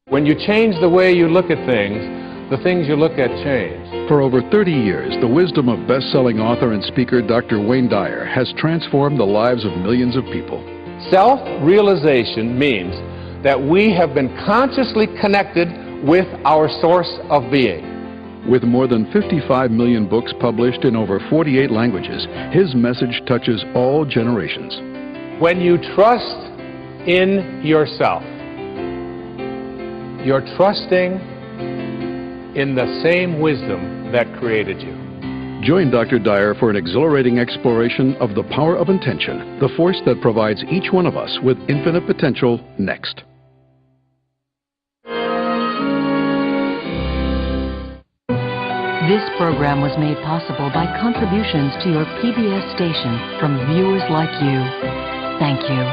When you change the way you look at things, the things you look at change. For over 30 years, the wisdom of best-selling author and speaker Dr. Wayne Dyer has transformed the lives of millions of people. Self-realization means that we have been consciously connected with our source of being. With more than 55 million books published in over 48 languages, his message touches all generations. When you trust in yourself, you're trusting in the same wisdom that created you. Join Dr. Dyer for an exhilarating exploration of the power of intention, the force that provides each one of us with infinite potential next. This program was made possible by contributions to your PBS station from viewers like you. Thank you.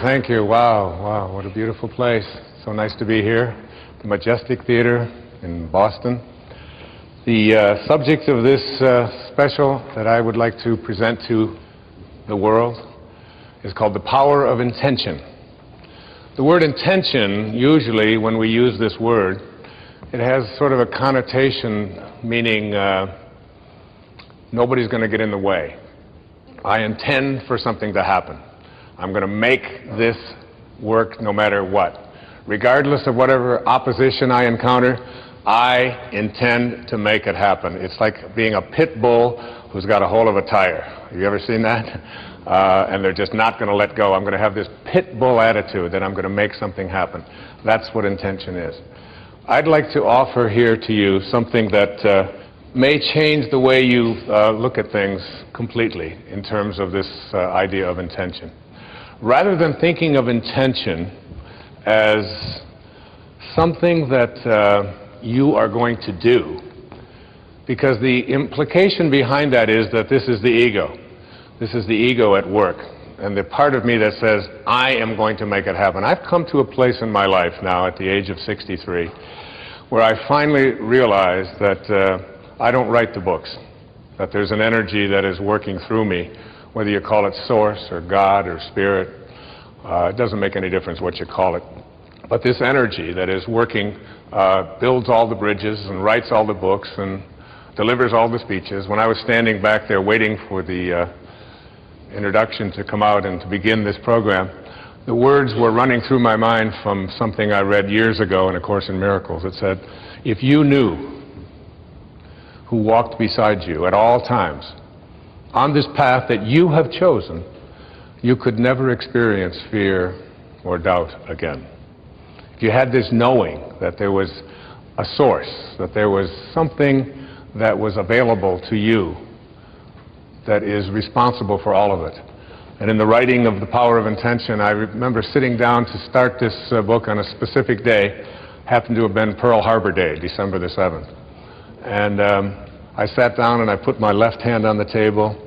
Thank you. Wow, what a beautiful place. So nice to be here, the Majestic Theater in Boston. The subject of this special that I would like to present to the world is called the power of intention. The word intention, usually when we use this word, it has sort of a connotation meaning nobody's going to get in the way. I intend for something to happen. I'm going to make this work no matter what. Regardless of whatever opposition I encounter, I intend to make it happen. It's like being a pit bull who's got a hold of a tire. Have you ever seen that? And they're just not going to let go. I'm going to have this pit bull attitude that I'm going to make something happen. That's what intention is. I'd like to offer here to you something that may change the way you look at things completely in terms of this idea of intention. Rather than thinking of intention as something that you are going to do, because the implication behind that is that this is the ego. This is the ego at work, and the part of me that says, I am going to make it happen. I've come to a place in my life now at the age of 63 where I finally realized that I don't write the books, that there's an energy that is working through me. Whether you call it source or God or spirit, it doesn't make any difference what you call it. But this energy that is working builds all the bridges and writes all the books and delivers all the speeches. When I was standing back there waiting for the introduction to come out and to begin this program, the words were running through my mind from something I read years ago in A Course in Miracles. It said, if you knew who walked beside you at all times on this path that you have chosen, you could never experience fear or doubt again. If you had this knowing that there was a source, that there was something that was available to you that is responsible for all of it. And in the writing of The Power of Intention, I remember sitting down to start this book on a specific day, happened to have been Pearl Harbor Day, December the 7th. And I sat down and I put my left hand on the table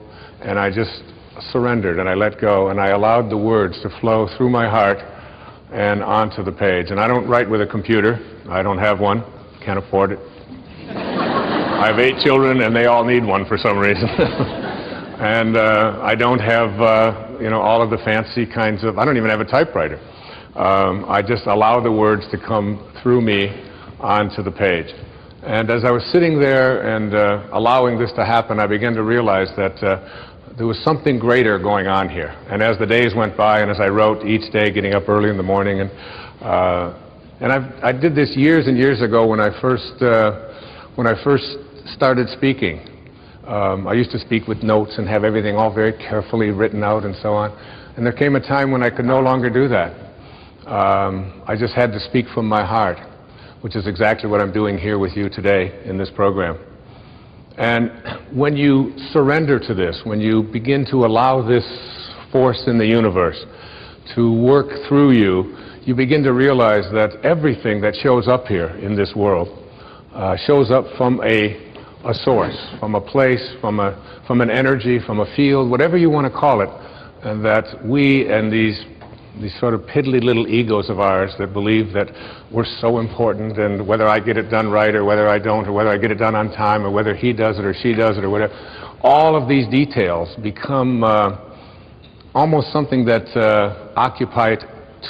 and I just surrendered and I let go and I allowed the words to flow through my heart and onto the page. And I don't write with a computer. I don't have one. Can't afford it. I have 8 children and they all need one for some reason. And I don't have, all of the fancy kinds of, I don't even have a typewriter. I just allow the words to come through me onto the page. And as I was sitting there and allowing this to happen, I began to realize that there was something greater going on here. And as the days went by and as I wrote each day, getting up early in the morning, and I did this years and years ago when I first started speaking. I used to speak with notes and have everything all very carefully written out and so on. And there came a time when I could no longer do that. I just had to speak from my heart, which is exactly what I'm doing here with you today in this program. And when you surrender to this, when you begin to allow this force in the universe to work through you, you begin to realize that everything that shows up here in this world shows up from a source, from a place, from an energy, from a field, whatever you want to call it, and that we and these sort of piddly little egos of ours that believe that we're so important, and whether I get it done right or whether I don't, or whether I get it done on time, or whether he does it or she does it or whatever, all of these details become almost something that occupy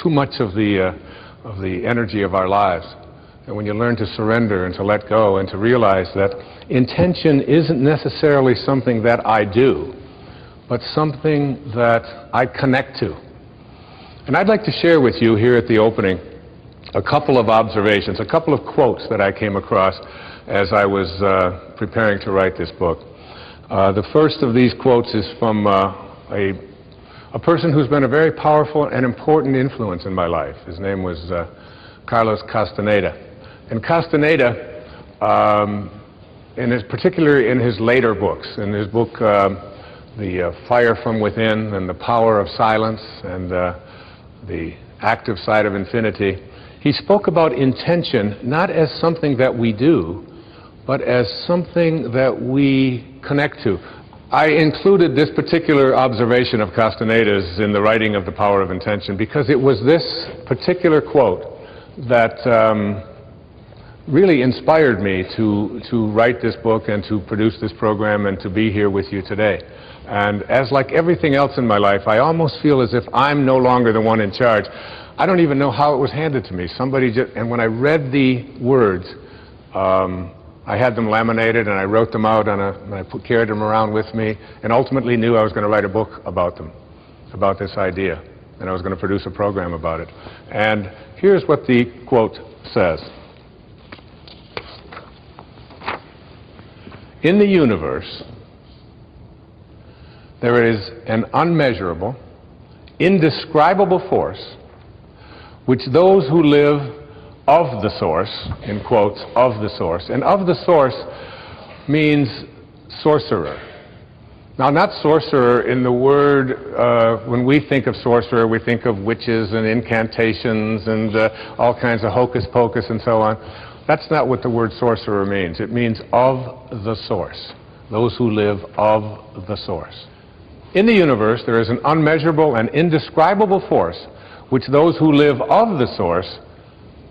too much of the energy of our lives. And when you learn to surrender and to let go and to realize that intention isn't necessarily something that I do, but something that I connect to. And I'd like to share with you here at the opening a couple of observations, a couple of quotes that I came across as I was preparing to write this book. The first of these quotes is from a person who's been a very powerful and important influence in my life. His name was Carlos Castaneda. And Castaneda, particularly in his later books, in his book The Fire from Within and The Power of Silence and The Active Side of Infinity, he spoke about intention not as something that we do, but as something that we connect to. I included this particular observation of Castaneda's in the writing of The Power of Intention because it was this particular quote that really inspired me to write this book and to produce this program and to be here with you today. And as like everything else in my life, I almost feel as if I'm no longer the one in charge. I don't even know how it was handed to me. Somebody just, and when I read the words, I had them laminated and I wrote them out and I carried them around with me and ultimately knew I was going to write a book about them, about this idea, and I was going to produce a program about it. And here's what the quote says. In the universe, there is an unmeasurable, indescribable force which those who live of the source, in quotes, of the source, and of the source means sorcerer. Now, not sorcerer in the word, when we think of sorcerer, we think of witches and incantations and all kinds of hocus pocus and so on. That's not what the word sorcerer means. It means of the source, those who live of the source. In the universe, there is an unmeasurable and indescribable force which those who live of the source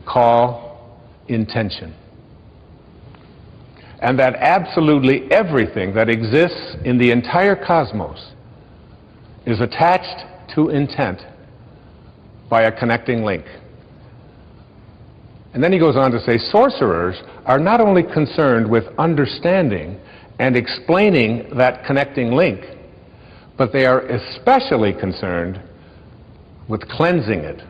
call intention. And that absolutely everything that exists in the entire cosmos is attached to intent by a connecting link. And then he goes on to say, sorcerers are not only concerned with understanding and explaining that connecting link, but they are especially concerned with cleansing it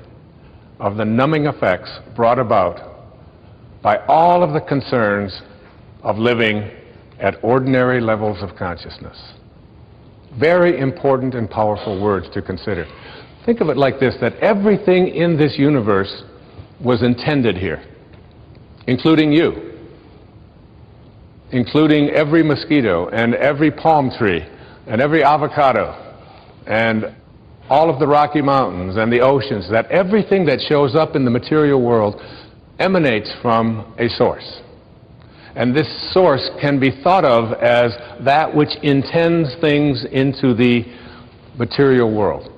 of the numbing effects brought about by all of the concerns of living at ordinary levels of consciousness. Very important and powerful words to consider. Think of it like this, that everything in this universe was intended here, including you, including every mosquito and every palm tree and every avocado and all of the Rocky Mountains and the oceans, that everything that shows up in the material world emanates from a source. And this source can be thought of as that which intends things into the material world.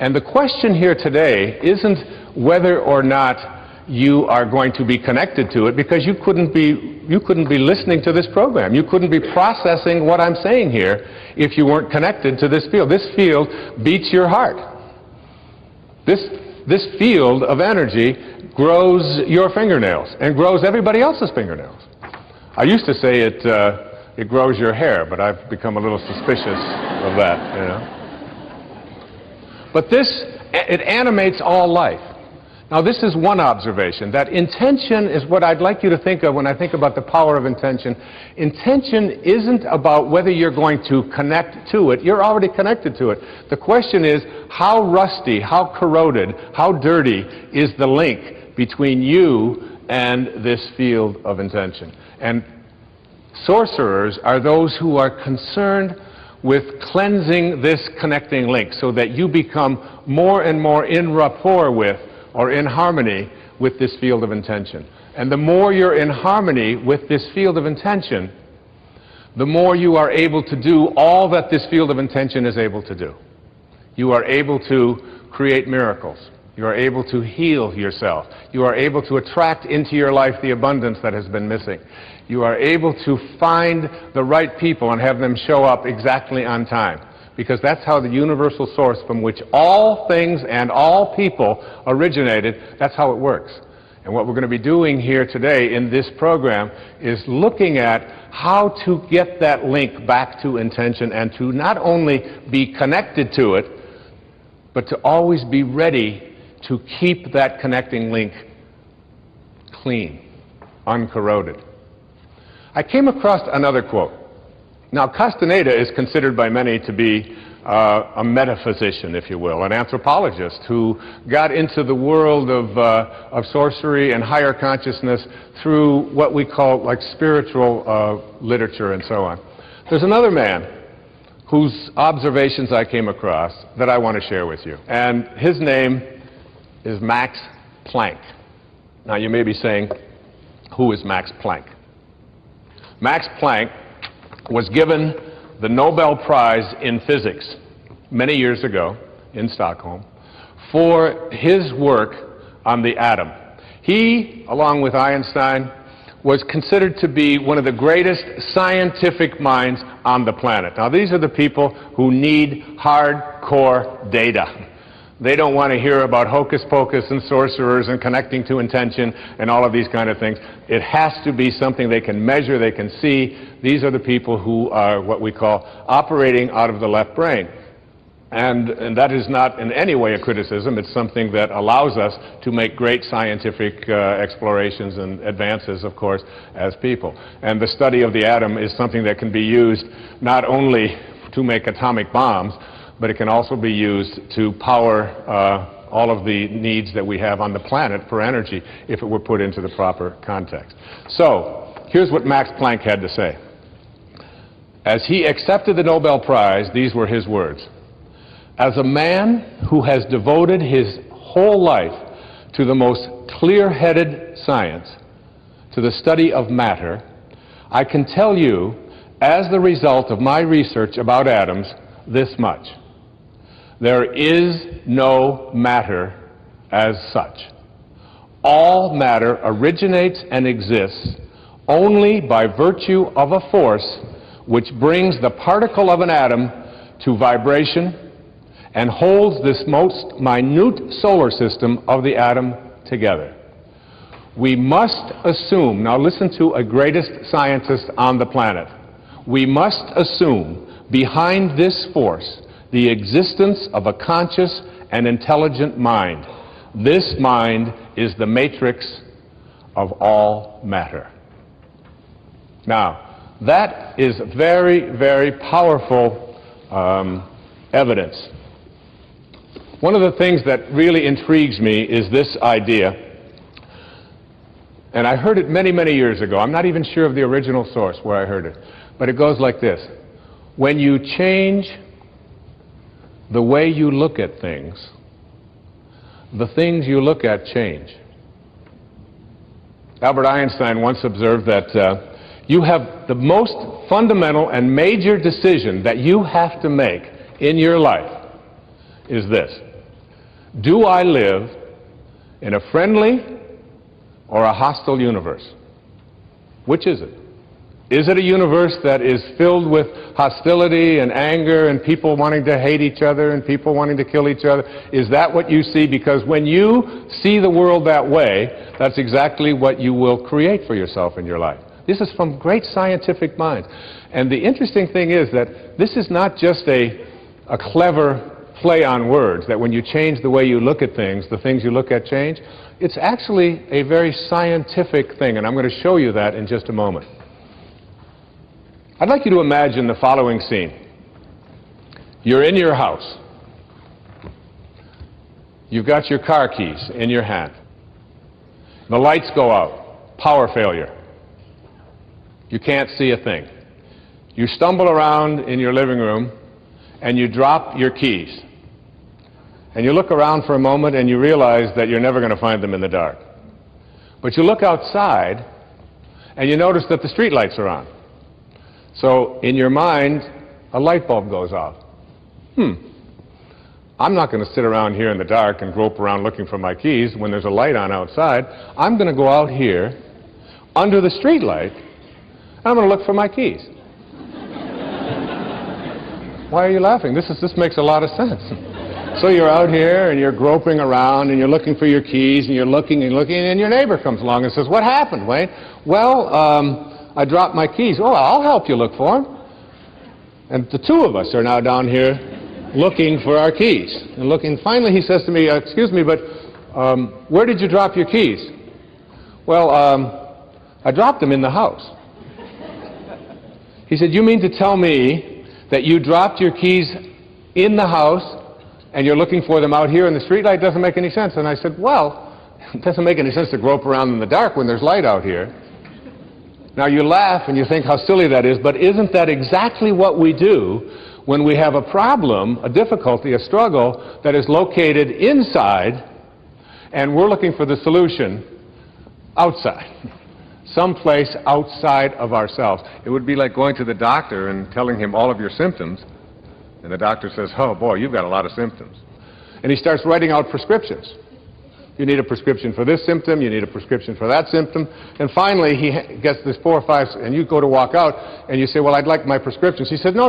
And the question here today isn't whether or not you are going to be connected to it, because you couldn't be listening to this program. You couldn't be processing what I'm saying here if you weren't connected to this field. This field beats your heart. This field of energy grows your fingernails and grows everybody else's fingernails. I used to say it grows your hair, but I've become a little suspicious of that, you know. But it animates all life. Now, this is one observation, that intention is what I'd like you to think of when I think about the power of intention. Intention isn't about whether you're going to connect to it. You're already connected to it. The question is, how rusty, how corroded, how dirty is the link between you and this field of intention? And Sorcerers are those who are concerned with cleansing this connecting link so that you become more and more in rapport with or in harmony with this field of intention. And the more you're in harmony with this field of intention, the more you are able to do all that this field of intention is able to do. You are able to create miracles. You are able to heal yourself. You are able to attract into your life the abundance that has been missing. You are able to find the right people and have them show up exactly on time. Because that's how the universal source from which all things and all people originated, that's how it works. And what we're going to be doing here today in this program is looking at how to get that link back to intention and to not only be connected to it, but to always be ready to keep that connecting link clean, uncorroded. I came across another quote. Now, Castaneda is considered by many to be a metaphysician, if you will, an anthropologist who got into the world of sorcery and higher consciousness through what we call like spiritual literature and so on. There's another man whose observations I came across that I want to share with you. And his name is Max Planck. Now, you may be saying, who is Max Planck? Max Planck was given the Nobel Prize in Physics many years ago in Stockholm for his work on the atom. He, along with Einstein, was considered to be one of the greatest scientific minds on the planet. Now, these are the people who need hardcore data. They don't want to hear about hocus pocus and sorcerers and connecting to intention and all of these kind of things. It has to be something they can measure, they can see. These are the people who are what we call operating out of the left brain. And that is not in any way a criticism. It's something that allows us to make great scientific explorations and advances, of course, as people. And the study of the atom is something that can be used not only to make atomic bombs, but it can also be used to power all of the needs that we have on the planet for energy if it were put into the proper context. So, here's what Max Planck had to say. As he accepted the Nobel Prize, these were his words. As a man who has devoted his whole life to the most clear-headed science, to the study of matter, I can tell you, as the result of my research about atoms, this much. There is no matter as such. All matter originates and exists only by virtue of a force which brings the particle of an atom to vibration and holds this most minute solar system of the atom together. We must assume, now listen to a greatest scientist on the planet, we must assume behind this force the existence of a conscious and intelligent mind. This mind is the matrix of all matter. Now, that is very, very powerful evidence. One of the things that really intrigues me is this idea, and I heard it many, many years ago. I'm not even sure of the original source where I heard it, but it goes like this. When you change the way you look at things, the things you look at change. Albert Einstein once observed that you have the most fundamental and major decision that you have to make in your life is this. Do I live in a friendly or a hostile universe? Which is it? Is it a universe that is filled with hostility and anger and people wanting to hate each other and people wanting to kill each other? Is that what you see? Because when you see the world that way, that's exactly what you will create for yourself in your life. This is from great scientific minds. And the interesting thing is that this is not just a clever play on words, that when you change the way you look at things, the things you look at change. It's actually a very scientific thing, and I'm going to show you that in just a moment. I'd like you to imagine the following scene. You're in your house. You've got your car keys in your hand. The lights go out. Power failure. You can't see a thing. You stumble around in your living room and you drop your keys. And you look around for a moment and you realize that you're never going to find them in the dark. But you look outside and you notice that the street lights are on. So in your mind, a light bulb goes off. I'm not going to sit around here in the dark and grope around looking for my keys when there's a light on outside. I'm going to go out here under the street light and I'm going to look for my keys. Why are you laughing? This makes a lot of sense. So you're out here and you're groping around and you're looking for your keys and you're looking and looking, and your neighbor comes along and says, "What happened, Wayne?" "Well, I dropped my keys." "Oh, I'll help you look for them." And the two of us are now down here looking for our keys. And looking, finally he says to me, "Excuse me, but where did you drop your keys?" "Well, I dropped them in the house." He said, "You mean to tell me that you dropped your keys in the house and you're looking for them out here in the street light? Doesn't make any sense." And I said, "Well, it doesn't make any sense to grope around in the dark when there's light out here." Now you laugh and you think how silly that is, but isn't that exactly what we do when we have a problem, a difficulty, a struggle that is located inside and we're looking for the solution outside, someplace outside of ourselves? It would be like going to the doctor and telling him all of your symptoms, and the doctor says, "Oh boy, you've got a lot of symptoms." And he starts writing out prescriptions. You need a prescription for this symptom, you need a prescription for that symptom, and finally he gets this 4 or 5, and you go to walk out, and you say, "Well, I'd like my prescriptions." He said, No,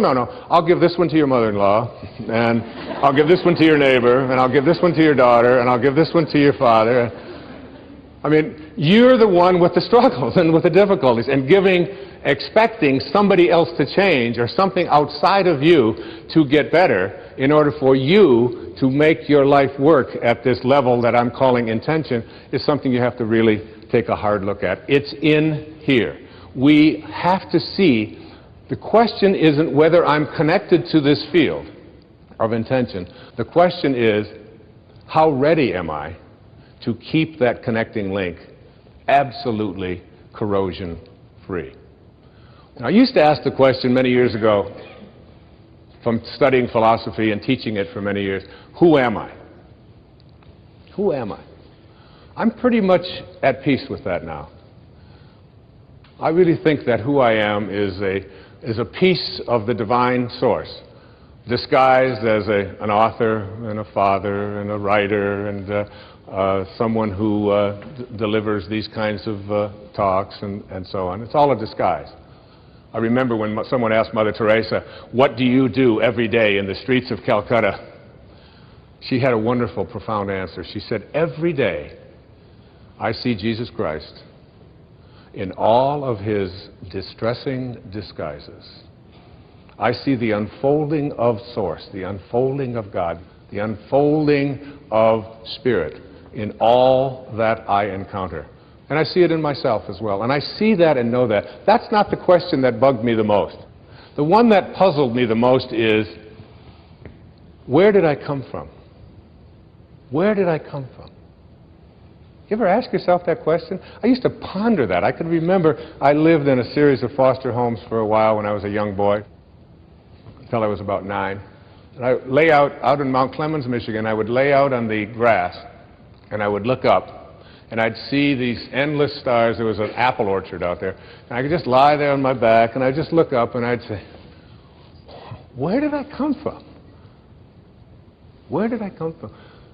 I'll give this one to your mother-in-law, and I'll give this one to your neighbor, and I'll give this one to your daughter, and I'll give this one to your father." I mean, you're the one with the struggles and with the difficulties, and expecting somebody else to change or something outside of you to get better in order for you to make your life work at this level that I'm calling intention is something you have to really take a hard look at. It's in here. We have to see, the question isn't whether I'm connected to this field of intention. The question is, how ready am I to keep that connecting link absolutely corrosion-free? Now, I used to ask the question many years ago, from studying philosophy and teaching it for many years, who am I? Who am I? I'm pretty much at peace with that now. I really think that who I am is a piece of the divine source, disguised as an author and a father and a writer and someone who delivers these kinds of talks and so on. It's all a disguise. I remember when someone asked Mother Teresa, "What do you do every day in the streets of Calcutta?" She had a wonderful, profound answer. She said, "Every day I see Jesus Christ in all of his distressing disguises. I see the unfolding of Source, the unfolding of God, the unfolding of Spirit in all that I encounter." And I see it in myself as well. And I see that and know that. That's not the question that bugged me the most. The one that puzzled me the most is, where did I come from? Where did I come from? You ever ask yourself that question? I used to ponder that. I could remember I lived in a series of foster homes for a while when I was a young boy, until I was about 9. And I lay out in Mount Clemens, Michigan. I would lay out on the grass, and I would look up, and I'd see these endless stars. There was an apple orchard out there. And I could just lie there on my back, and I'd just look up, and I'd say, where did I come from? Where did I come from?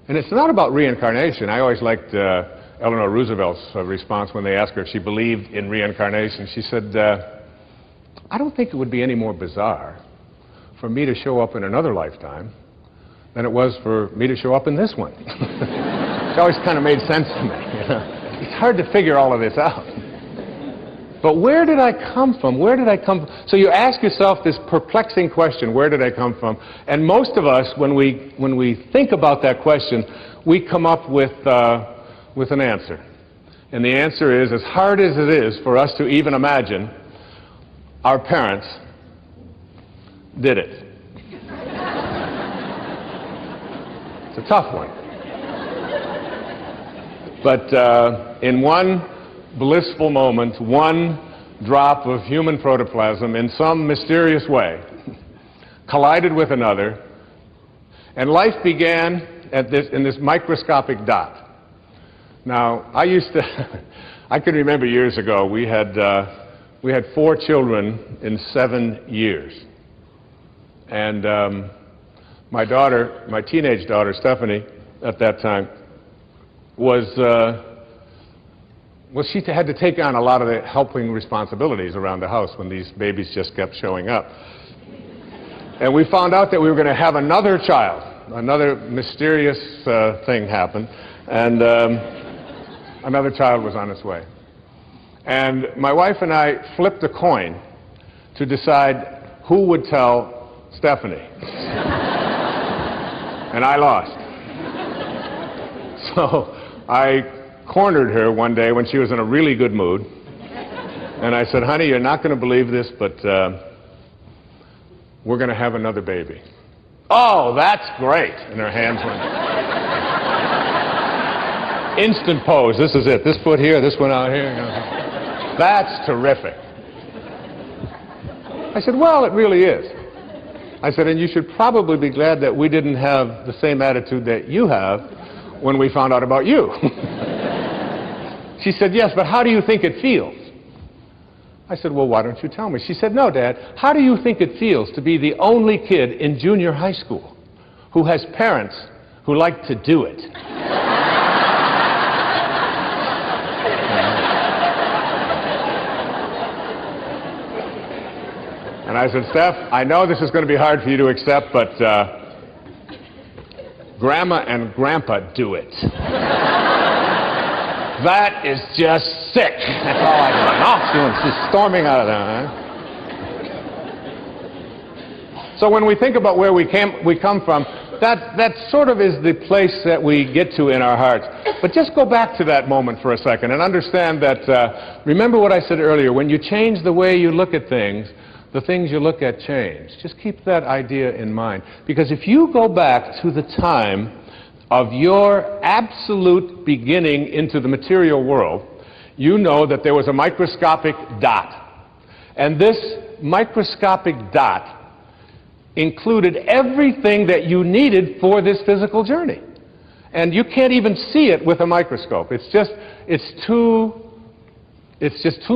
And it's not about reincarnation. I always liked Eleanor Roosevelt's response when they asked her if she believed in reincarnation. She said, "I don't think it would be any more bizarre for me to show up in another lifetime than it was for me to show up in this one." It always kind of made sense to me. You know? It's hard to figure all of this out. But where did I come from? Where did I come from? So you ask yourself this perplexing question, where did I come from? And most of us, when we think about that question, we come up with an answer. And the answer is, as hard as it is for us to even imagine, our parents did it. It's a tough one. But in one blissful moment, one drop of human protoplasm in some mysterious way collided with another, and life began in this microscopic dot. Now, I can remember years ago, we had 4 children in 7 years. And my teenage daughter, Stephanie, at that time, she had to take on a lot of the helping responsibilities around the house when these babies just kept showing up. And we found out that we were going to have another child. Another mysterious thing happened, and another child was on its way. And my wife and I flipped a coin to decide who would tell Stephanie. And I lost. So I cornered her one day when she was in a really good mood, and I said, honey, you're not going to believe this, but we're going to have another baby. Oh, that's great. And her hands went. Instant pose. This is it. This foot here, this one out here. That's terrific. I said, well, it really is. I said, and you should probably be glad that we didn't have the same attitude that you have when we found out about you. She said, yes, but how do you think it feels? I said, well, why don't you tell me? She said, no, Dad, how do you think it feels to be the only kid in junior high school who has parents who like to do it? And I said, Steph, I know this is going to be hard for you to accept, but Grandma and Grandpa do it. That is just sick. That's all I can do. She's storming out of there. Huh? So when we think about where we come from, that sort of is the place that we get to in our hearts. But just go back to that moment for a second and understand that, remember what I said earlier, when you change the way you look at things, the things you look at change. Just keep that idea in mind. Because if you go back to the time of your absolute beginning into the material world, you know that there was a microscopic dot. And this microscopic dot included everything that you needed for this physical journey. And you can't even see it with a microscope. It's just too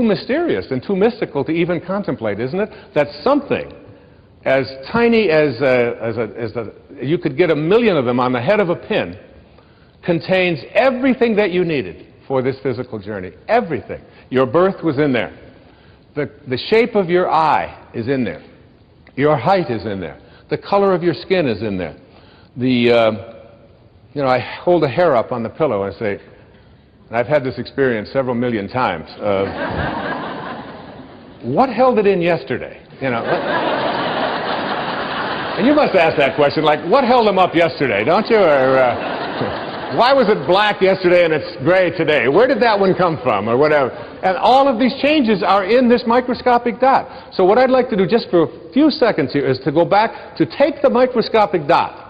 mysterious and too mystical to even contemplate, isn't it? That something as tiny as you could get 1,000,000 of them on the head of a pin contains everything that you needed for this physical journey. Everything. Your birth was in there. The shape of your eye is in there. Your height is in there. The color of your skin is in there. I hold a hair up on the pillow and say, and I've had this experience several million times, what held it in yesterday? And you must ask that question, like, what held them up yesterday, don't you? Or why was it black yesterday and it's gray today? Where did that one come from, or whatever? And all of these changes are in this microscopic dot. So what I'd like to do just for a few seconds here is to go back to take the microscopic dot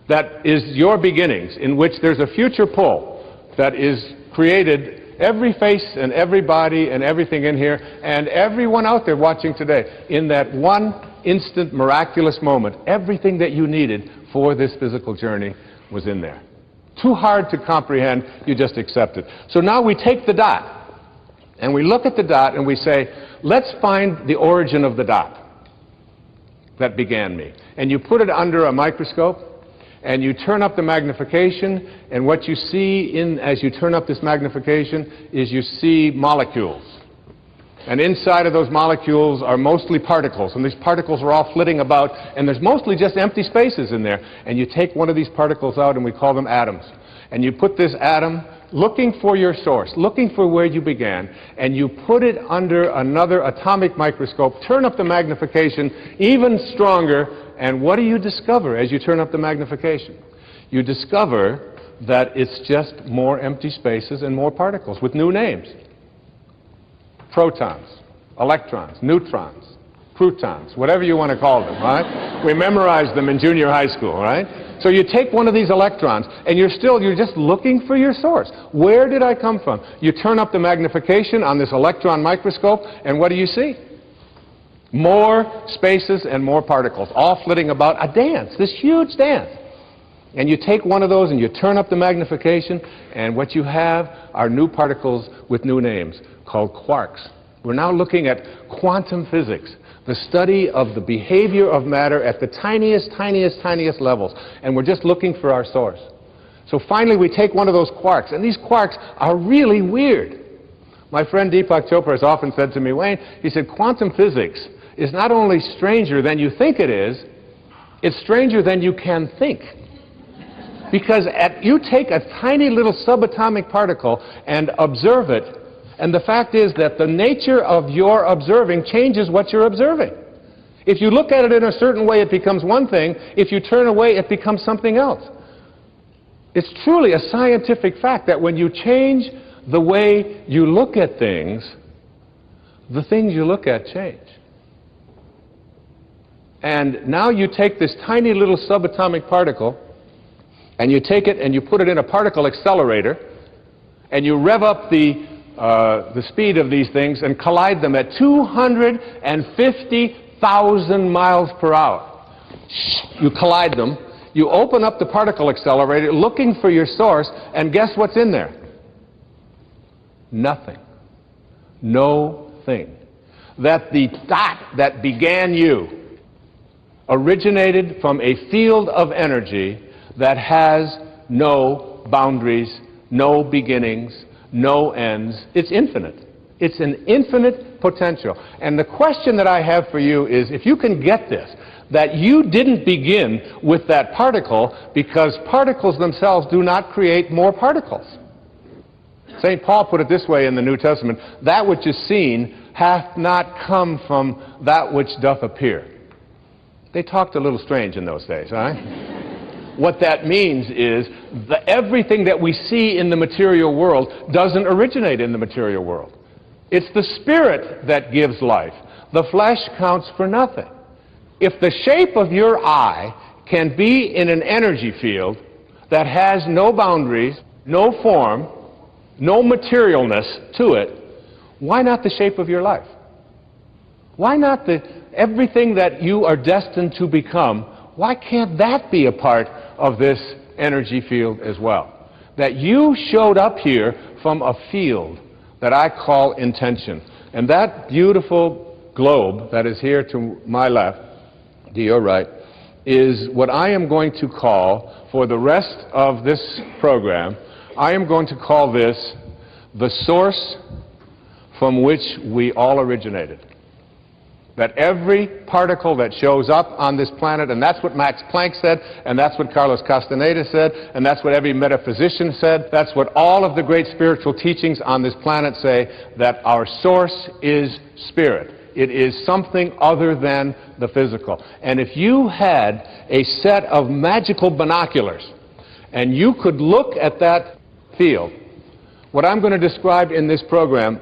that is your beginnings, in which there's a future pull that is created every face and every body and everything in here and everyone out there watching today. In that one instant miraculous moment, everything that you needed for this physical journey was in there. Too hard to comprehend, you just accept it. So now we take the dot and we look at the dot and we say, let's find the origin of the dot that began me. And you put it under a microscope and you turn up the magnification, and what you see as you turn up this magnification is you see molecules. And inside of those molecules are mostly particles, and these particles are all flitting about, and there's mostly just empty spaces in there. And you take one of these particles out, and we call them atoms. And you put this atom, looking for your source, looking for where you began, and you put it under another atomic microscope, turn up the magnification even stronger, and what do you discover as you turn up the magnification? You discover that it's just more empty spaces and more particles with new names. Protons, electrons, neutrons, croutons, whatever you want to call them, right? We memorized them in junior high school, right? So you take one of these electrons, and you're just looking for your source. Where did I come from? You turn up the magnification on this electron microscope, and what do you see? More spaces and more particles, all flitting about, a dance, this huge dance. And you take one of those and you turn up the magnification, and what you have are new particles with new names called quarks. We're now looking at quantum physics, the study of the behavior of matter at the tiniest, tiniest, tiniest levels. And we're just looking for our source. So finally we take one of those quarks, and these quarks are really weird. My friend Deepak Chopra has often said to me, Wayne, he said, quantum physics is not only stranger than you think it is, it's stranger than you can think. Because you take a tiny little subatomic particle and observe it, and the fact is that the nature of your observing changes what you're observing. If you look at it in a certain way, it becomes one thing. If you turn away, it becomes something else. It's truly a scientific fact that when you change the way you look at things, the things you look at change. And now you take this tiny little subatomic particle, and you take it and you put it in a particle accelerator, and you rev up the speed of these things and collide them at 250,000 miles per hour. You collide them, you open up the particle accelerator looking for your source, and guess what's in there? Nothing. No thing. That the dot that began you originated from a field of energy that has no boundaries, no beginnings, no ends. It's infinite. It's an infinite potential. And the question that I have for you is, if you can get this, that you didn't begin with that particle, because particles themselves do not create more particles. St. Paul put it this way in the New Testament, that which is seen hath not come from that which doth appear. They talked a little strange in those days, right? What that means is that everything that we see in the material world doesn't originate in the material world. It's the spirit that gives life. The flesh counts for nothing. If the shape of your eye can be in an energy field that has no boundaries, no form, no materialness to it, why not the shape of your life? Why not everything that you are destined to become? Why can't that be a part of this energy field as well? That you showed up here from a field that I call intention. And that beautiful globe that is here to my left, to your right, is what I am going to call, for the rest of this program, I am going to call this the source from which we all originated. That every particle that shows up on this planet, and that's what Max Planck said, and that's what Carlos Castaneda said, and that's what every metaphysician said, that's what all of the great spiritual teachings on this planet say, that our source is spirit. It is something other than the physical. And if you had a set of magical binoculars, and you could look at that field, what I'm going to describe in this program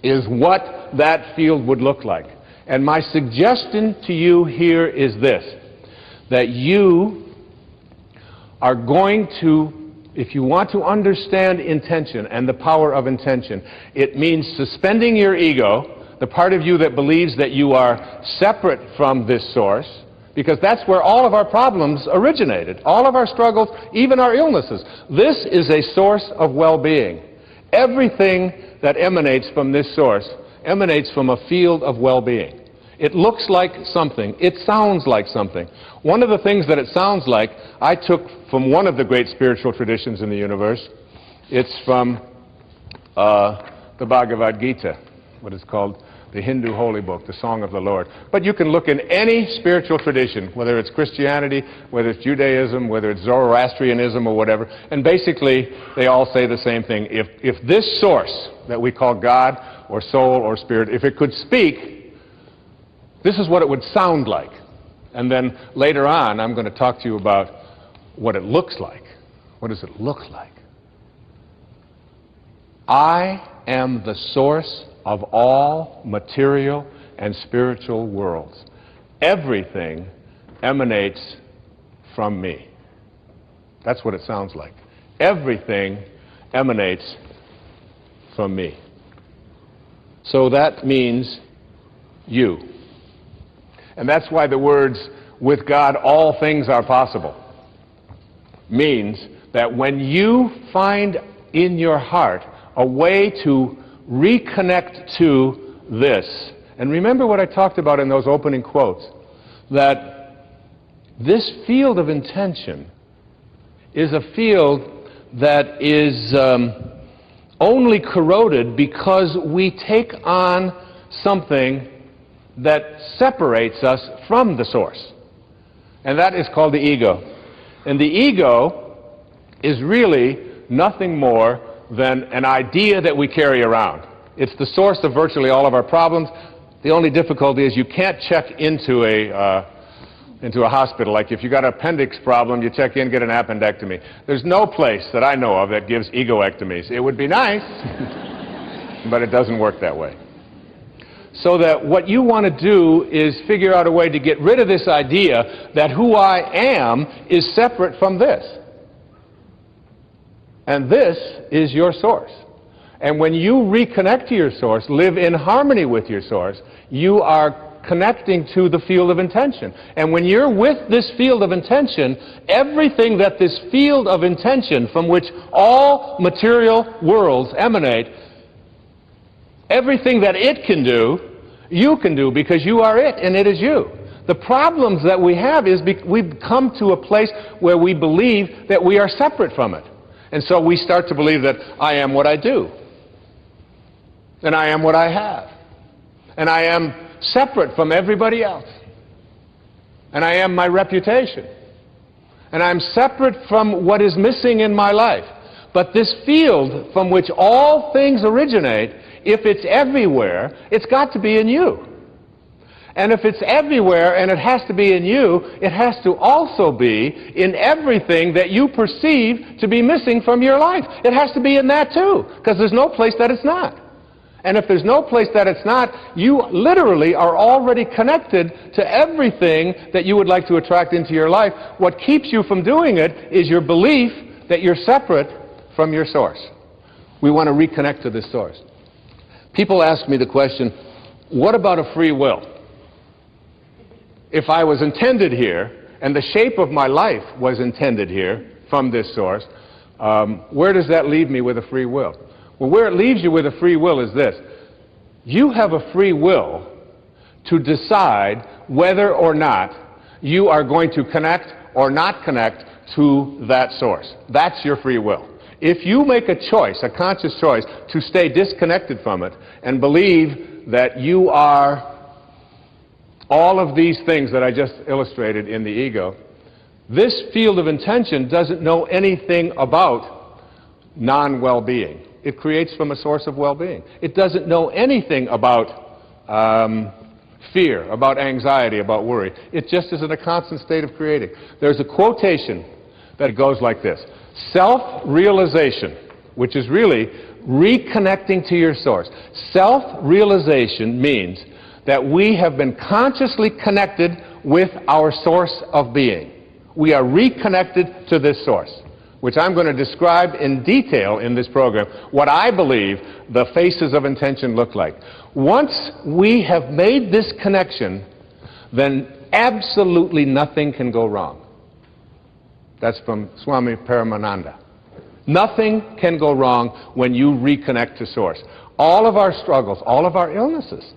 is what that field would look like. And my suggestion to you here is this, that you are going to, if you want to understand intention and the power of intention, it means suspending your ego, the part of you that believes that you are separate from this source, because that's where all of our problems originated, all of our struggles, even our illnesses. This is a source of well-being. Everything that emanates from this source emanates from a field of well-being. It looks like something. It sounds like something. One of the things that it sounds like, I took from one of the great spiritual traditions in the universe. It's from the Bhagavad Gita, what is called the Hindu holy book, the Song of the Lord. But you can look in any spiritual tradition, whether it's Christianity, whether it's Judaism, whether it's Zoroastrianism or whatever, and basically they all say the same thing. If this source that we call God or soul or spirit, if it could speak, this is what it would sound like. And then later on, I'm going to talk to you about what it looks like. What does it look like? I am the source of all material and spiritual worlds. Everything emanates from me. That's what it sounds like. Everything emanates from me. So that means you. And that's why the words, with God all things are possible, means that when you find in your heart a way to reconnect to this, and remember what I talked about in those opening quotes, that this field of intention is a field that is only corroded because we take on something that separates us from the source. And that is called the ego. And the ego is really nothing more than an idea that we carry around. It's the source of virtually all of our problems. The only difficulty is you can't check into a hospital. Like if you got an appendix problem, you check in, get an appendectomy. There's no place that I know of that gives egoectomies. It would be nice, but it doesn't work that way. So that what you want to do is figure out a way to get rid of this idea that who I am is separate from this. And this is your source. And when you reconnect to your source, live in harmony with your source, you are connecting to the field of intention. And when you're with this field of intention, everything that this field of intention from which all material worlds emanate, everything that it can do, you can do because you are it and it is you. The problems that we have is we've come to a place where we believe that we are separate from it. And so we start to believe that I am what I do. And I am what I have. And I am separate from everybody else. And I am my reputation. And I'm separate from what is missing in my life. But this field from which all things originate, if it's everywhere, it's got to be in you. And if it's everywhere and it has to be in you, it has to also be in everything that you perceive to be missing from your life. It has to be in that too, because there's no place that it's not. And if there's no place that it's not, you literally are already connected to everything that you would like to attract into your life. What keeps you from doing it is your belief that you're separate from your source. We want to reconnect to this source. People ask me the question, what about a free will? If I was intended here, and the shape of my life was intended here from this source, where does that leave me with a free will? Well, where it leaves you with a free will is this. You have a free will to decide whether or not you are going to connect or not connect to that source. That's your free will. If you make a choice, a conscious choice, to stay disconnected from it and believe that you are all of these things that I just illustrated in the ego, this field of intention doesn't know anything about non-well-being. It creates from a source of well-being. It doesn't know anything about fear, about anxiety, about worry. It just is in a constant state of creating. There's a quotation that goes like this. Self-realization, which is really reconnecting to your source. Self-realization means that we have been consciously connected with our source of being. We are reconnected to this source, which I'm going to describe in detail in this program, what I believe the faces of intention look like. Once we have made this connection, then absolutely nothing can go wrong. That's from Swami Paramananda. Nothing can go wrong when you reconnect to source. All of our struggles, all of our illnesses,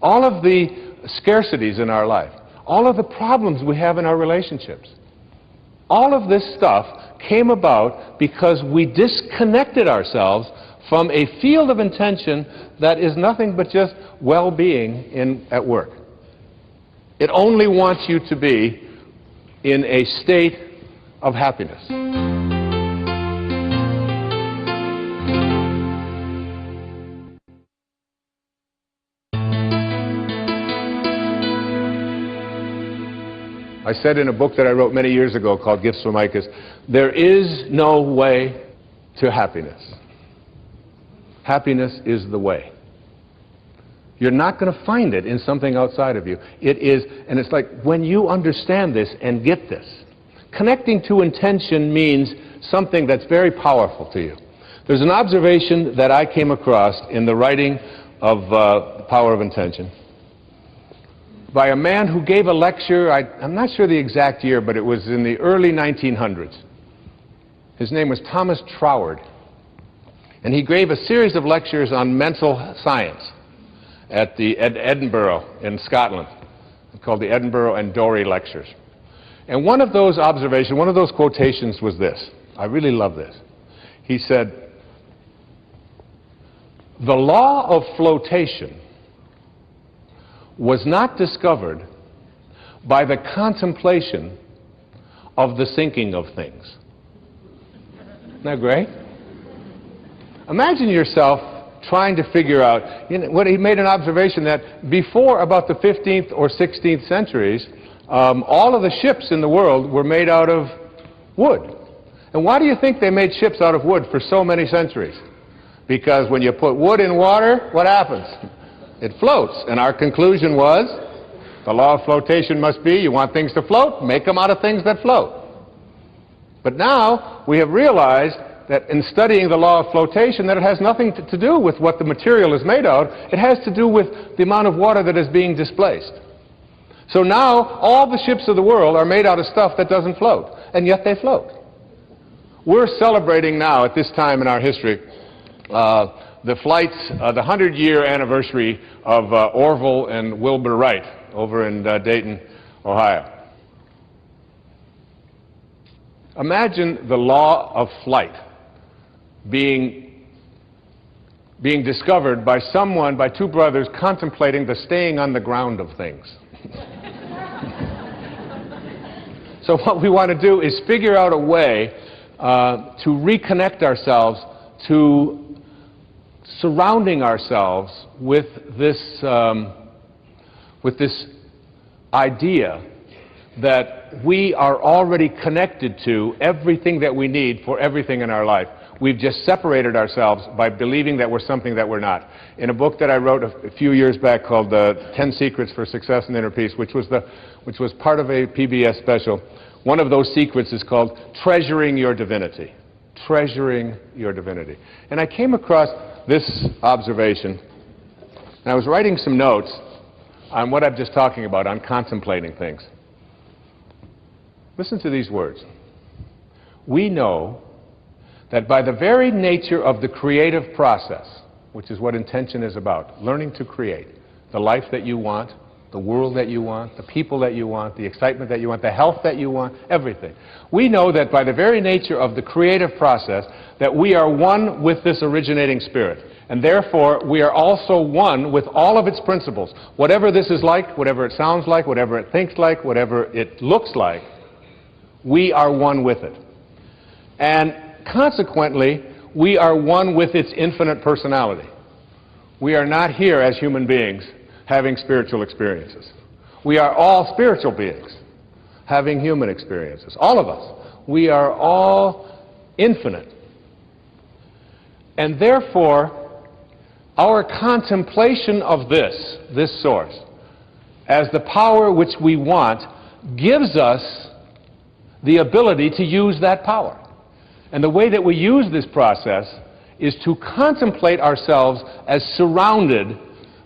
all of the scarcities in our life, all of the problems we have in our relationships, all of this stuff came about because we disconnected ourselves from a field of intention that is nothing but just well-being at work. It only wants you to be in a state of happiness. I said in a book that I wrote many years ago called Gifts from Icus, there is no way to happiness. Happiness is the way. You're not going to find it in something outside of you. It is, and it's like when you understand this and get this, connecting to intention means something that's very powerful to you. There's an observation that I came across in the writing of The Power of Intention by a man who gave a lecture, I'm not sure the exact year, but it was in the early 1900s. His name was Thomas Troward, and he gave a series of lectures on mental science at Edinburgh in Scotland, called the Edinburgh and Dorey Lectures. And one of those observations, one of those quotations was this. I really love this. He said, "The law of flotation was not discovered by the contemplation of the sinking of things." Isn't that great? Imagine yourself trying to figure out, what he made an observation that before about the 15th or 16th centuries, all of the ships in the world were made out of wood. And why do you think they made ships out of wood for so many centuries? Because when you put wood in water, what happens? It floats. And our conclusion was, the law of flotation must be, you want things to float, make them out of things that float. But now we have realized that in studying the law of flotation, that it has nothing to do with what the material is made out. It has to do with the amount of water that is being displaced. So now all the ships of the world are made out of stuff that doesn't float, and yet they float. We're celebrating now at this time in our history the 100-year anniversary of Orville and Wilbur Wright over in Dayton, Ohio. Imagine the law of flight being discovered by someone, by two brothers contemplating the staying on the ground of things. So what we want to do is figure out a way to reconnect ourselves to surrounding ourselves with this idea that we are already connected to everything that we need for everything in our life. We've just separated ourselves by believing that we're something that we're not. In a book that I wrote a few years back called 10 Secrets for Success and Inner Peace, which was part of a PBS special, one of those secrets is called Treasuring Your Divinity. Treasuring Your Divinity. And I came across this observation, and I was writing some notes on what I'm just talking about, on contemplating things. Listen to these words. We know that by the very nature of the creative process, which is what intention is about, learning to create the life that you want, the world that you want, the people that you want, the excitement that you want, the health that you want, everything. We know that by the very nature of the creative process that we are one with this originating spirit. And therefore, we are also one with all of its principles. Whatever this is like, whatever it sounds like, whatever it thinks like, whatever it looks like, we are one with it. And consequently, we are one with its infinite personality. We are not here as human beings having spiritual experiences. We are all spiritual beings having human experiences. All of us. We are all infinite. And therefore, our contemplation of this source, as the power which we want, gives us the ability to use that power. And the way that we use this process is to contemplate ourselves as surrounded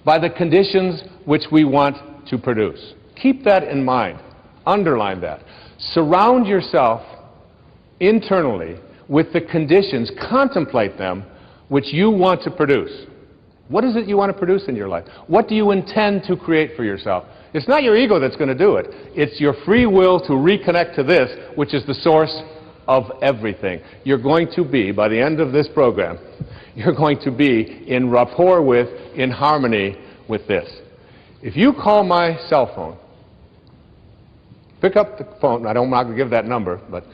by the conditions which we want to produce. Keep that in mind. Underline that. Surround yourself internally with the conditions, contemplate them, which you want to produce. What is it you want to produce in your life? What do you intend to create for yourself? It's not your ego that's going to do it. It's your free will to reconnect to this, which is the source of everything. You're going to be, by the end of this program, you're going to be in rapport with, in harmony with this. If you call my cell phone, pick up the phone, I'm not going to give that number, but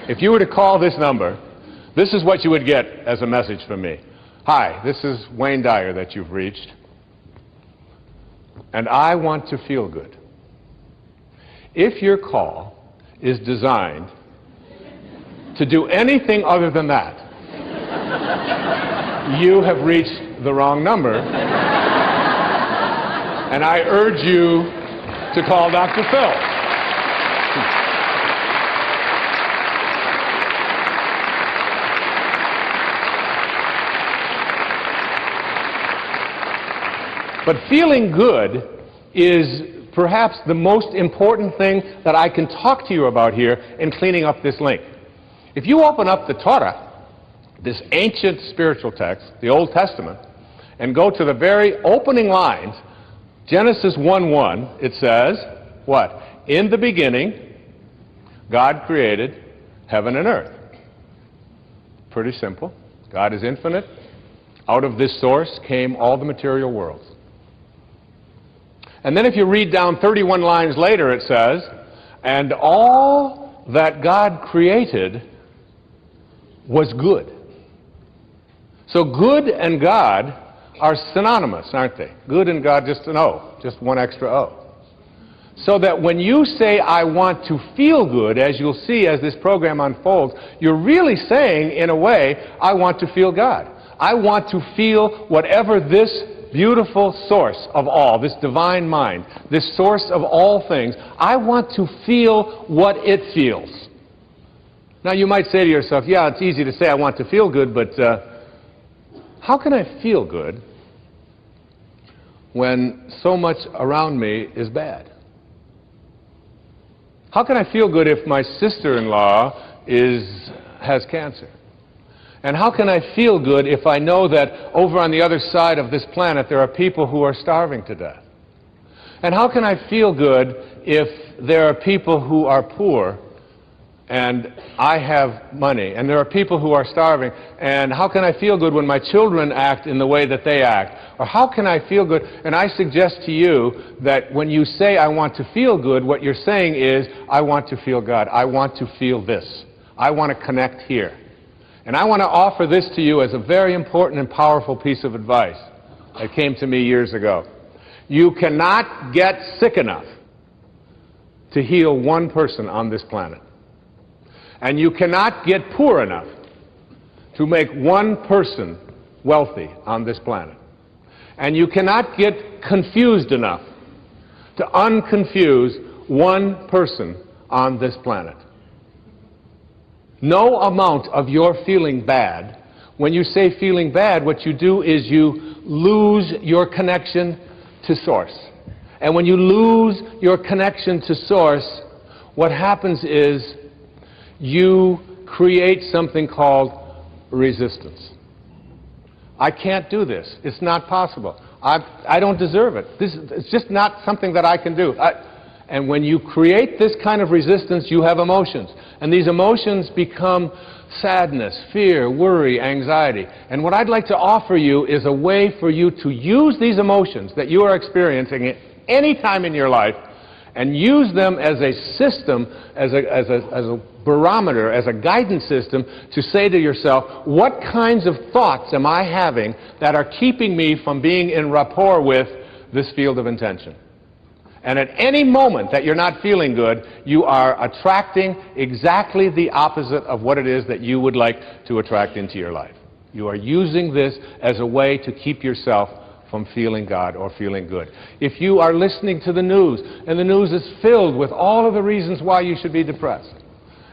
if you were to call this number, this is what you would get as a message from me. Hi, this is Wayne Dyer that you've reached, and I want to feel good. If your call is designed to do anything other than that, you have reached the wrong number. And I urge you to call Dr. Phil. But feeling good is perhaps the most important thing that I can talk to you about here in cleaning up this link. If you open up the Torah, this ancient spiritual text, the Old Testament, and go to the very opening lines, Genesis 1:1, it says, what? In the beginning, God created heaven and earth. Pretty simple. God is infinite. Out of this source came all the material worlds. And then if you read down 31 lines later, it says, and all that God created was good. So good and God are synonymous, aren't they? Good and God, just an O, just one extra O. So that when you say, I want to feel good, as you'll see as this program unfolds, you're really saying, in a way, I want to feel God. I want to feel whatever this beautiful source of all, this divine mind, this source of all things, I want to feel what it feels. Now you might say to yourself, yeah, it's easy to say I want to feel good, but how can I feel good when so much around me is bad? How can I feel good if my sister-in-law has cancer? And how can I feel good if I know that over on the other side of this planet there are people who are starving to death? And how can I feel good if there are people who are poor and I have money, and there are people who are starving? And how can I feel good when my children act in the way that they act? Or how can I feel good? And I suggest to you that when you say I want to feel good, what you're saying is I want to feel God. I want to feel this. I want to connect here. And I want to offer this to you as a very important and powerful piece of advice that came to me years ago. You cannot get sick enough to heal one person on this planet. And you cannot get poor enough to make one person wealthy on this planet. And you cannot get confused enough to unconfuse one person on this planet. No amount of your feeling bad, when you say feeling bad, what you do is you lose your connection to Source. And when you lose your connection to Source, what happens is you create something called resistance. I can't do this. It's not possible. I don't deserve it. It's just not something that I can do. And when you create this kind of resistance, you have emotions. And these emotions become sadness, fear, worry, anxiety. And what I'd like to offer you is a way for you to use these emotions that you are experiencing at any time in your life and use them as a system, as a barometer, as a guidance system to say to yourself, what kinds of thoughts am I having that are keeping me from being in rapport with this field of intention? And at any moment that you're not feeling good, you are attracting exactly the opposite of what it is that you would like to attract into your life. You are using this as a way to keep yourself from feeling God or feeling good. If you are listening to the news, and the news is filled with all of the reasons why you should be depressed,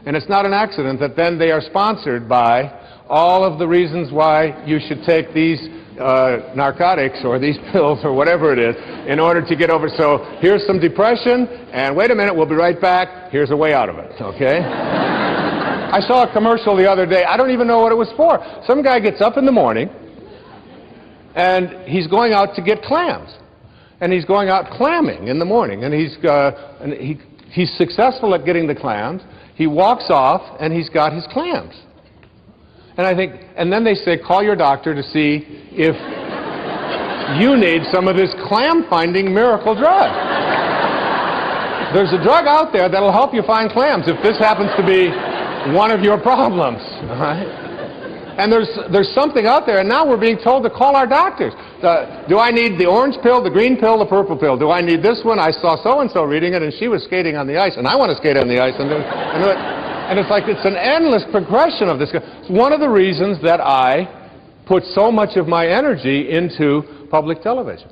and it's not an accident that then they are sponsored by all of the reasons why you should take these narcotics or these pills or whatever it is in order to get over. So here's some depression, and wait a minute, we'll be right back. Here's a way out of it, okay? I saw a commercial the other day. I don't even know what it was for. Some guy gets up in the morning, and he's going out to get clams. And he's going out clamming in the morning, and he's successful at getting the clams. He walks off, and he's got his clams. And I think, and then they say, call your doctor to see if you need some of this clam-finding miracle drug. There's a drug out there that'll help you find clams if this happens to be one of your problems. All right? And there's something out there, and now we're being told to call our doctors. Do I need the orange pill, the green pill, the purple pill? Do I need this one? I saw so-and-so reading it, and she was skating on the ice, and I want to skate on the ice. And it's like it's an endless progression of this. It's one of the reasons that I put so much of my energy into public television.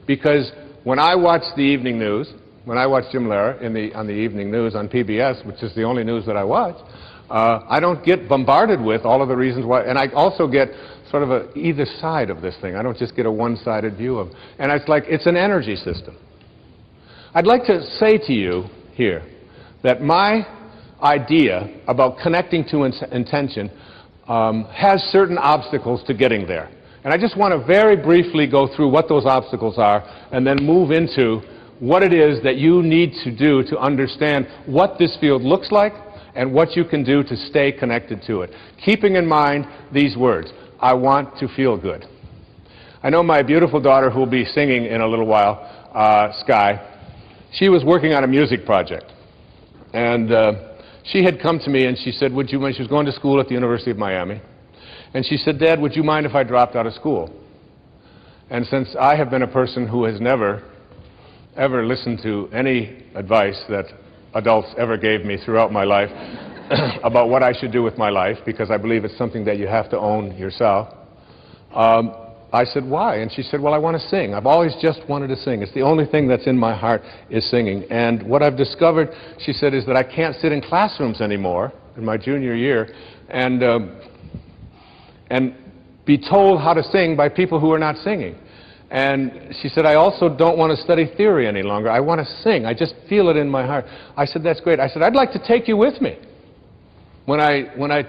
Because when I watch the evening news, when I watch Jim Lehrer on the evening news on PBS, which is the only news that I watch, I don't get bombarded with all of the reasons why, and I also get sort of either side of this thing. I don't just get a one-sided view of it. And it's like, it's an energy system. I'd like to say to you here that my idea about connecting to intention has certain obstacles to getting there. And I just want to very briefly go through what those obstacles are and then move into what it is that you need to do to understand what this field looks like and what you can do to stay connected to it. Keeping in mind these words, I want to feel good. I know my beautiful daughter, who will be singing in a little while, Sky, she was working on a music project. And she had come to me and she said, when she was going to school at the University of Miami, and she said, Dad, would you mind if I dropped out of school? And since I have been a person who has never, ever listened to any advice that adults ever gave me throughout my life about what I should do with my life, because I believe it's something that you have to own yourself, I said, why? And she said, well, I want to sing. I've always just wanted to sing. It's the only thing that's in my heart is singing. And what I've discovered, she said, is that I can't sit in classrooms anymore in my junior year and be told how to sing by people who are not singing. And she said, I also don't want to study theory any longer. I want to sing. I just feel it in my heart. I said, that's great. I said, I'd like to take you with me when I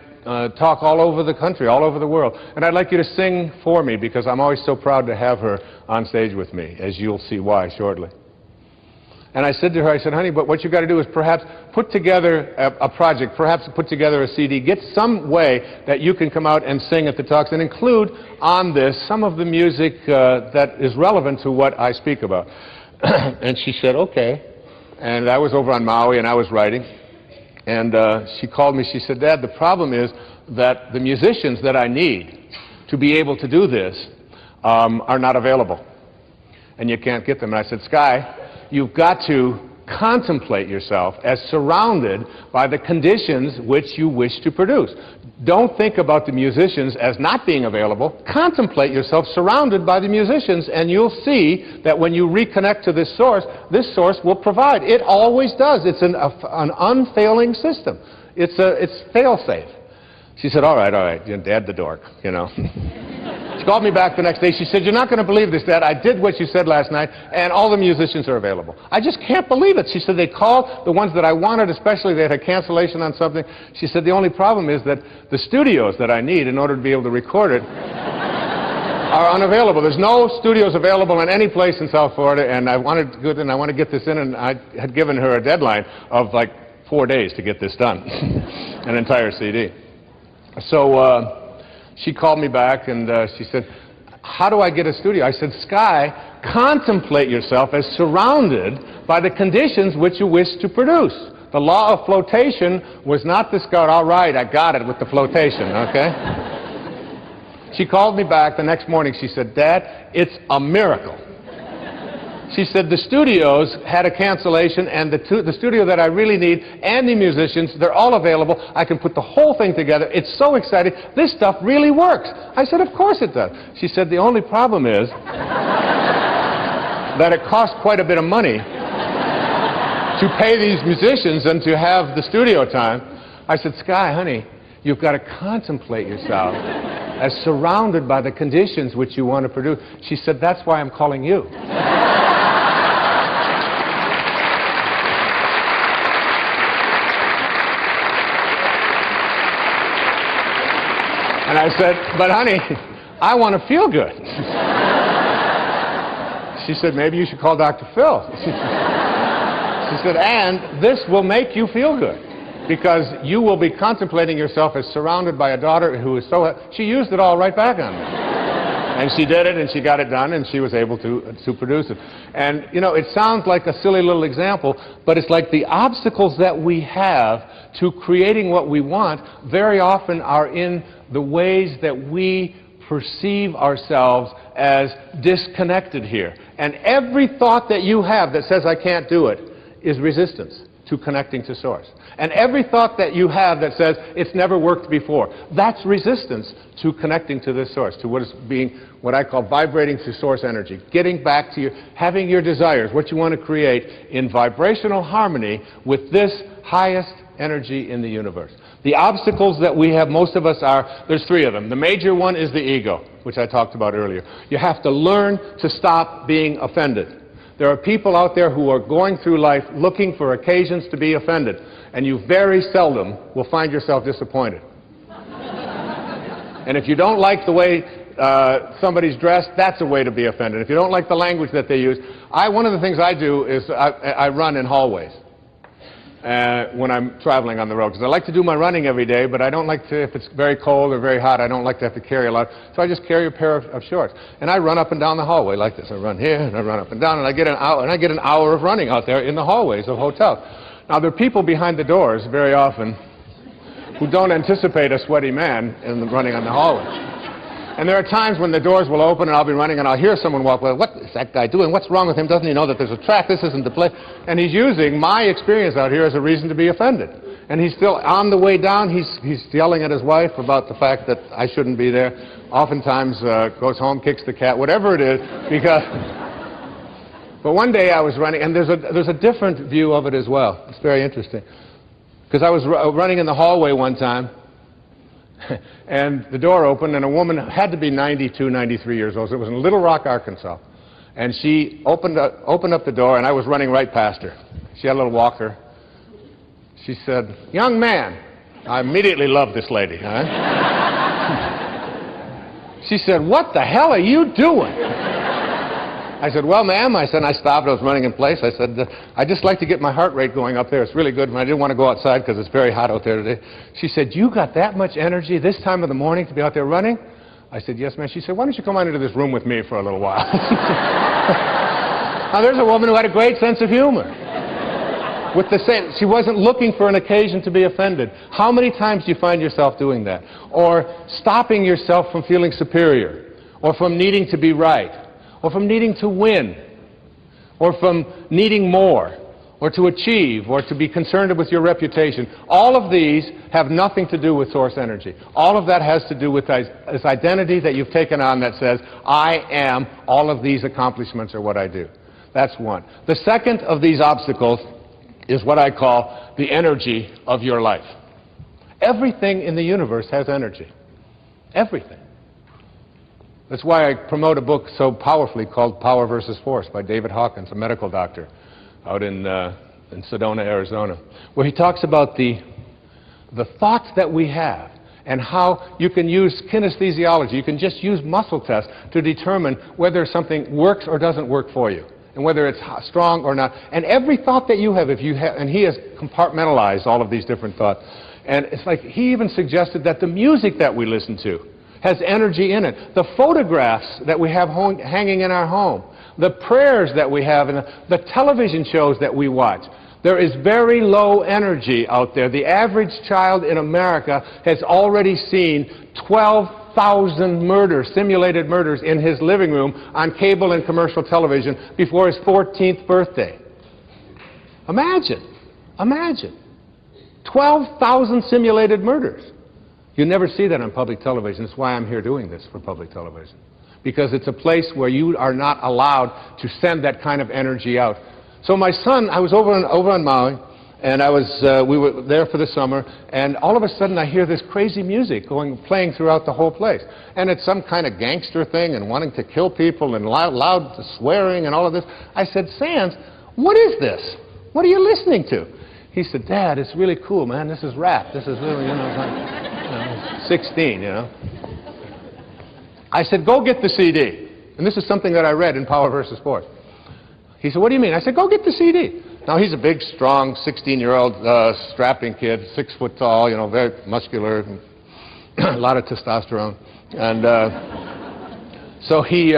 talk all over the country, all over the world. And I'd like you to sing for me, because I'm always so proud to have her on stage with me, as you'll see why shortly. And I said to her, I said, honey, but what you've got to do is perhaps put together a project, perhaps put together a CD, get some way that you can come out and sing at the talks and include on this some of the music that is relevant to what I speak about. And she said, okay. And I was over on Maui and I was writing. And she called me, she said, Dad, the problem is that the musicians that I need to be able to do this are not available. And you can't get them. And I said, Sky, you've got to contemplate yourself as surrounded by the conditions which you wish to produce. Don't think about the musicians as not being available. Contemplate yourself surrounded by the musicians, and you'll see that when you reconnect to this source will provide. It always does. It's an unfailing system. It's fail-safe. She said, all right, Dad the dork, you know. She called me back the next day. She said, you're not going to believe this, Dad. I did what you said last night, and all the musicians are available. I just can't believe it. She said, they called the ones that I wanted, especially they had a cancellation on something. She said, the only problem is that the studios that I need in order to be able to record it are unavailable. There's no studios available in any place in South Florida, and I want to get this in, and I had given her a deadline of like 4 days to get this done, an entire CD. So she called me back and she said, how do I get a studio? I said, Sky, contemplate yourself as surrounded by the conditions which you wish to produce. The law of flotation was not discovered. All right, I got it with the flotation, okay? She called me back the next morning. She said, Dad, it's a miracle. She said, the studios had a cancellation, and the studio that I really need and the musicians, they're all available. I can put the whole thing together. It's so exciting. This stuff really works. I said, of course it does. She said, the only problem is that it costs quite a bit of money to pay these musicians and to have the studio time. I said, Sky, honey, you've got to contemplate yourself as surrounded by the conditions which you want to produce. She said, that's why I'm calling you. And I said, but honey, I want to feel good. She said, maybe you should call Dr. Phil. She said, and this will make you feel good, because you will be contemplating yourself as surrounded by a daughter who is so... She used it all right back on me. And she did it, and she got it done, and she was able to produce it. And, you know, it sounds like a silly little example, but it's like the obstacles that we have to creating what we want very often are in the ways that we perceive ourselves as disconnected here. And every thought that you have that says, I can't do it, is resistance. to connecting to Source. And every thought that you have that says it's never worked before, that's resistance to connecting to this Source, to what is being, what I call vibrating to Source energy, getting back to your, having your desires, what you want to create in vibrational harmony with this highest energy in the universe. The obstacles that we have, most of us are, there's three of them. The major one is the ego, which I talked about earlier. You have to learn to stop being offended. There are people out there who are going through life looking for occasions to be offended, and you very seldom will find yourself disappointed. And if you don't like the way somebody's dressed, that's a way to be offended. If you don't like the language that they use, one of the things I do is I run in hallways when I'm traveling on the road, because I like to do my running every day, but I don't like to, if it's very cold or very hot, I don't like to have to carry a lot, so I just carry a pair of shorts. And I run up and down the hallway like this. I run here, and I run up and down, and I get an hour of running out there in the hallways of hotels. Now, there are people behind the doors very often who don't anticipate a sweaty man in running on the hallway. And there are times when the doors will open and I'll be running and I'll hear someone walk, well, what is that guy doing? What's wrong with him? Doesn't he know that there's a track? This isn't the place. And he's using my experience out here as a reason to be offended. And he's still on the way down. He's yelling at his wife about the fact that I shouldn't be there. Oftentimes goes home, kicks the cat, whatever it is, because... But one day I was running, and there's a different view of it as well. It's very interesting. Because I was running in the hallway one time, and the door opened, and a woman had to be 92, 93 years old. So it was in Little Rock, Arkansas. And she opened up the door, and I was running right past her. She had a little walker. She said, "Young man." I immediately loved this lady. Huh? She said, "What the hell are you doing?" I said, "Well, ma'am," I said, and I stopped. I was running in place. I said, "I just like to get my heart rate going up there. It's really good, and I didn't want to go outside because it's very hot out there today." She said, "You got that much energy this time of the morning to be out there running?" I said, "Yes, ma'am." She said, "Why don't you come on into this room with me for a little while?" Now, there's a woman who had a great sense of humor. With the same, she wasn't looking for an occasion to be offended. How many times do you find yourself doing that? Or stopping yourself from feeling superior, or from needing to be right, or from needing to win, or from needing more, or to achieve, or to be concerned with your reputation. All of these have nothing to do with source energy. All of that has to do with this identity that you've taken on that says, I am all of these accomplishments are what I do. That's one. The second of these obstacles is what I call the energy of your life. Everything in the universe has energy. Everything. That's why I promote a book so powerfully called Power versus Force by David Hawkins, a medical doctor out in Sedona, Arizona, where he talks about the thoughts that we have and how you can use kinesthesiology. You can just use muscle tests to determine whether something works or doesn't work for you, and whether it's strong or not. And every thought that you have, and he has compartmentalized all of these different thoughts. And it's like he even suggested that the music that we listen to has energy in it. The photographs that we have hanging in our home, the prayers that we have, and the television shows that we watch. There is very low energy out there. The average child in America has already seen 12,000 murders, simulated murders, in his living room on cable and commercial television before his 14th birthday. Imagine. Imagine. 12,000 simulated murders. You never see that on public television. That's why I'm here doing this for public television. Because it's a place where you are not allowed to send that kind of energy out. So my son, I was over on Maui, and we were there for the summer, and all of a sudden I hear this crazy music playing throughout the whole place. And it's some kind of gangster thing and wanting to kill people and loud swearing and all of this. I said, "Sands, what is this? What are you listening to?" He said, "Dad, it's really cool, man. This is rap. This is really, 16, I said, "Go get the CD." And this is something that I read in Power versus Force. He said, "What do you mean?" I said, "Go get the CD." Now, he's a big, strong, 16-year-old strapping kid, 6 foot tall, very muscular, a lot of testosterone. And so he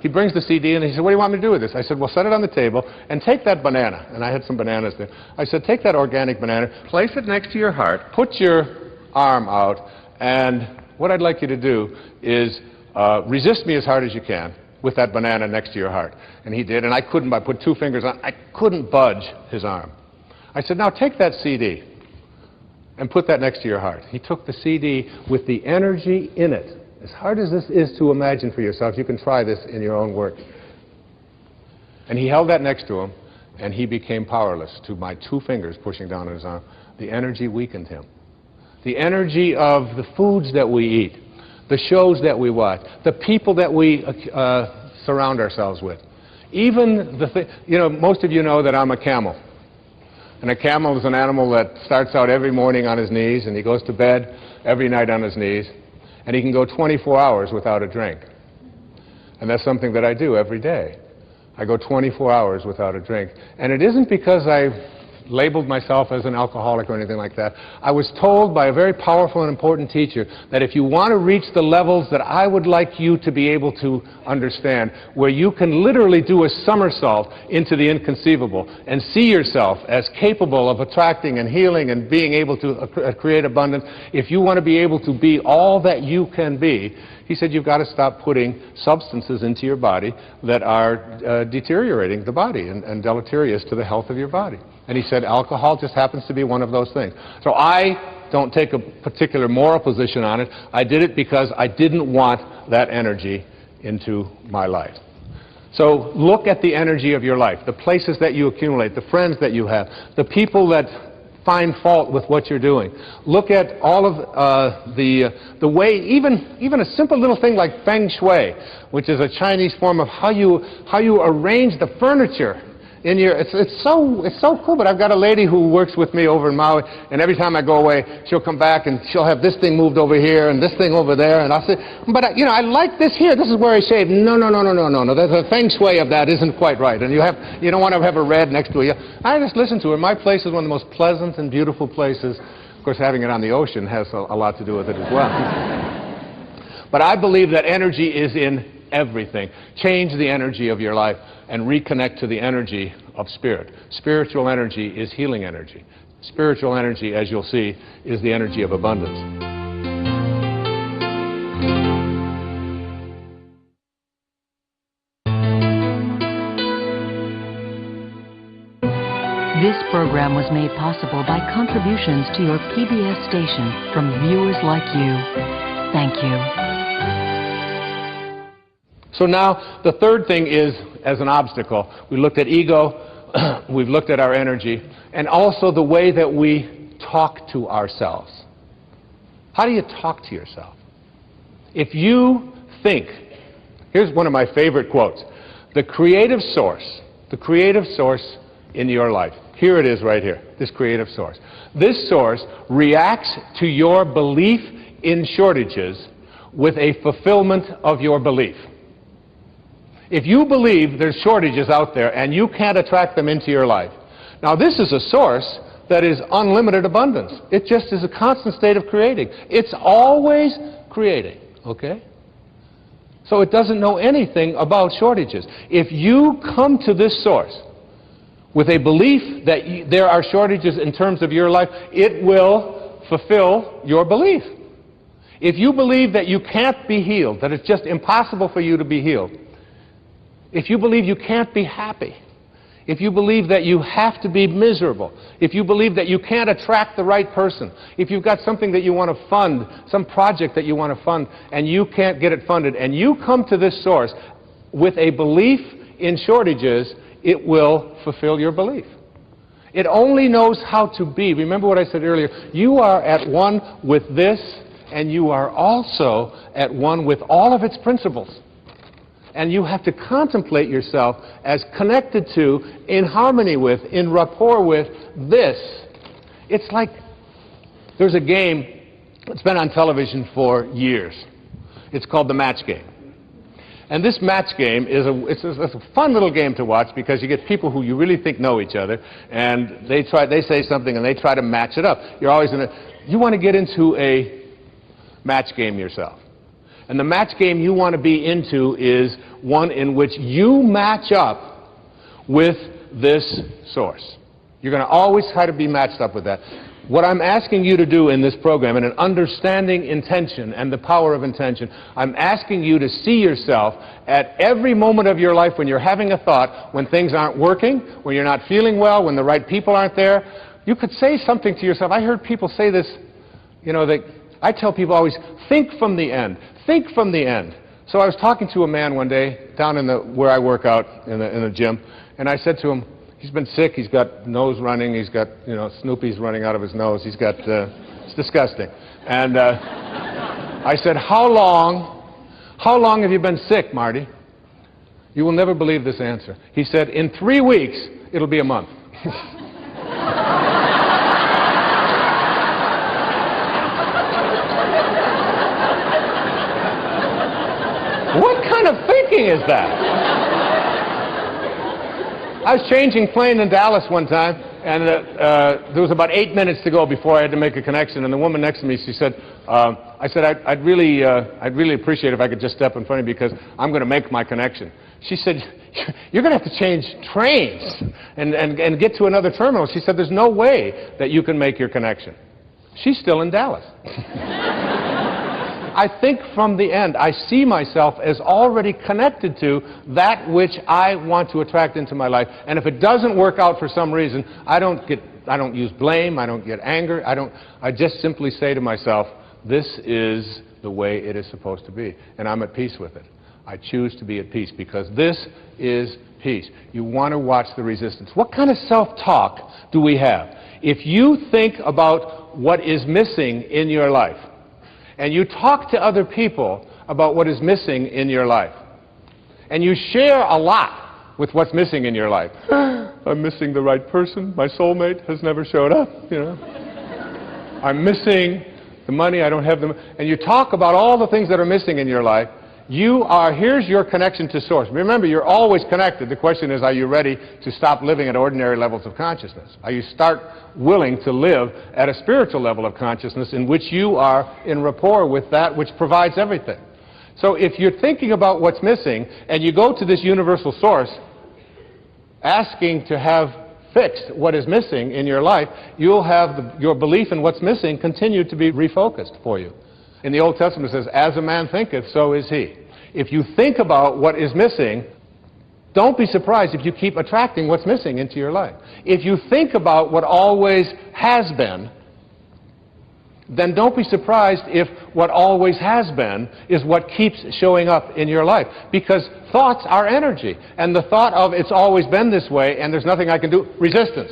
brings the CD in, and he said, "What do you want me to do with this?" I said, "Well, set it on the table and take that banana." And I had some bananas there. I said, "Take that organic banana, place it next to your heart, put your arm out, and what I'd like you to do is resist me as hard as you can with that banana next to your heart." And he did, and I put 2 fingers on. I couldn't budge his arm. I said, now take that CD and put that next to your heart. He took the CD with the energy in it. As hard as this is to imagine for yourself, you can try this in your own work. And he held that next to him, and he became powerless to my 2 fingers pushing down on his arm. The energy weakened him. The energy of the foods that we eat, the shows that we watch, the people that we surround ourselves with. Even most of you know that I'm a camel. And a camel is an animal that starts out every morning on his knees, and he goes to bed every night on his knees, and he can go 24 hours without a drink. And that's something that I do every day. I go 24 hours without a drink. And it isn't because I labeled myself as an alcoholic or anything like that. I was told by a very powerful and important teacher that if you want to reach the levels that I would like you to be able to understand, where you can literally do a somersault into the inconceivable and see yourself as capable of attracting and healing and being able to create abundance, if you want to be able to be all that you can be, he said you've got to stop putting substances into your body that are deteriorating the body and deleterious to the health of your body. And he said alcohol just happens to be one of those things. So I don't take a particular moral position on it. I did it because I didn't want that energy into my life. So look at the energy of your life, the places that you accumulate, the friends that you have, the people that find fault with what you're doing. Look at all of the way, even a simple little thing like feng shui, which is a Chinese form of how you arrange the furniture in your, it's so cool. But I've got a lady who works with me over in Maui, and every time I go away, she'll come back and she'll have this thing moved over here and this thing over there, and I'll say, but I like this here. This is where I shave. No. The feng shui of that isn't quite right, and you don't want to have a red next to you. I just listen to her. My place is one of the most pleasant and beautiful places. Of course, having it on the ocean has a lot to do with it as well. But I believe that energy is in everything. Change the energy of your life and reconnect to the energy of spirit. Spiritual energy is healing energy. Spiritual energy, as you'll see, is the energy of abundance. This program was made possible by contributions to your PBS station from viewers like you. Thank you. So now, the third thing is, as an obstacle, we looked at ego, we've looked at our energy, and also the way that we talk to ourselves. How do you talk to yourself? If you think, here's one of my favorite quotes, the creative source in your life, here it is right here, this creative source. This source reacts to your belief in shortages with a fulfillment of your belief. If you believe there's shortages out there and you can't attract them into your life, now this is a source that is unlimited abundance. It just is a constant state of creating. It's always creating, okay? So it doesn't know anything about shortages. If you come to this source with a belief that there are shortages in terms of your life, it will fulfill your belief. If you believe that you can't be healed, that it's just impossible for you to be healed, if you believe you can't be happy, if you believe that you have to be miserable, if you believe that you can't attract the right person, if you've got something that you want to fund, some project that you want to fund, and you can't get it funded, and you come to this source with a belief in shortages, it will fulfill your belief. It only knows how to be. Remember what I said earlier. You are at one with this, and you are also at one with all of its principles. And you have to contemplate yourself as connected to, in harmony with, in rapport with this. It's like there's a game that's been on television for years. It's called the match game. And this match game is a fun little game to watch because you get people who you really think know each other, and they say something and they try to match it up. You're always you want to get into a match game yourself. And the match game you want to be into is one in which you match up with this source. You're going to always try to be matched up with that. What I'm asking you to do in this program, in an understanding intention and the power of intention, I'm asking you to see yourself at every moment of your life when you're having a thought, when things aren't working, when you're not feeling well, when the right people aren't there. You could say something to yourself. I heard people say this, you know, I tell people always, think from the end. Think from the end. So I was talking to a man one day down in where I work out in the gym, and I said to him, he's been sick, he's got nose running, he's got, you know, Snoopy's running out of his nose, he's got, it's disgusting. And I said, how long have you been sick, Marty? You will never believe this answer. He said, in 3 weeks, it'll be a month. What kind of thinking is that? I was changing plane in Dallas one time, and there was about 8 minutes to go before I had to make a connection, and the woman next to me, she said, I said, I'd really appreciate if I could just step in front of you because I'm going to make my connection. She said, you're going to have to change trains and get to another terminal. She said, there's no way that you can make your connection. She's still in Dallas. I think from the end, I see myself as already connected to that which I want to attract into my life. And if it doesn't work out for some reason, I don't use blame, I don't get anger, I just simply say to myself, this is the way it is supposed to be. And I'm at peace with it. I choose to be at peace because this is peace. You want to watch the resistance. What kind of self-talk do we have? If you think about what is missing in your life, and you talk to other people about what is missing in your life, and you share a lot with what's missing in your life. I'm missing the right person. My soulmate has never showed up, you know. I'm missing the money. I don't have them. And you talk about all the things that are missing in your life. Here's your connection to Source. Remember, you're always connected. The question is, are you ready to stop living at ordinary levels of consciousness? Are you willing to live at a spiritual level of consciousness in which you are in rapport with that which provides everything? So if you're thinking about what's missing and you go to this universal source asking to have fixed what is missing in your life, you'll have your belief in what's missing continue to be refocused for you. In the Old Testament it says, as a man thinketh, so is he. If you think about what is missing, don't be surprised if you keep attracting what's missing into your life. If you think about what always has been, then don't be surprised if what always has been is what keeps showing up in your life. Because thoughts are energy. And the thought of it's always been this way and there's nothing I can do, resistance.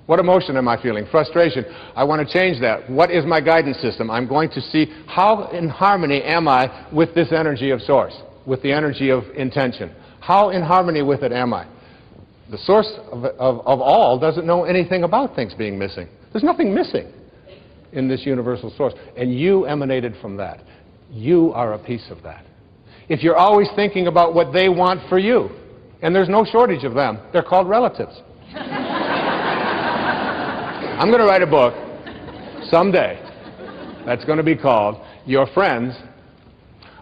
What emotion am I feeling? Frustration. I want to change that. What is my guidance system? I'm going to see how in harmony am I with this energy of Source, with the energy of intention. How in harmony with it am I? The source of all doesn't know anything about things being missing. There's nothing missing in this universal source. And you emanated from that. You are a piece of that. If you're always thinking about what they want for you, and there's no shortage of them, they're called relatives. I'm going to write a book someday that's going to be called Your Friends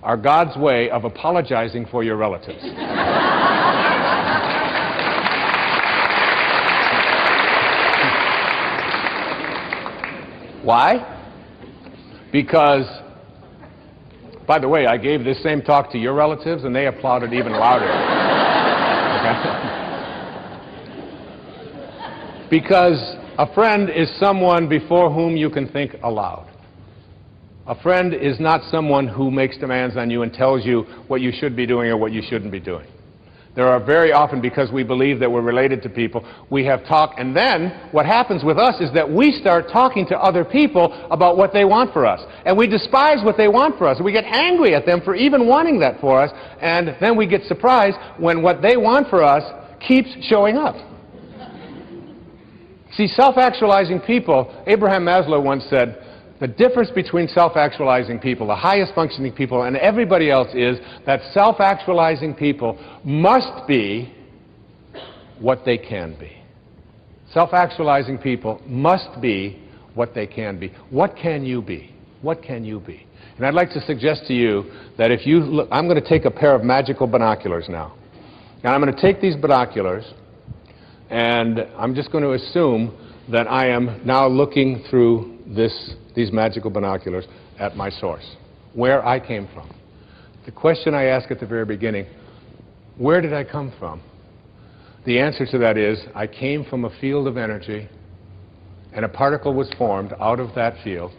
Are God's Way of Apologizing for Your Relatives. Why? Because, by the way, I gave this same talk to your relatives and they applauded even louder. Okay? Because a friend is someone before whom you can think aloud. A friend is not someone who makes demands on you and tells you what you should be doing or what you shouldn't be doing. There are very often, because we believe that we're related to people, we have talk, and then what happens with us is that we start talking to other people about what they want for us. And we despise what they want for us. And we get angry at them for even wanting that for us, and then we get surprised when what they want for us keeps showing up. See, self-actualizing people, Abraham Maslow once said, the difference between self-actualizing people, the highest functioning people, and everybody else is that self-actualizing people must be what they can be. Self-actualizing people must be what they can be. What can you be? What can you be? And I'd like to suggest to you that if you look, I'm going to take a pair of magical binoculars now. And I'm going to take these binoculars and I'm just going to assume that I am now looking through these magical binoculars at my source, where I came from. The question I asked at the very beginning, where did I come from? The answer to that is, I came from a field of energy, and a particle was formed out of that field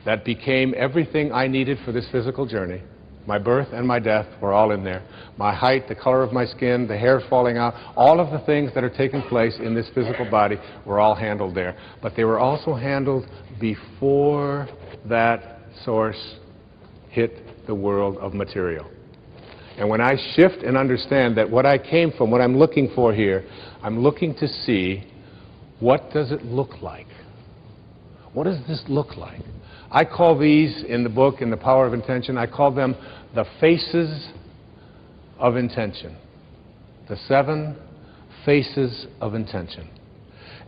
that became everything I needed for this physical journey. My birth and my death were all in there. My height, the color of my skin, the hair falling out, all of the things that are taking place in this physical body were all handled there. But they were also handled before that source hit the world of material. And when I shift and understand that what I came from, what I'm looking for here, I'm looking to see, what does it look like? What does this look like? I call these in the book, in The Power of Intention, I call them the faces of intention. The 7 faces of intention.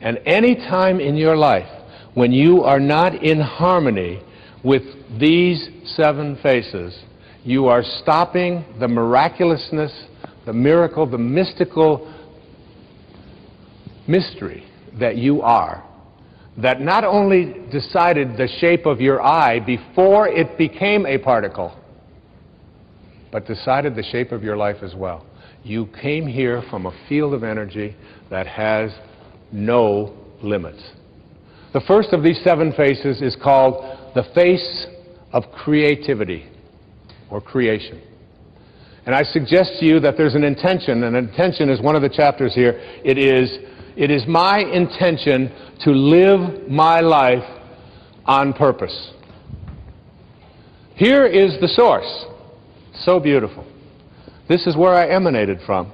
And any time in your life when you are not in harmony with these 7 faces, you are stopping the miraculousness, the miracle, the mystical mystery that you are, that not only decided the shape of your eye before it became a particle, but decided the shape of your life as well. You came here from a field of energy that has no limits. The first of these 7 faces is called the face of creativity, or creation. And I suggest to you that there's an intention, and intention is one of the chapters here. It is my intention to live my life on purpose. Here is the source. So beautiful. This is where I emanated from.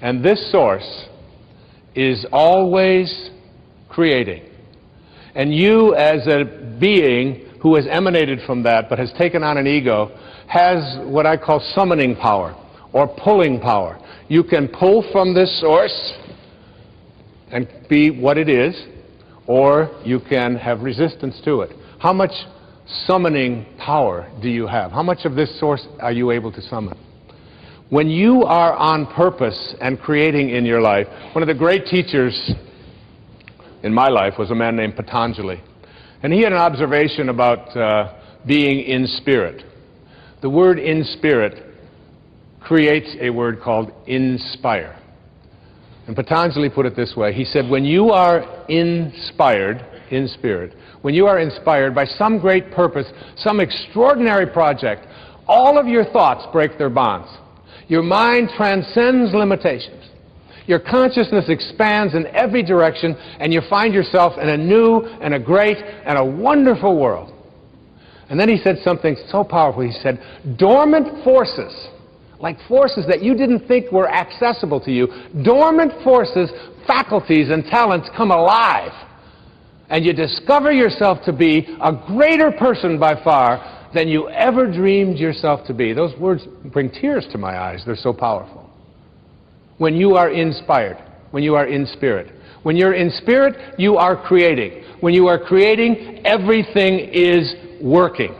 And this source is always creating. And you, as a being who has emanated from that but has taken on an ego, has what I call summoning power or pulling power. You can pull from this source and be what it is, or you can have resistance to it. How much summoning power do you have? How much of this source are you able to summon? When you are on purpose and creating in your life, one of the great teachers in my life was a man named Patanjali. And he had an observation about being in spirit. The word in spirit creates a word called inspire. And Patanjali put it this way. He said, when you are inspired, in spirit, when you are inspired by some great purpose, some extraordinary project, all of your thoughts break their bonds. Your mind transcends limitations. Your consciousness expands in every direction, and you find yourself in a new and a great and a wonderful world. And then he said something so powerful. He said, dormant forces, like forces that you didn't think were accessible to you, dormant forces, faculties, and talents come alive. And you discover yourself to be a greater person by far than you ever dreamed yourself to be. Those words bring tears to my eyes. They're so powerful. When you are inspired, when you are in spirit. When you're in spirit, you are creating. When you are creating, everything is working.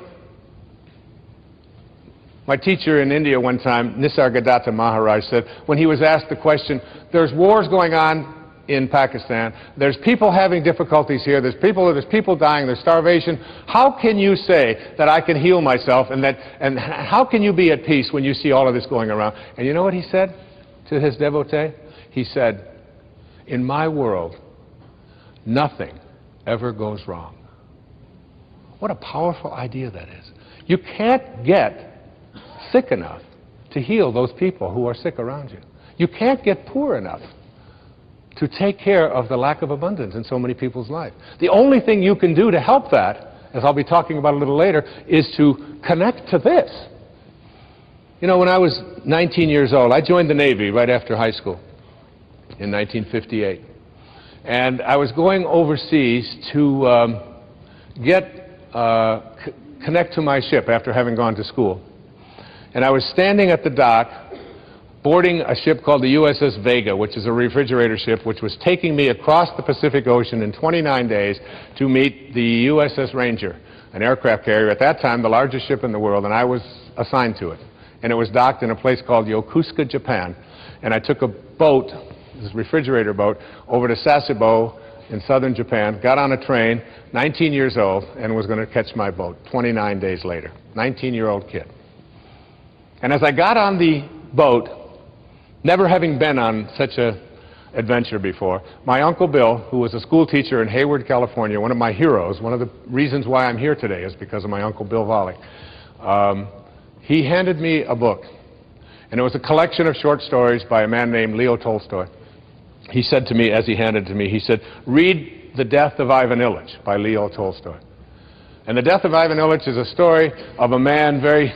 My teacher in India one time, Nisargadatta Maharaj, said, when he was asked the question, there's wars going on in Pakistan, there's people having difficulties here, there's people dying, there's starvation, how can you say that I can heal myself, and how can you be at peace when you see all of this going around? And you know what he said to his devotee? He said, in my world, nothing ever goes wrong. What a powerful idea that is. You can't get sick enough to heal those people who are sick around you. You can't get poor enough to take care of the lack of abundance in so many people's life. The only thing you can do to help that, as I'll be talking about a little later, is to connect to this. You know, when I was 19 years old, I joined the Navy right after high school in 1958. And I was going overseas to connect to my ship after having gone to school. And I was standing at the dock boarding a ship called the USS Vega, which is a refrigerator ship, which was taking me across the Pacific Ocean in 29 days to meet the USS Ranger, an aircraft carrier, at that time the largest ship in the world, and I was assigned to it. And it was docked in a place called Yokosuka, Japan. And I took a boat, this refrigerator boat, over to Sasebo in southern Japan, got on a train, 19 years old, and was going to catch my boat 29 days later. 19-year-old kid. And as I got on the boat, never having been on such an adventure before, my Uncle Bill, who was a school teacher in Hayward, California, one of my heroes, one of the reasons why I'm here today is because of my Uncle Bill Volley, he handed me a book. And it was a collection of short stories by a man named Leo Tolstoy. He said to me, as he handed it to me, he said, "Read The Death of Ivan Ilyich by Leo Tolstoy." And The Death of Ivan Ilyich is a story of a man very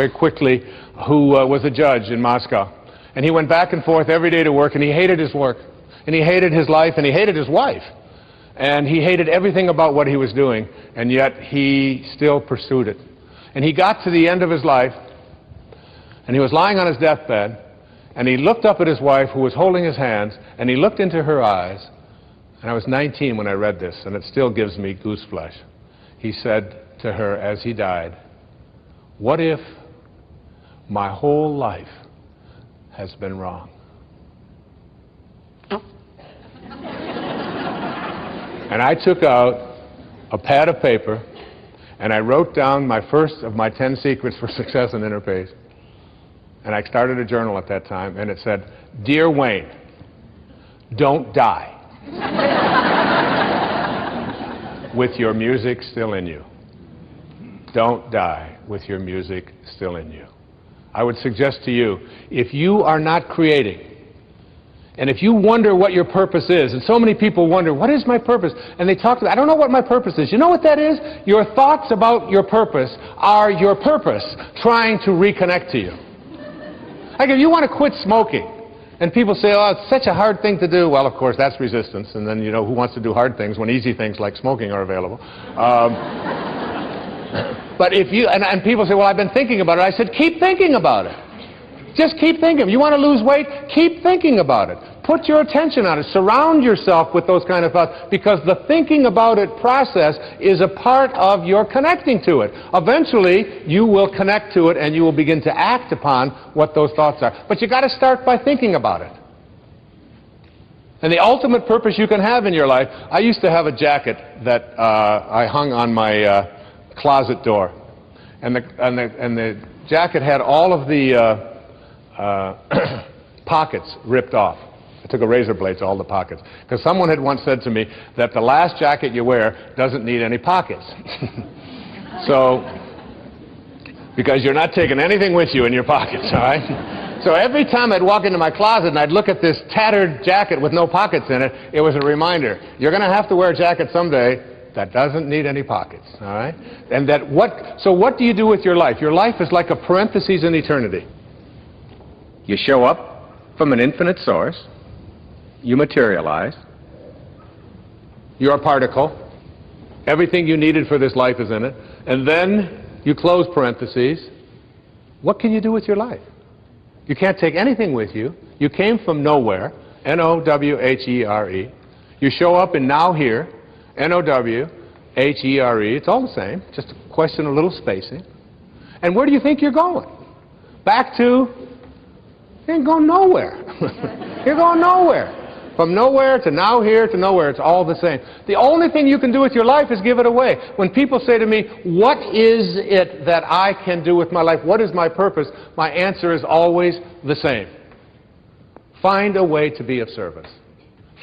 quickly who was a judge in Moscow. And he went back and forth every day to work, and he hated his work, and he hated his life, and he hated his wife. And he hated everything about what he was doing, and yet he still pursued it. And he got to the end of his life, and he was lying on his deathbed, and he looked up at his wife, who was holding his hands, and he looked into her eyes. And I was 19 when I read this, and it still gives me gooseflesh. He said to her as he died, "What if my whole life has been wrong?" And I took out a pad of paper, and I wrote down my first of my 10 secrets for success in Interpace. And I started a journal at that time, and it said, "Dear Wayne, don't die with your music still in you. Don't die with your music still in you." I would suggest to you, if you are not creating, and if you wonder what your purpose is, and so many people wonder, what is my purpose? And they talk to, I don't know what my purpose is. You know what that is? Your thoughts about your purpose are your purpose trying to reconnect to you. Like if you want to quit smoking, and people say, "Oh, it's such a hard thing to do." Well, of course, that's resistance. And then, you know, who wants to do hard things when easy things like smoking are available? But if you, and people say, "Well, I've been thinking about it." I said, keep thinking about it. Just keep thinking. You want to lose weight? Keep thinking about it. Put your attention on it. Surround yourself with those kind of thoughts, because the thinking about it process is a part of your connecting to it. Eventually, you will connect to it and you will begin to act upon what those thoughts are. But you got to start by thinking about it. And the ultimate purpose you can have in your life, I used to have a jacket that I hung on my closet door. And the jacket had all of the pockets ripped off. I took a razor blade to all the pockets, because someone had once said to me that the last jacket you wear doesn't need any pockets. So, because you're not taking anything with you in your pockets, all right? So every time I'd walk into my closet and I'd look at this tattered jacket with no pockets in it, it was a reminder, you're going to have to wear a jacket someday that doesn't need any pockets, all right? And that so what do you do with your life? Your life is like a parenthesis in eternity. You show up from an infinite source, you materialize, you're a particle, everything you needed for this life is in it, and then you close parentheses. What can you do with your life? You can't take anything with you. You came from nowhere, N-O-W-H-E-R-E. You show up in now here, N-O-W-H-E-R-E. It's all the same, just a question of a little spacing. And where do you think you're going? Back to, you ain't going nowhere. You're going nowhere. From nowhere to now here to nowhere, it's all the same. The only thing you can do with your life is give it away. When people say to me, what is it that I can do with my life? What is my purpose? My answer is always the same. Find a way to be of service.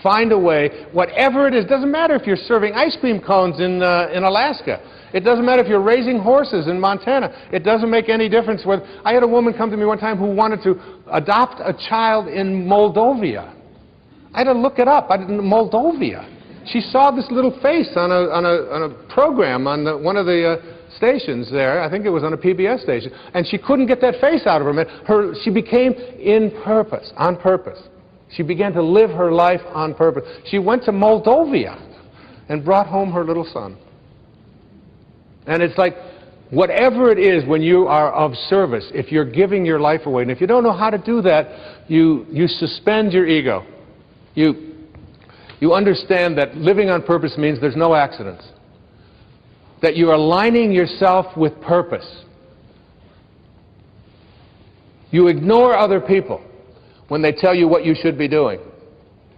Find a way, whatever it is. Doesn't matter if you're serving ice cream cones in Alaska. It doesn't matter if you're raising horses in Montana. It doesn't make any difference whether. I had a woman come to me one time who wanted to adopt a child in Moldova. I had to look it up. Moldova. She saw this little face on a program on one of the stations there. I think it was on a PBS station, and she couldn't get that face out of her head. She became on purpose. She began to live her life on purpose. She went to Moldova and brought home her little son. And it's like, whatever it is, when you are of service, if you're giving your life away, and if you don't know how to do that, you suspend your ego. You understand that living on purpose means there's no accidents. That you are aligning yourself with purpose. You ignore other people when they tell you what you should be doing.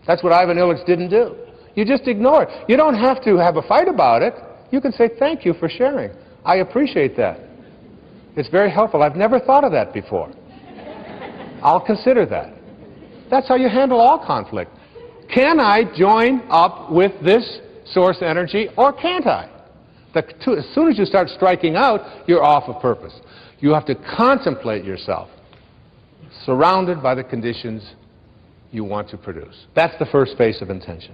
That's what Ivan Illich didn't do. You just ignore it. You don't have to have a fight about it. You can say, thank you for sharing. I appreciate that. It's very helpful. I've never thought of that before. I'll consider that. That's how you handle all conflict. Can I join up with this source energy, or can't I? As soon as you start striking out, you're off of purpose. You have to contemplate yourself surrounded by the conditions you want to produce. That's the first phase of intention.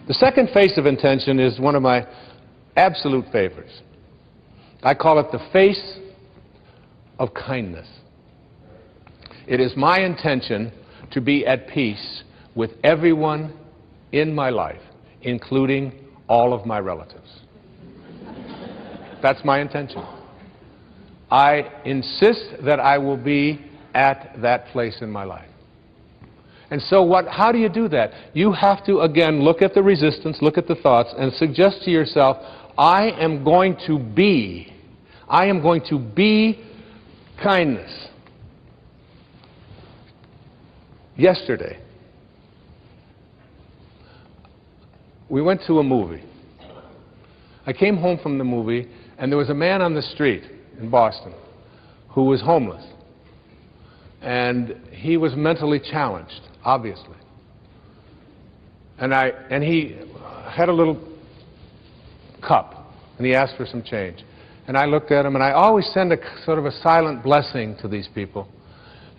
The second face of intention is one of my absolute favorites. I call it the face of kindness. It is my intention to be at peace with everyone in my life, including all of my relatives. That's my intention. I insist that I will be at that place in my life. And so how do you do that? You have to, again, look at the resistance, look at the thoughts, and suggest to yourself, I am going to be kindness. Yesterday, we went to a movie. I came home from the movie, and there was a man on the street in Boston who was homeless. And he was mentally challenged, obviously. And he had a little cup, and he asked for some change. And I looked at him, and I always send a sort of a silent blessing to these people.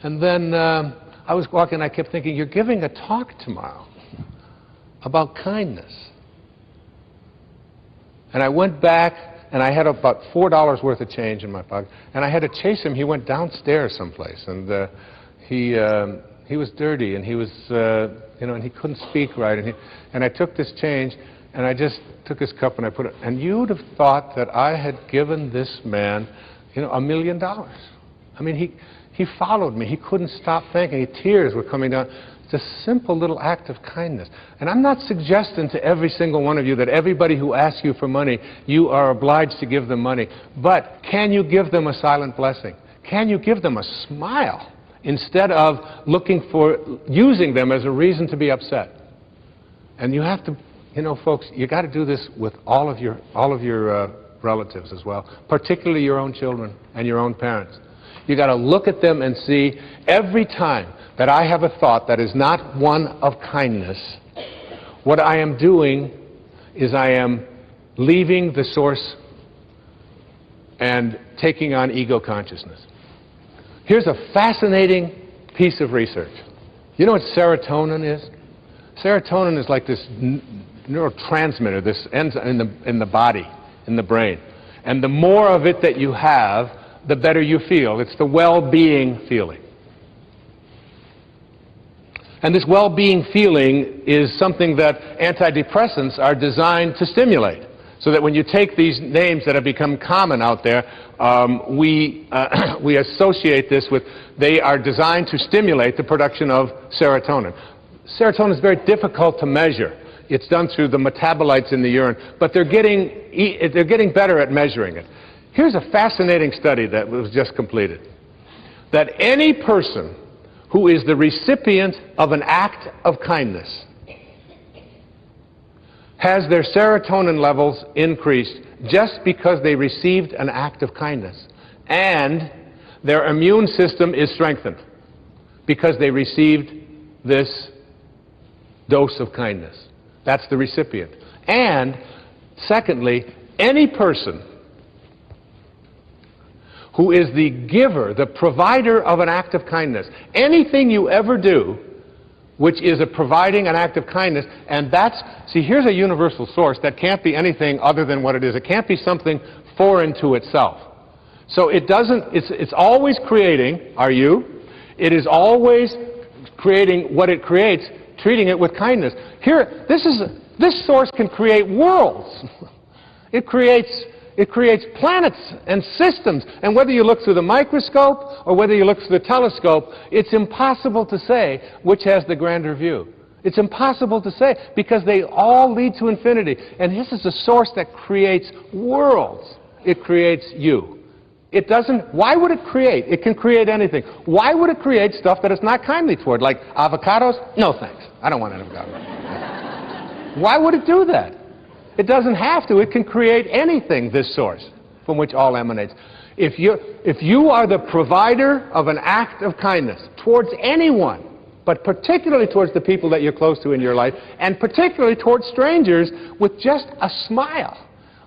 And then I was walking, and I kept thinking, you're giving a talk tomorrow about kindness. And I went back, and I had about $4 worth of change in my pocket, and I had to chase him. He went downstairs someplace, and he was dirty, and he was, and he couldn't speak right, and I took this change, and I just took his cup and I put it, and you'd have thought that I had given this man, $1 million. I mean, he followed me. He couldn't stop thinking. Tears were coming down. It's a simple little act of kindness. And I'm not suggesting to every single one of you that everybody who asks you for money, you are obliged to give them money. But can you give them a silent blessing? Can you give them a smile instead of using them as a reason to be upset? And you have to, folks, you got to do this with all of your relatives as well, particularly your own children and your own parents. You got to look at them and see every time that I have a thought that is not one of kindness, what I am doing is I am leaving the source and taking on ego consciousness. Here's a fascinating piece of research. You know what serotonin is? Serotonin is like this neurotransmitter, this enzyme in the body, in the brain. And the more of it that you have, the better you feel. It's the well-being feeling. And this well-being feeling is something that antidepressants are designed to stimulate. So that when you take these names that have become common out there, we associate this with, they are designed to stimulate the production of serotonin. Serotonin is very difficult to measure. It's done through the metabolites in the urine, but they're getting better at measuring it. Here's a fascinating study that was just completed. That any person who is the recipient of an act of kindness has their serotonin levels increased just because they received an act of kindness. And their immune system is strengthened because they received this dose of kindness. That's the recipient. And secondly, any person who is the giver, the provider of an act of kindness, anything you ever do which is providing an act of kindness, and here's a universal source that can't be anything other than what it is. It can't be something foreign to itself. So it's always creating, it is always creating what it creates, treating it with kindness. Here, this source can create worlds. It creates planets and systems, and whether you look through the microscope or whether you look through the telescope, it's impossible to say which has the grander view. It's impossible to say because they all lead to infinity, and this is a source that creates worlds it creates you. It doesn't, why would it create? It can create anything. Why would it create stuff that it's not kindly toward? Like avocados? No thanks. I don't want an avocado. Why would it do that? It doesn't have to. It can create anything, this source, from which all emanates. If you are the provider of an act of kindness towards anyone, but particularly towards the people that you're close to in your life, and particularly towards strangers with just a smile,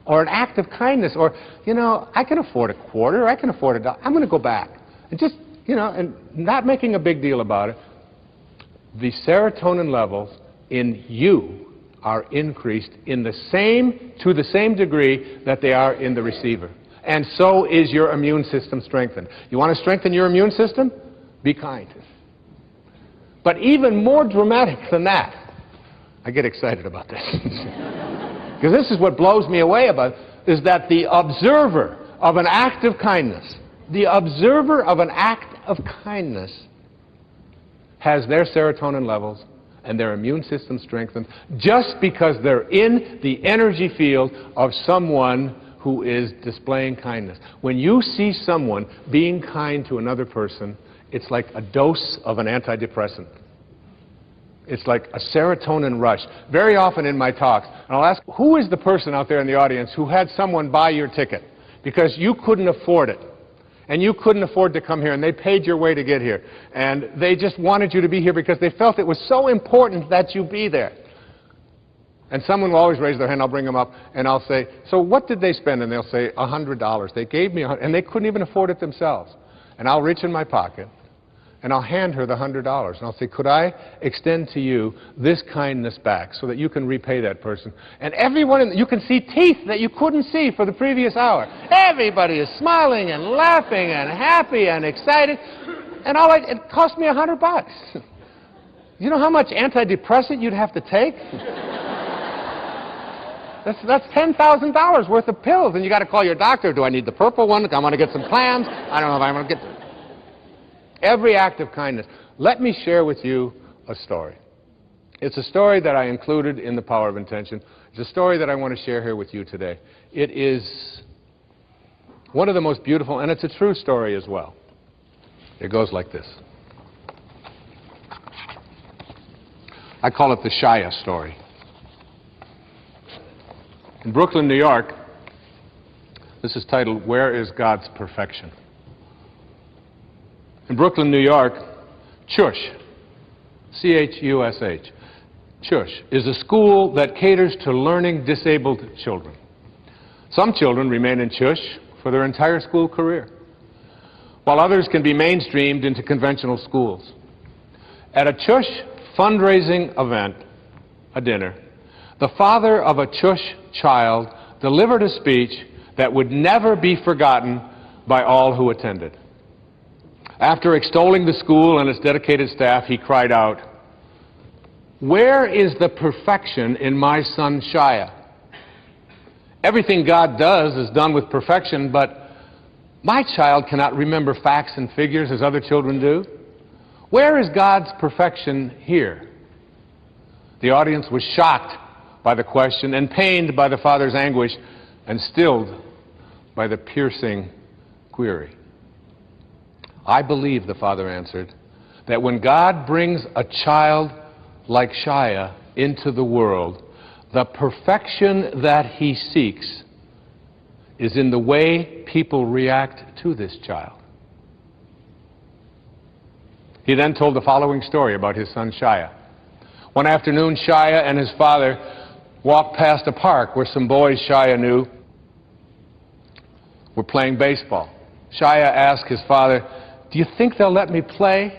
or an act of kindness, or, you know, I can afford a quarter, I can afford $1, I'm going to go back. And just, you know, and not making a big deal about it, the serotonin levels in you are increased in the same, to the same degree that they are in the receiver. And so is your immune system strengthened. You want to strengthen your immune system? Be kind. But even more dramatic than that, I get excited about this. Because this is what blows me away about it, is that the observer of an act of kindness, the observer of an act of kindness has their serotonin levels and their immune system strengthened just because they're in the energy field of someone who is displaying kindness. When you see someone being kind to another person, it's like a dose of an antidepressant. It's like a serotonin rush. Very often in my talks, and I'll ask, who is the person out there in the audience who had someone buy your ticket because you couldn't afford it, and you couldn't afford to come here, and they paid your way to get here, and they just wanted you to be here because they felt it was so important that you be there? And someone will always raise their hand, I'll bring them up, and I'll say, so what did they spend? And they'll say, $100. They gave me $100, and they couldn't even afford it themselves. And I'll reach in my pocket, and I'll hand her the $100, and I'll say, could I extend to you this kindness back so that you can repay that person? And everyone, you can see teeth that you couldn't see for the previous hour. Everybody is smiling and laughing and happy and excited, and it cost me $100. You know how much antidepressant you'd have to take? That's $10,000 worth of pills, and you got to call your doctor. Do I need the purple one? I want to get some plans. I don't know if I'm going to get every act of kindness. Let me share with you a story. It's a story that I included in The Power of Intention. It's a story that I want to share here with you today. It is one of the most beautiful, and it's a true story as well. It goes like this. I call it the Shia story. In Brooklyn, New York, this is titled, Where is God's Perfection? In Brooklyn, New York, CHUSH, C-H-U-S-H, CHUSH is a school that caters to learning disabled children. Some children remain in CHUSH for their entire school career, while others can be mainstreamed into conventional schools. At a CHUSH fundraising event, a dinner, the father of a CHUSH child delivered a speech that would never be forgotten by all who attended. After extolling the school and its dedicated staff, he cried out, "Where is the perfection in my son Shia? Everything God does is done with perfection, but my child cannot remember facts and figures as other children do. Where is God's perfection here?" The audience was shocked by the question and pained by the father's anguish and stilled by the piercing query. "I believe," the father answered, "that when God brings a child like Shia into the world, the perfection that he seeks is in the way people react to this child." He then told the following story about his son Shia. One afternoon, Shia and his father walked past a park where some boys Shia knew were playing baseball. Shia asked his father, "Do you think they'll let me play?"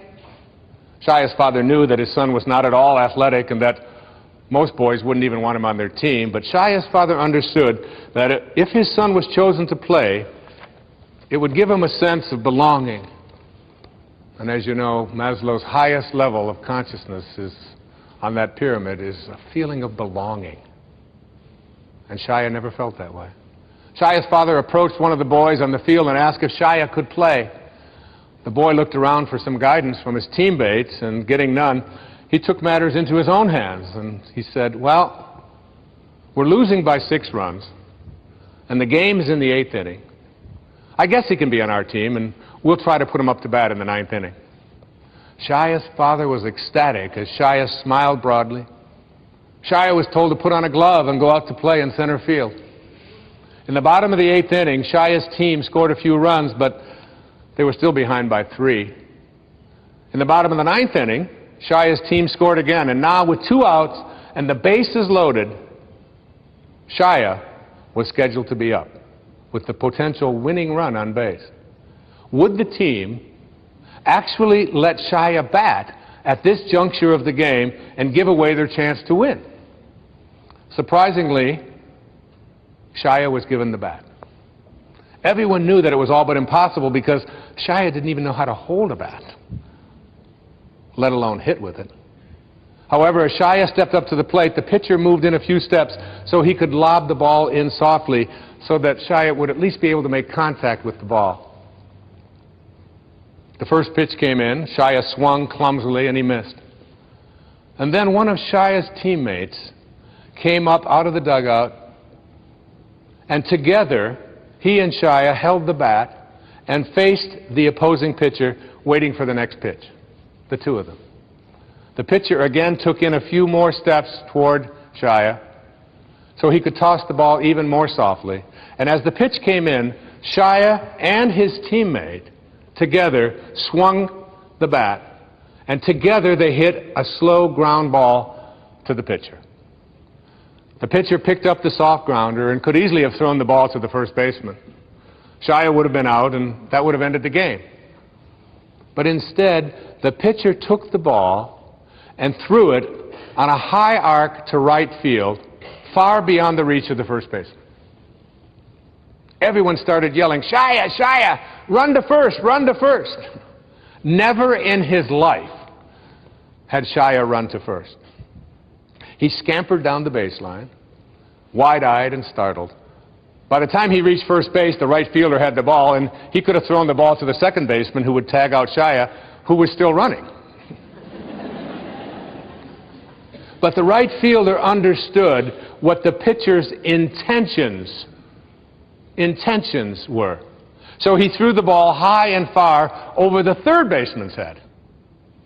Shia's father knew that his son was not at all athletic and that most boys wouldn't even want him on their team, but Shia's father understood that if his son was chosen to play, it would give him a sense of belonging. And as you know, Maslow's highest level of consciousness is on that pyramid is a feeling of belonging. And Shia never felt that way. Shia's father approached one of the boys on the field and asked if Shia could play. The boy looked around for some guidance from his teammates, and getting none, he took matters into his own hands, and he said, "Well, we're losing by 6 runs, and the game is in the 8th inning, I guess he can be on our team, and we'll try to put him up to bat in the 9th inning. Shaya's father was ecstatic as Shaya smiled broadly. Shaya was told to put on a glove and go out to play in center field. In the bottom of the 8th inning, Shaya's team scored a few runs, but they were still behind by 3. In the bottom of the 9th inning, Shaya's team scored again, and now with 2 outs and the bases loaded, Shaya was scheduled to be up with the potential winning run on base. Would the team actually let Shaya bat at this juncture of the game and give away their chance to win? Surprisingly, Shaya was given the bat. Everyone knew that it was all but impossible because Shaya didn't even know how to hold a bat, let alone hit with it. However, as Shaya stepped up to the plate, the pitcher moved in a few steps so he could lob the ball in softly so that Shaya would at least be able to make contact with the ball. The first pitch came in, Shaya swung clumsily and he missed. And then one of Shaya's teammates came up out of the dugout, and together he and Shaya held the bat and faced the opposing pitcher waiting for the next pitch, the two of them. The pitcher again took in a few more steps toward Shaya so he could toss the ball even more softly. And as the pitch came in, Shaya and his teammate together swung the bat, and together they hit a slow ground ball to the pitcher. The pitcher picked up the soft grounder and could easily have thrown the ball to the first baseman. Shaya would have been out, and that would have ended the game. But instead, the pitcher took the ball and threw it on a high arc to right field, far beyond the reach of the first baseman. Everyone started yelling, "Shaya, Shaya, run to first, run to first." Never in his life had Shaya run to first. He scampered down the baseline, wide-eyed and startled. By the time he reached first base, the right fielder had the ball, and he could have thrown the ball to the second baseman, who would tag out Shaya, who was still running. But the right fielder understood what the pitcher's intentions were. So he threw the ball high and far over the third baseman's head.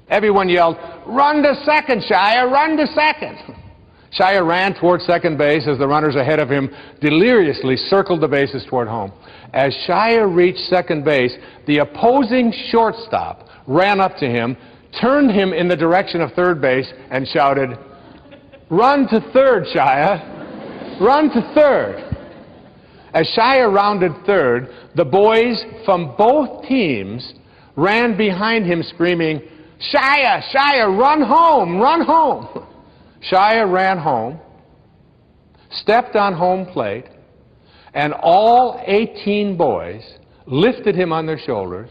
Everyone yelled, "Run to second, Shaya, run to second." Shaya ran toward second base as the runners ahead of him deliriously circled the bases toward home. As Shaya reached second base, the opposing shortstop ran up to him, turned him in the direction of third base, and shouted, "Run to third, Shaya. Run to third." As Shaya rounded third, the boys from both teams ran behind him screaming, "Shaya, Shaya, run home, run home." Shaya ran home, stepped on home plate, and all 18 boys lifted him on their shoulders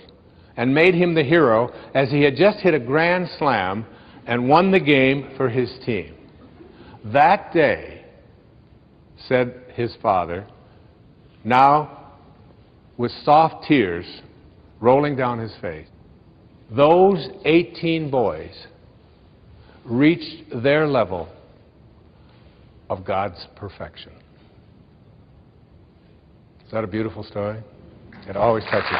and made him the hero as he had just hit a grand slam and won the game for his team. That day, said his father, now with soft tears rolling down his face, those 18 boys reached their level of God's perfection. Is that a beautiful story? It always touches me.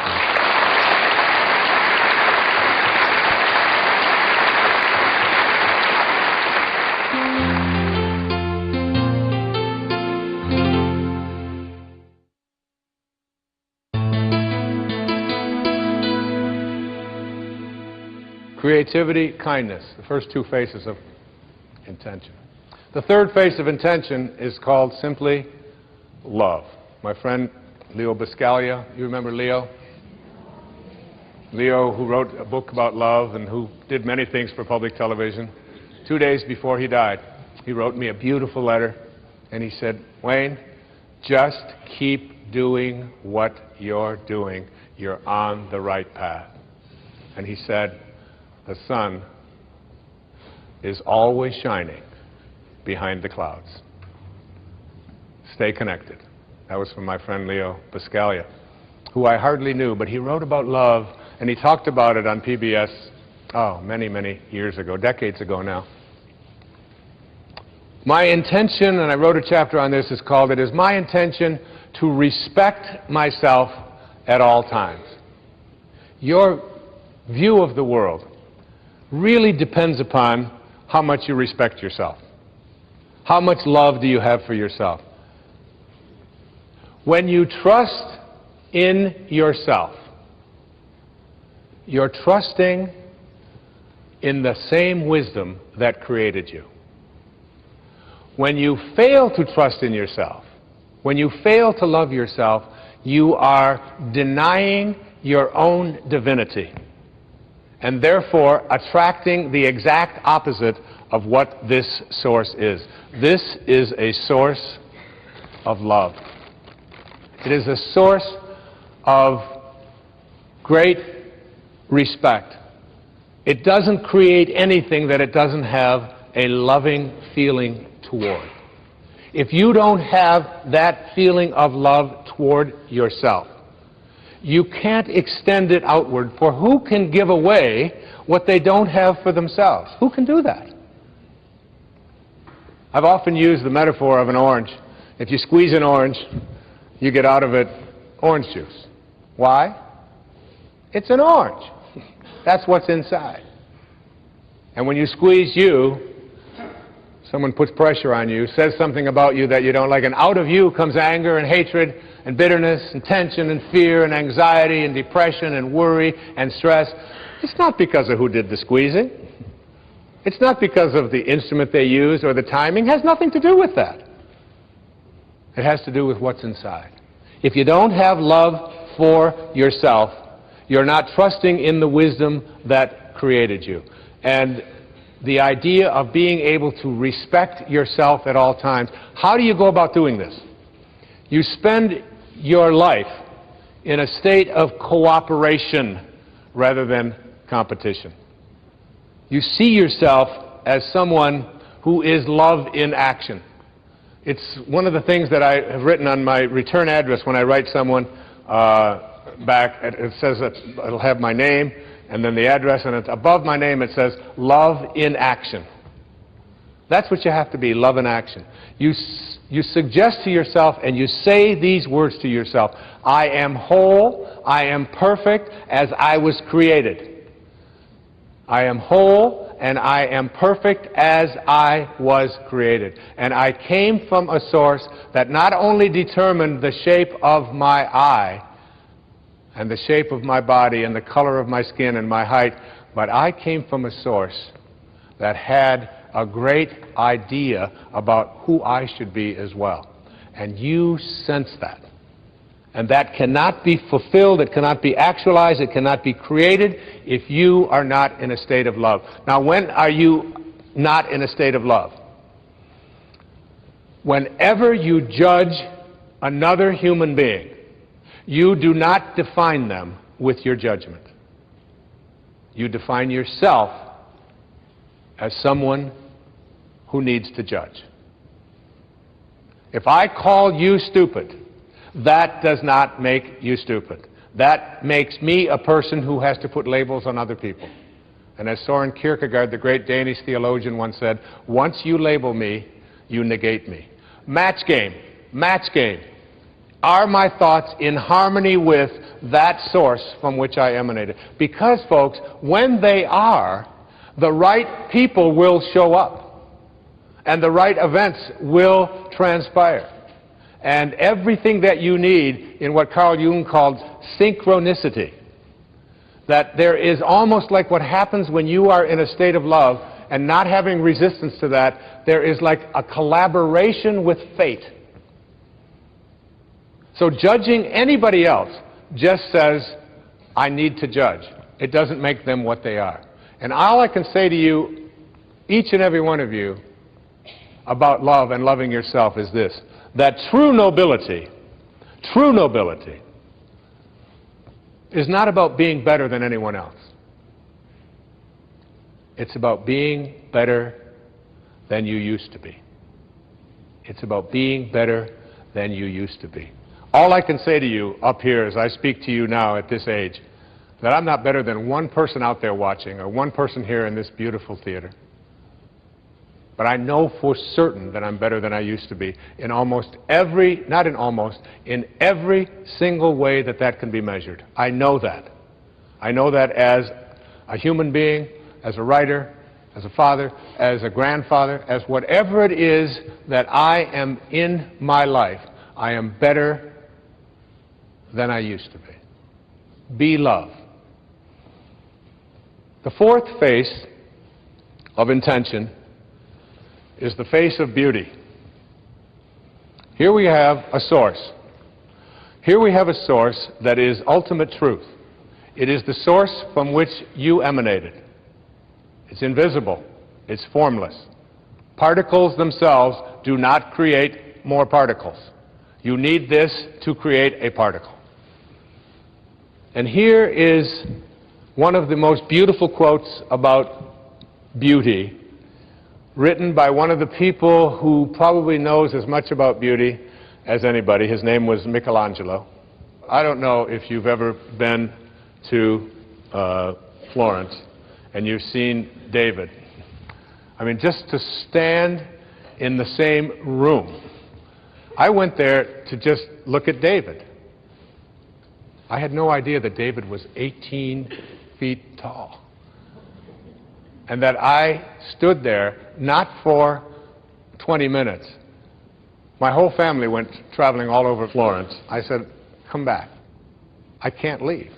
Creativity, kindness, the first two faces of intention. The third face of intention is called simply love. My friend Leo Buscaglia, you remember Leo? Leo, who wrote a book about love and who did many things for public television. 2 days before he died, he wrote me a beautiful letter, and he said, "Wayne, just keep doing what you're doing. You're on the right path." And he said, "The sun is always shining behind the clouds. Stay connected." That was from my friend Leo Buscaglia, who I hardly knew, but he wrote about love, and he talked about it on PBS, many, many years ago, decades ago now. My intention, and I wrote a chapter on this, is called, "It is my intention to respect myself at all times. Your view of the world really depends upon how much you respect yourself. How much love do you have for yourself? When you trust in yourself, you're trusting in the same wisdom that created you. When you fail to trust in yourself, when you fail to love yourself, you are denying your own divinity and therefore attracting the exact opposite of what this source is. This is a source of love. It is a source of great respect. It doesn't create anything that it doesn't have a loving feeling toward. If you don't have that feeling of love toward yourself, you can't extend it outward, for who can give away what they don't have for themselves? Who can do that? I've often used the metaphor of an orange. If you squeeze an orange, you get out of it orange juice. Why? It's an orange. That's what's inside. And when you squeeze you, someone puts pressure on you, says something about you that you don't like, and out of you comes anger and hatred and bitterness and tension and fear and anxiety and depression and worry and stress. It's not because of who did the squeezing. It's not because of the instrument they used or the timing. It has nothing to do with that. It has to do with what's inside. If you don't have love for yourself, you're not trusting in the wisdom that created you. And the idea of being able to respect yourself at all times, how do you go about doing this? You spend your life in a state of cooperation rather than competition. You see yourself as someone who is love in action. It's one of the things that I have written on my return address when I write someone back. It says that it'll have my name and then the address, and it's above my name it says love in action. That's what you have to be, love in action. You suggest to yourself and you say these words to yourself: I am whole, I am perfect as I was created. I am whole and I am perfect as I was created. And I came from a source that not only determined the shape of my eye and the shape of my body and the color of my skin and my height, but I came from a source that had a great idea about who I should be as well. And you sense that. And that cannot be fulfilled, it cannot be actualized, it cannot be created if you are not in a state of love. Now, when are you not in a state of love? Whenever you judge another human being, you do not define them with your judgment. You define yourself as someone who needs to judge. If I call you stupid, that does not make you stupid. That makes me a person who has to put labels on other people. And as Søren Kierkegaard, the great Danish theologian, once said, once you label me, you negate me. Match game. Match game. Are my thoughts in harmony with that source from which I emanated? Because, folks, when they are, the right people will show up. And the right events will transpire. And everything that you need in what Carl Jung called synchronicity, that there is almost like what happens when you are in a state of love and not having resistance to that, there is like a collaboration with fate. So judging anybody else just says, I need to judge. It doesn't make them what they are. And all I can say to you, each and every one of you, about love and loving yourself is this: that true nobility is not about being better than anyone else. It's about being better than you used to be. It's about being better than you used to be. All I can say to you up here as I speak to you now at this age, that I'm not better than one person out there watching or one person here in this beautiful theater. But I know for certain that I'm better than I used to be in almost every, not in almost, in every single way that that can be measured. I know that. I know that as a human being, as a writer, as a father, as a grandfather, as whatever it is that I am in my life, I am better than I used to be. Be love. The fourth face of intention is the face of beauty. Here we have a source. Here we have a source that is ultimate truth. It is the source from which you emanated. It's invisible. It's formless. Particles themselves do not create more particles. You need this to create a particle. And here is one of the most beautiful quotes about beauty, written by one of the people who probably knows as much about beauty as anybody. His name was Michelangelo. I don't know if you've ever been to Florence and you've seen David. I mean, just to stand in the same room. I went there to just look at David. I had no idea that David was 18 feet tall. And that I stood there not for 20 minutes. My whole family went traveling all over Florence. I said, come back. I can't leave.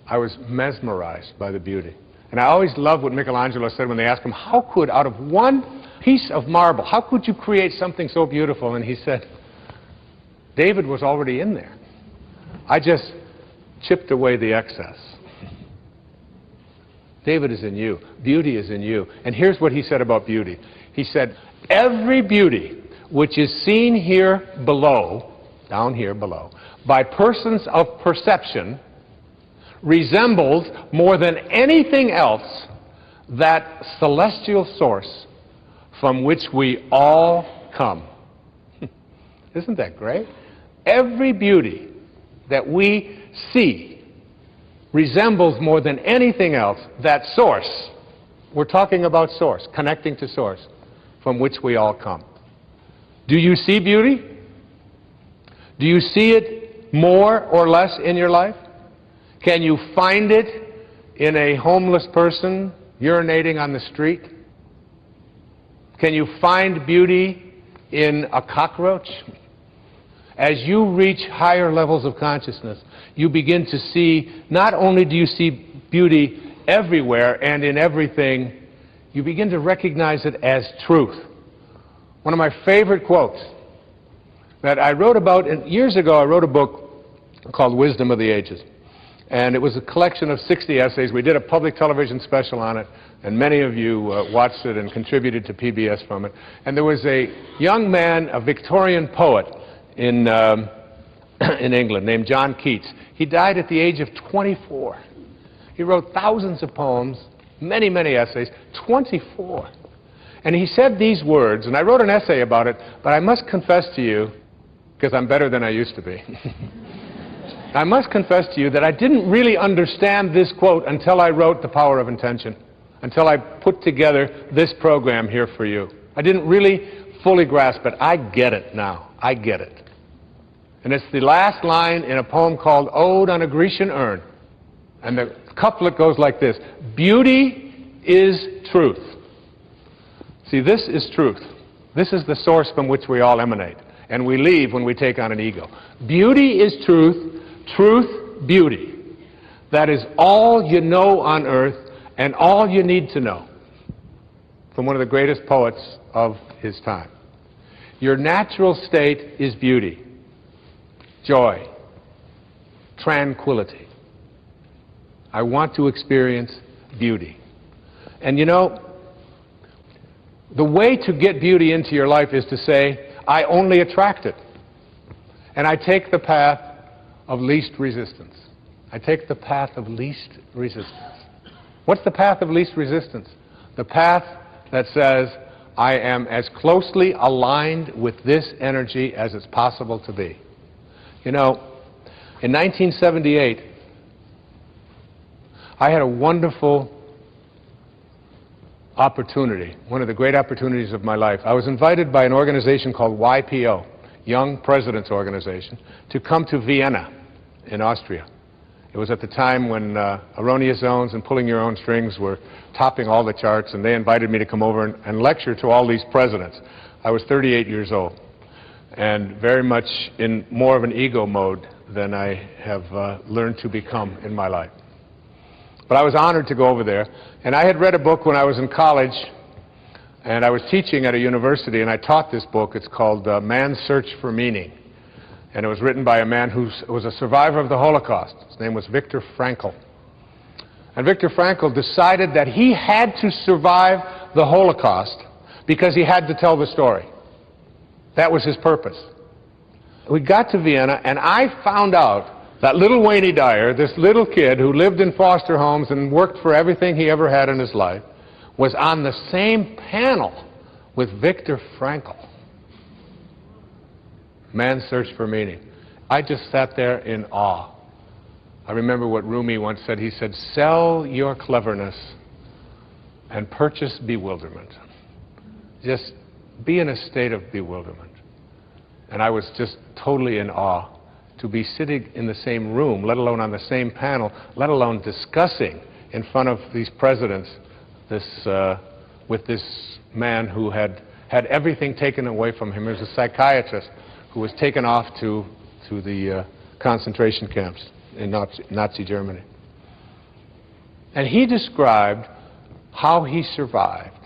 I was mesmerized by the beauty. And I always loved what Michelangelo said when they asked him, how could, out of one piece of marble, how could you create something so beautiful? And he said, David was already in there. I just chipped away the excess. David is in you. Beauty is in you. And here's what he said about beauty. He said, every beauty which is seen here below, down here below, by persons of perception resembles more than anything else that celestial source from which we all come. Isn't that great? Every beauty that we see resembles more than anything else that source. We're talking about source, connecting to source, from which we all come. Do you see beauty? Do you see it more or less in your life? Can you find it in a homeless person urinating on the street? Can you find beauty in a cockroach? As you reach higher levels of consciousness, you begin to see, not only do you see beauty everywhere and in everything, you begin to recognize it as truth. One of my favorite quotes that I wrote about, years ago I wrote a book called Wisdom of the Ages. And it was a collection of 60 essays. We did a public television special on it, and many of you watched it and contributed to PBS from it. And there was a young man, a Victorian poet in England named John Keats. He died at the age of 24. He wrote thousands of poems, many, many essays, 24. And he said these words, and I wrote an essay about it, but I must confess to you, because I'm better than I used to be, I must confess to you that I didn't really understand this quote until I wrote The Power of Intention, until I put together this program here for you. I didn't really fully grasp it. I get it now. I get it. And it's the last line in a poem called Ode on a Grecian Urn. And the couplet goes like this: beauty is truth. See, this is truth. This is the source from which we all emanate. And we leave when we take on an ego. Beauty is truth. Truth, beauty. That is all you know on earth and all you need to know. From one of the greatest poets of his time. Your natural state is beauty, joy, tranquility. I want to experience beauty. And you know, the way to get beauty into your life is to say, I only attract it. And I take the path of least resistance. I take the path of least resistance. What's the path of least resistance? The path that says, I am as closely aligned with this energy as it's possible to be. You know, in 1978, I had a wonderful opportunity, one of the great opportunities of my life. I was invited by an organization called YPO, Young Presidents Organization, to come to Vienna in Austria. It was at the time when erroneous zones and pulling your own strings were topping all the charts, and they invited me to come over and lecture to all these presidents. I was 38 years old and very much in more of an ego mode than I have learned to become in my life. But I was honored to go over there, and I had read a book when I was in college, and I was teaching at a university, and I taught this book. It's called Man's Search for Meaning, and it was written by a man who was a survivor of the Holocaust. His name was Viktor Frankl. And Viktor Frankl decided that he had to survive the Holocaust because he had to tell the story. That was his purpose. We got to Vienna, and I found out that little Wayne Dyer, this little kid who lived in foster homes and worked for everything he ever had in his life, was on the same panel with Viktor Frankl. Man's Search for Meaning. I just sat there in awe. I remember what Rumi once said. He said, "Sell your cleverness and purchase bewilderment." Just be in a state of bewilderment. And I was just totally in awe to be sitting in the same room, let alone on the same panel, let alone discussing in front of these presidents with this man who had everything taken away from him. He was a psychiatrist who was taken off to the concentration camps in Nazi Germany. And he described how he survived.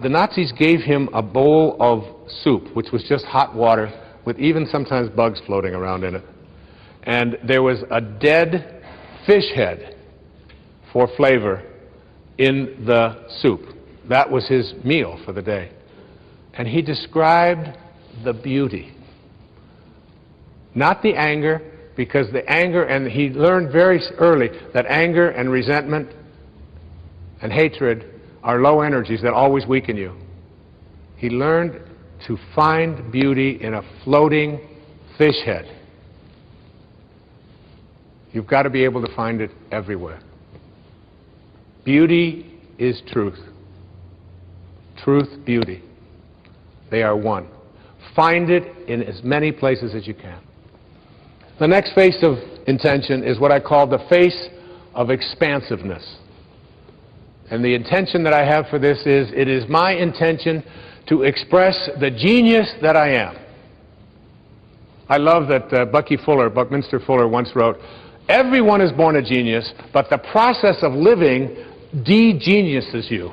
The Nazis gave him a bowl of soup, which was just hot water with even sometimes bugs floating around in it. And there was a dead fish head for flavor in the soup. That was his meal for the day. And he described the beauty, not the anger, because the anger, and he learned very early that anger and resentment and hatred are low energies that always weaken you. He learned to find beauty in a floating fish head. You've got to be able to find it everywhere. Beauty is truth. Truth, beauty. They are one. Find it in as many places as you can. The next face of intention is what I call the face of expansiveness. And the intention that I have for this is, it is my intention to express the genius that I am. I love that Buckminster Fuller once wrote, "Everyone is born a genius, but the process of living de-geniuses you."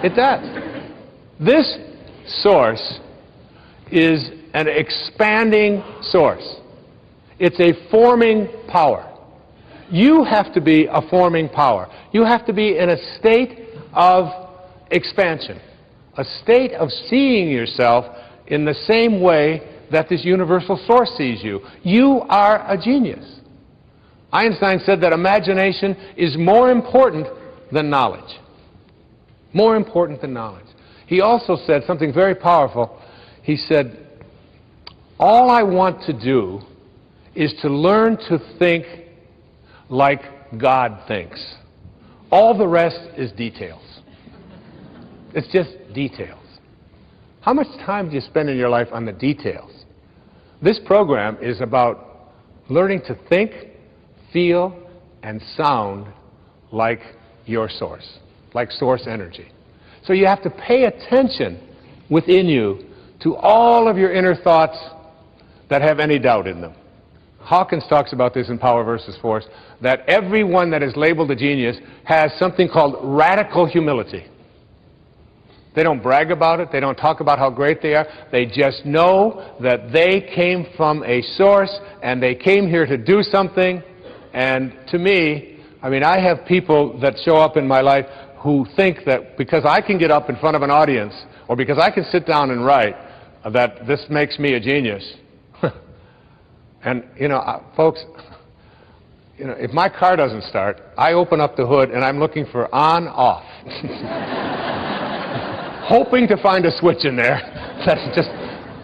It does. This source is an expanding source. It's a forming power. You have to be a forming power. You have to be in a state of expansion, a state of seeing yourself in the same way that this universal source sees you. You are a genius. Einstein said that imagination is more important than knowledge. More important than knowledge. He also said something very powerful. He said, all I want to do is to learn to think like God thinks. All the rest is details. It's just details. How much time do you spend in your life on the details? This program is about learning to think, feel, and sound like your source, like source energy. So you have to pay attention within you to all of your inner thoughts that have any doubt in them. Hawkins talks about this in Power versus Force, that everyone that is labeled a genius has something called radical humility. They don't brag about it. They don't talk about how great they are. They just know that they came from a source and they came here to do something. And to me, I mean, I have people that show up in my life who think that because I can get up in front of an audience or because I can sit down and write, that this makes me a genius. And, you know, folks, you know, if my car doesn't start, I open up the hood and I'm looking for on, off. Hoping to find a switch in there. That's just,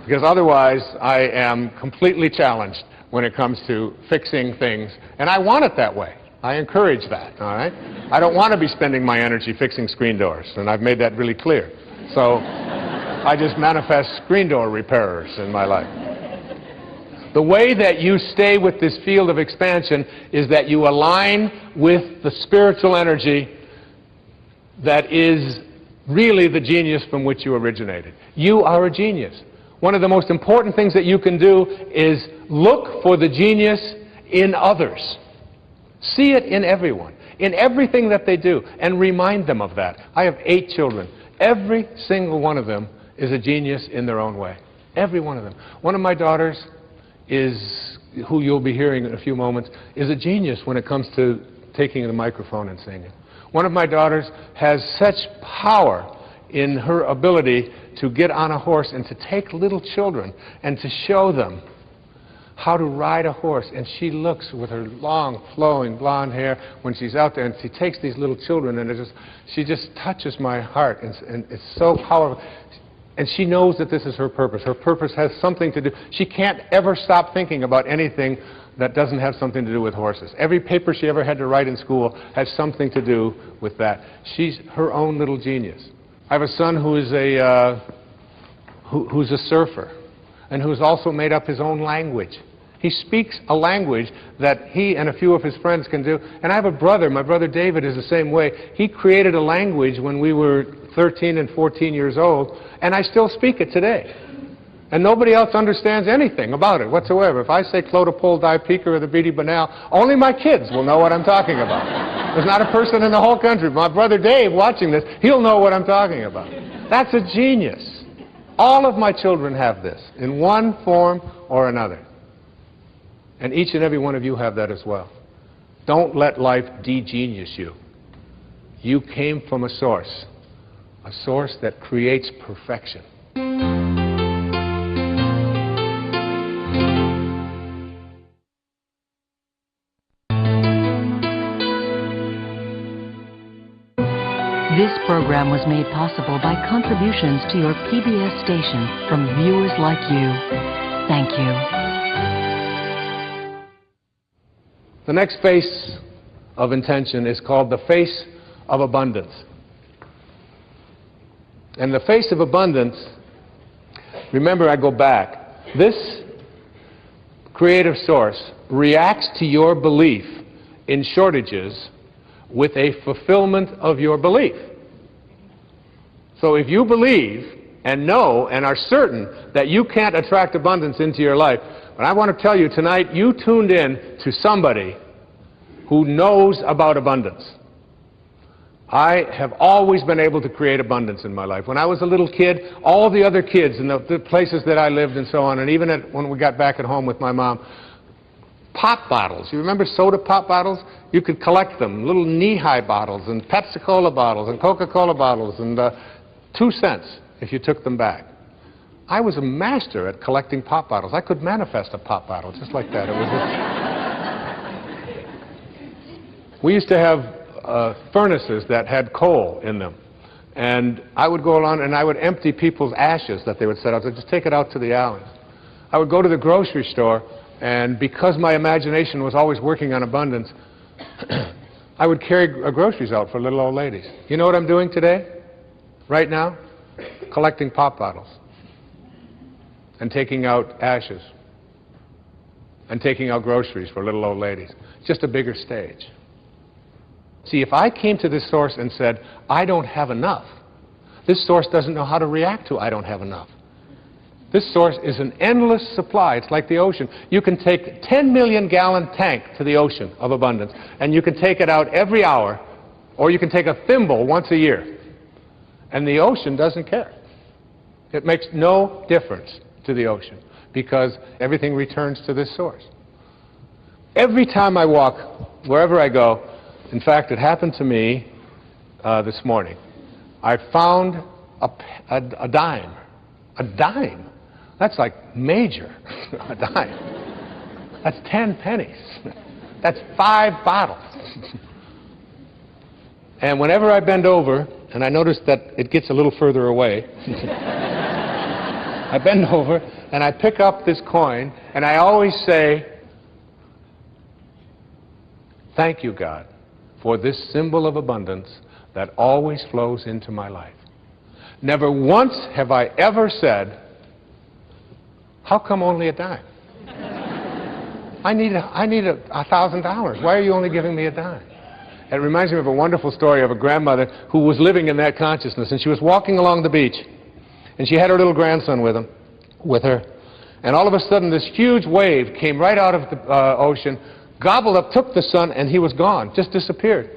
because otherwise I am completely challenged when it comes to fixing things. And I want it that way. I encourage that, all right? I don't want to be spending my energy fixing screen doors, and I've made that really clear. So I just manifest screen door repairers in my life. The way that you stay with this field of expansion is that you align with the spiritual energy that is really the genius from which you originated. You are a genius. One of the most important things that you can do is look for the genius in others. See it in everyone, in everything that they do, and remind them of that. I have 8 children. Every single one of them is a genius in their own way. Every one of them. One of my daughters is, who you'll be hearing in a few moments, is a genius when it comes to taking the microphone and singing. One of my daughters has such power in her ability to get on a horse and to take little children and to show them how to ride a horse. And she looks with her long, flowing blonde hair when she's out there, and she takes these little children, and she just touches my heart, and it's so powerful. And she knows that this is her purpose. Her purpose has something to do. She can't ever stop thinking about anything that doesn't have something to do with horses. Every paper she ever had to write in school has something to do with that. She's her own little genius. I have a son who is who's a surfer, and who's also made up his own language. He speaks a language that he and a few of his friends can do. And I have a brother. My brother David is the same way. He created a language when we were 13 and 14 years old, and I still speak it today. And nobody else understands anything about it whatsoever. If I say Clodopole, Dyer, or the Beatty Banal, only my kids will know what I'm talking about. There's not a person in the whole country. My brother Dave, watching this, he'll know what I'm talking about. That's a genius. All of my children have this in one form or another. And each and every one of you have that as well. Don't let life de-genius you. You came from a source that creates perfection. This program was made possible by contributions to your PBS station from viewers like you. Thank you. The next face of intention is called the face of abundance. And the face of abundance, remember, I go back. This creative source reacts to your belief in shortages with a fulfillment of your belief. So if you believe and know and are certain that you can't attract abundance into your life, but I want to tell you tonight, you tuned in to somebody who knows about abundance. I have always been able to create abundance in my life. When I was a little kid, all the other kids in the places that I lived and so on, and even when we got back at home with my mom, pop bottles. You remember soda pop bottles? You could collect them, little knee-high bottles, and Pepsi-Cola bottles, and Coca-Cola bottles, and 2 cents if you took them back. I was a master at collecting pop bottles. I could manifest a pop bottle just like that. It was we used to have furnaces that had coal in them. And I would go along and I would empty people's ashes that they would set out. I'd just take it out to the alleys. I would go to the grocery store, and because my imagination was always working on abundance, I would carry groceries out for little old ladies. You know what I'm doing today? Right now? Collecting pop bottles. And taking out ashes. And taking out groceries for little old ladies. Just a bigger stage. See, if I came to this source and said, I don't have enough, this source doesn't know how to react to I don't have enough. This source is an endless supply. It's like the ocean. You can take a 10 million gallon tank to the ocean of abundance, and you can take it out every hour, or you can take a thimble once a year. And the ocean doesn't care. It makes no difference to the ocean, because everything returns to this source. Every time I walk, wherever I go, in fact, it happened to me this morning. I found a dime. A dime? That's like major. A dime. That's 10 pennies. That's 5 bottles. And whenever I bend over, and I notice that it gets a little further away, I bend over and I pick up this coin, and I always say, Thank you, God, for this symbol of abundance that always flows into my life. Never once have I ever said, how come only a dime? I need $1,000. Why are you only giving me a dime? It reminds me of a wonderful story of a grandmother who was living in that consciousness, and she was walking along the beach, and she had her little grandson with her, and all of a sudden this huge wave came right out of the ocean, gobbled up, took the son, and he was gone, just disappeared.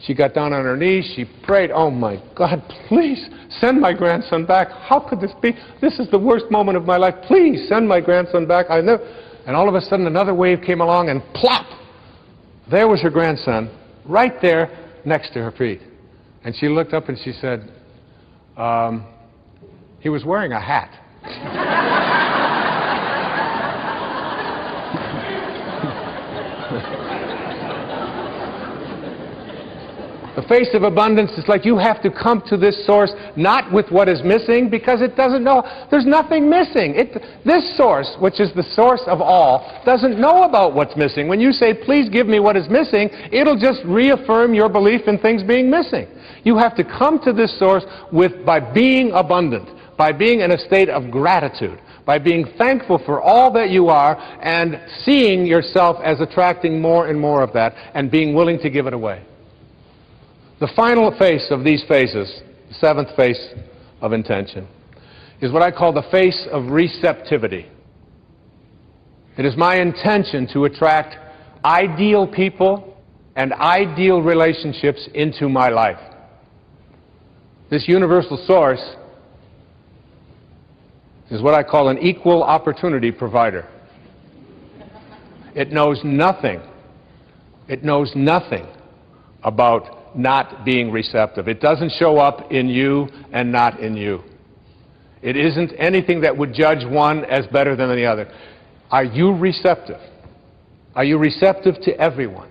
She got down on her knees, she prayed, oh my God, please send my grandson back. How could this be? This is the worst moment of my life. Please send my grandson back. And all of a sudden another wave came along and plop! There was her grandson, right there next to her feet. And she looked up and she said, he was wearing a hat. The face of abundance is like you have to come to this source not with what is missing, because it doesn't know. There's nothing missing. This source, which is the source of all, doesn't know about what's missing. When you say, please give me what is missing, it'll just reaffirm your belief in things being missing. You have to come to this source by being abundant, by being in a state of gratitude, by being thankful for all that you are and seeing yourself as attracting more and more of that and being willing to give it away. The final face of these phases, the seventh face of intention, is what I call the face of receptivity. It is my intention to attract ideal people and ideal relationships into my life. This universal source is what I call an equal opportunity provider. It knows nothing. It knows nothing about not being receptive. It doesn't show up in you and not in you. It isn't anything that would judge one as better than the other. Are you receptive? Are you receptive to everyone?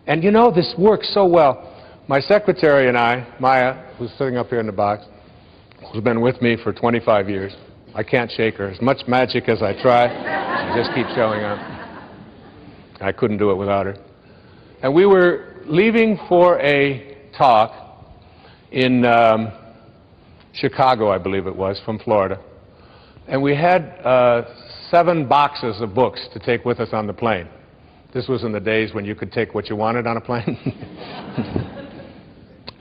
And you know, this works so well. My secretary and I, Maya, who's sitting up here in the box, who's been with me for 25 years. I can't shake her. As much magic as I try, she just keeps showing up. I couldn't do it without her. And we were leaving for a talk in Chicago, I believe it was, from Florida. And we had 7 boxes of books to take with us on the plane. This was in the days when you could take what you wanted on a plane.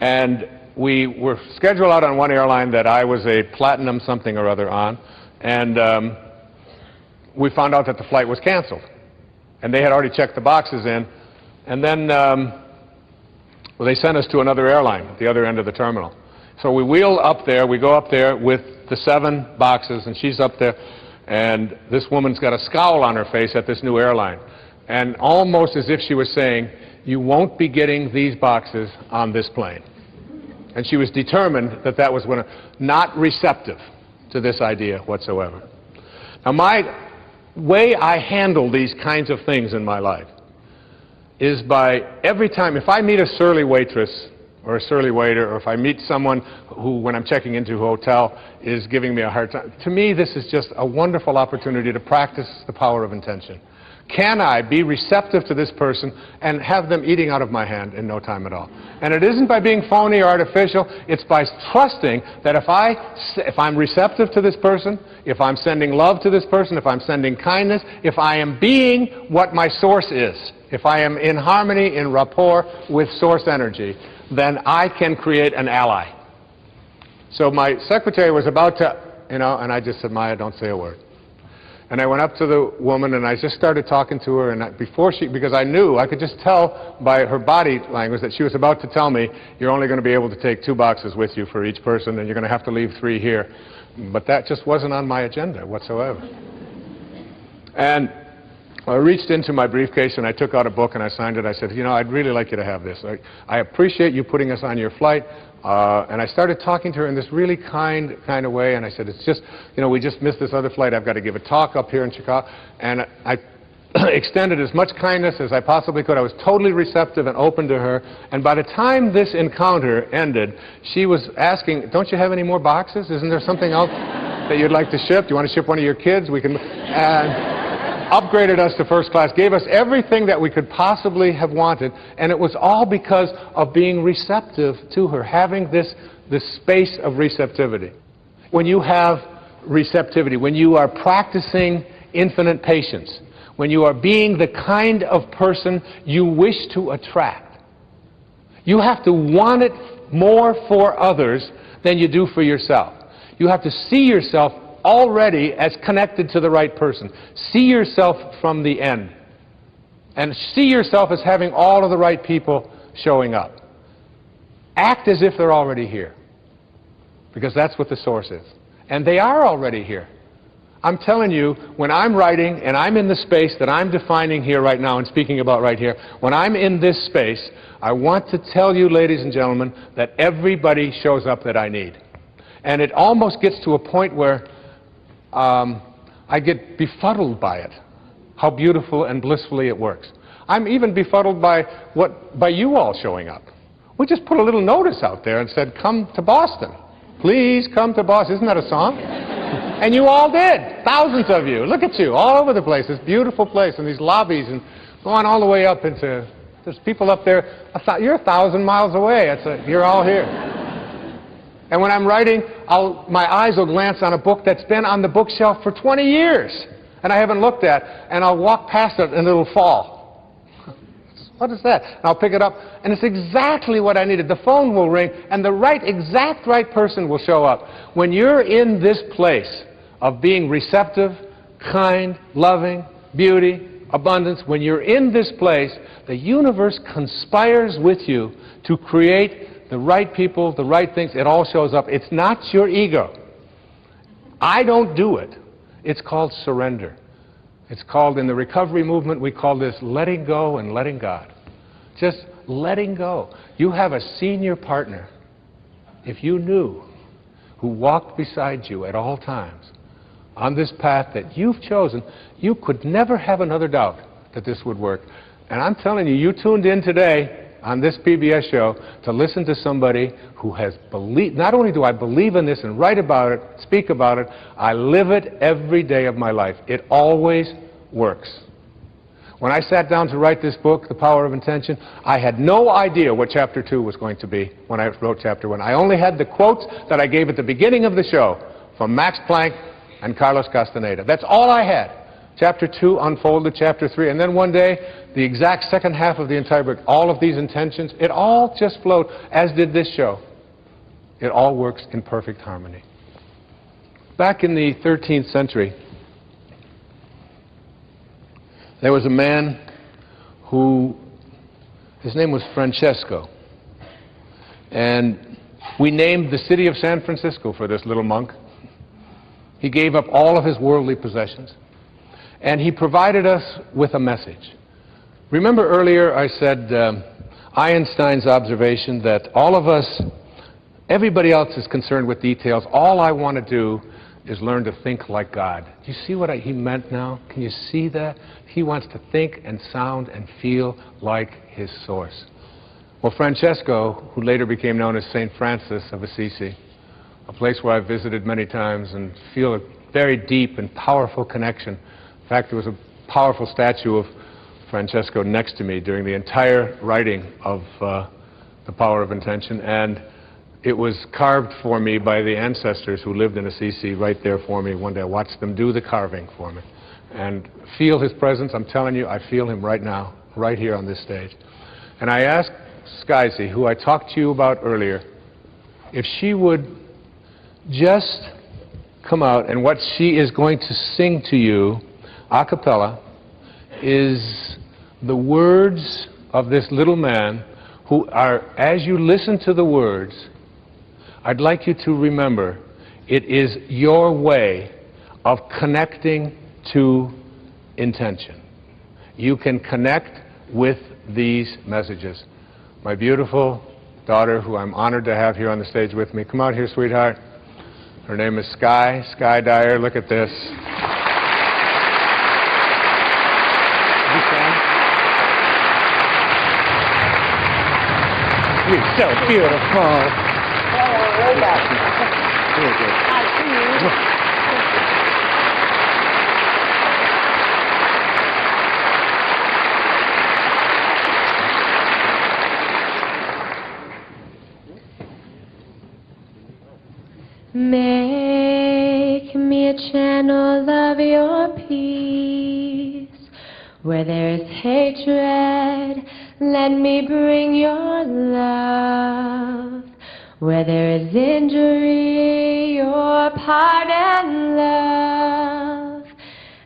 And we were scheduled out on one airline that I was a platinum something or other on, and we found out that the flight was canceled. And they had already checked the boxes in, and then well, they sent us to another airline at the other end of the terminal. So we wheel up there, we go up there with the 7 boxes, and she's up there, and this woman's got a scowl on her face at this new airline. And almost as if she was saying, you won't be getting these boxes on this plane. And she was determined that that was not receptive to this idea whatsoever. Now, my way I handle these kinds of things in my life is by every time, if I meet a surly waitress or a surly waiter, or if I meet someone who, when I'm checking into a hotel, is giving me a hard time, to me this is just a wonderful opportunity to practice the power of intention. Can I be receptive to this person and have them eating out of my hand in no time at all? And it isn't by being phony or artificial, it's by trusting that if I'm receptive to this person, if I'm sending love to this person, if I'm sending kindness, if I am being what my source is, if I am in harmony, in rapport with source energy, then I can create an ally. So my secretary was about to, and I just said, Maya, don't say a word. And I went up to the woman and I just started talking to her, and because I knew, I could just tell by her body language that she was about to tell me, you're only going to be able to take 2 boxes with you for each person, and you're going to have to leave 3 here. But that just wasn't on my agenda whatsoever. And I reached into my briefcase and I took out a book and I signed it. I said, I'd really like you to have this. I appreciate you putting us on your flight. And I started talking to her in this really kind of way, and I said, it's just, we just missed this other flight. I've got to give a talk up here in Chicago. And I extended as much kindness as I possibly could. I was totally receptive and open to her. And by the time this encounter ended, she was asking, don't you have any more boxes? Isn't there something else that you'd like to ship? Do you want to ship one of your kids? We can. upgraded us to first class, gave us everything that we could possibly have wanted, and it was all because of being receptive to her, having this space of receptivity. When you have receptivity, when you are practicing infinite patience, when you are being the kind of person you wish to attract, you have to want it more for others than you do for yourself. You have to see yourself already as connected to the right person. See yourself from the end. And see yourself as having all of the right people showing up. Act as if they're already here. Because that's what the source is. And they are already here. I'm telling you, when I'm writing and I'm in the space that I'm defining here right now and speaking about right here, when I'm in this space, I want to tell you, ladies and gentlemen, that everybody shows up that I need. And it almost gets to a point where I get befuddled by it, how beautiful and blissfully it works. I'm even befuddled by you all showing up. We just put a little notice out there and said, come to Boston. Please come to Boston. Isn't that a song? And you all did. Thousands of you. Look at you, all over the place. This beautiful place and these lobbies and going all the way up into, there's people up there, you're 1,000 miles away. You're all here. And when I'm writing, my eyes will glance on a book that's been on the bookshelf for 20 years and I haven't looked at, and I'll walk past it and it'll fall. What is that? And I'll pick it up, and it's exactly what I needed. The phone will ring, and the exact right person will show up. When you're in this place of being receptive, kind, loving, beauty, abundance, when you're in this place, the universe conspires with you to create the right people, the right things. It all shows up. It's not your ego. I don't do it. It's called surrender. It's called, in the recovery movement, we call this letting go and letting God. Just letting go. You have a senior partner, if you knew, who walked beside you at all times on this path that you've chosen. You could never have another doubt that this would work. And I'm telling you, you tuned in today on this PBS show to listen to somebody who has believed. Not only do I believe in this and write about it, speak about it, I live it every day of my life. It always works. When I sat down to write this book, The Power of Intention, I had no idea what Chapter 2 was going to be when I wrote Chapter 1. I only had the quotes that I gave at the beginning of the show from Max Planck and Carlos Castaneda. That's all I had. Chapter 2 unfolded Chapter 3, and then one day, the exact second half of the entire book, all of these intentions, it all just flowed, as did this show. It all works in perfect harmony. Back in the 13th century, there was a man who, his name was Francesco, and we named the city of San Francisco for this little monk. He gave up all of his worldly possessions, and he provided us with a message. Remember earlier I said Einstein's observation that all of us, everybody else is concerned with details. All I want to do is learn to think like God. Do you see what he meant now? Can you see that? He wants to think and sound and feel like his source. Well, Francesco, who later became known as St. Francis of Assisi, a place where I've visited many times and feel a very deep and powerful connection. In fact, there was a powerful statue of Francesco next to me during the entire writing of The Power of Intention, and it was carved for me by the ancestors who lived in Assisi right there for me one day. I watched them do the carving for me and feel his presence. I'm telling you, I feel him right now, right here on this stage. And I asked Skyzy, who I talked to you about earlier, if she would just come out, and what she is going to sing to you a cappella is the words of this little man who are, as you listen to the words, I'd like you to remember, it is your way of connecting to intention. You can connect with these messages. My beautiful daughter, who I'm honored to have here on the stage with me, come out here, sweetheart. Her name is Sky Dyer. Look at this. You're so beautiful. Where there is hatred, let me bring your love. Where there is injury, your pardon, love.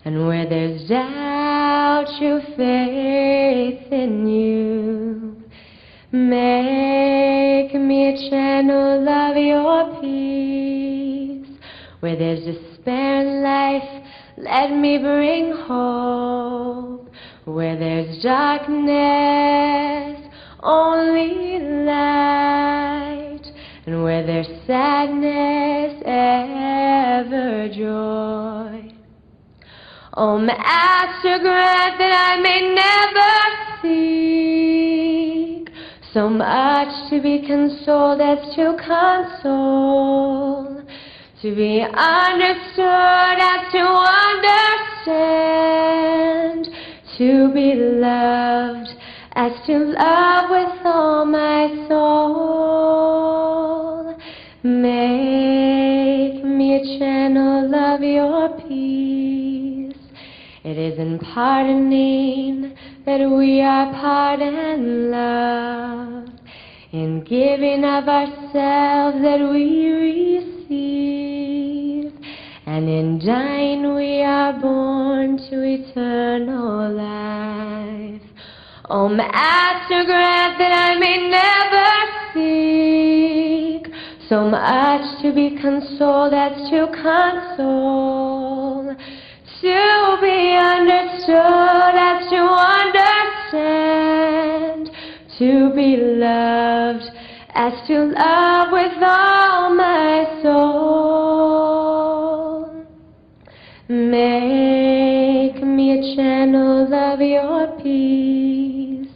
And where there's doubt, your faith in you. Make me a channel of your peace. Where there's despair in life, let me bring hope. Where there's darkness, only light. And where there's sadness, ever joy. Oh, Master, grant that I may never seek so much to be consoled as to console, to be understood as to understand, to be loved as to love with all my soul. Make me a channel of your peace. It is in pardoning that we are pardoned, love. In giving of ourselves that we receive. And in dying we are born to eternal life. Oh, Master, grant that I may never seek so much to be consoled as to console, to be understood as to understand, to be loved as to love with all my soul. Make me a channel of your peace.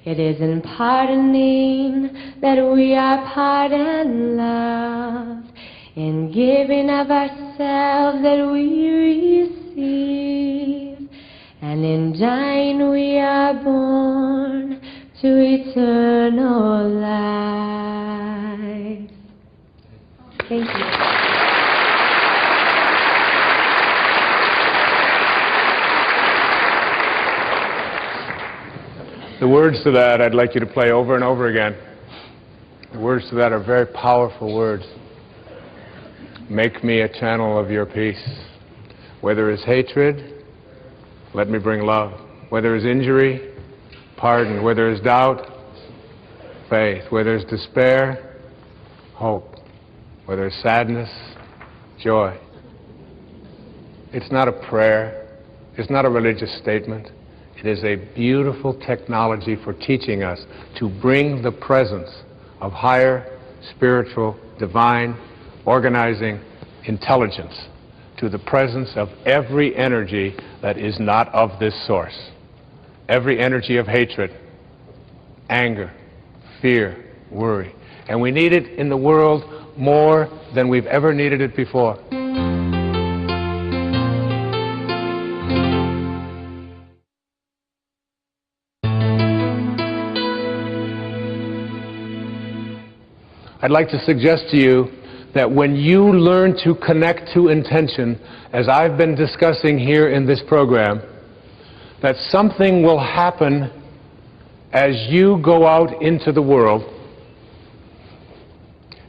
It is in pardoning that we are pardoned, love. In giving of ourselves that we receive. And in dying we are born to eternal life. Thank you. The words to that I'd like you to play over and over again. The words to that are very powerful words. Make me a channel of your peace. Where there is hatred, let me bring love. Where there is injury, pardon. Where there is doubt, faith. Where there is despair, hope. Where there is sadness, joy. It's not a prayer. It's not a religious statement. It is a beautiful technology for teaching us to bring the presence of higher, spiritual, divine, organizing intelligence to the presence of every energy that is not of this source. Every energy of hatred, anger, fear, worry. And we need it in the world more than we've ever needed it before. I'd like to suggest to you that when you learn to connect to intention, as I've been discussing here in this program, that something will happen as you go out into the world.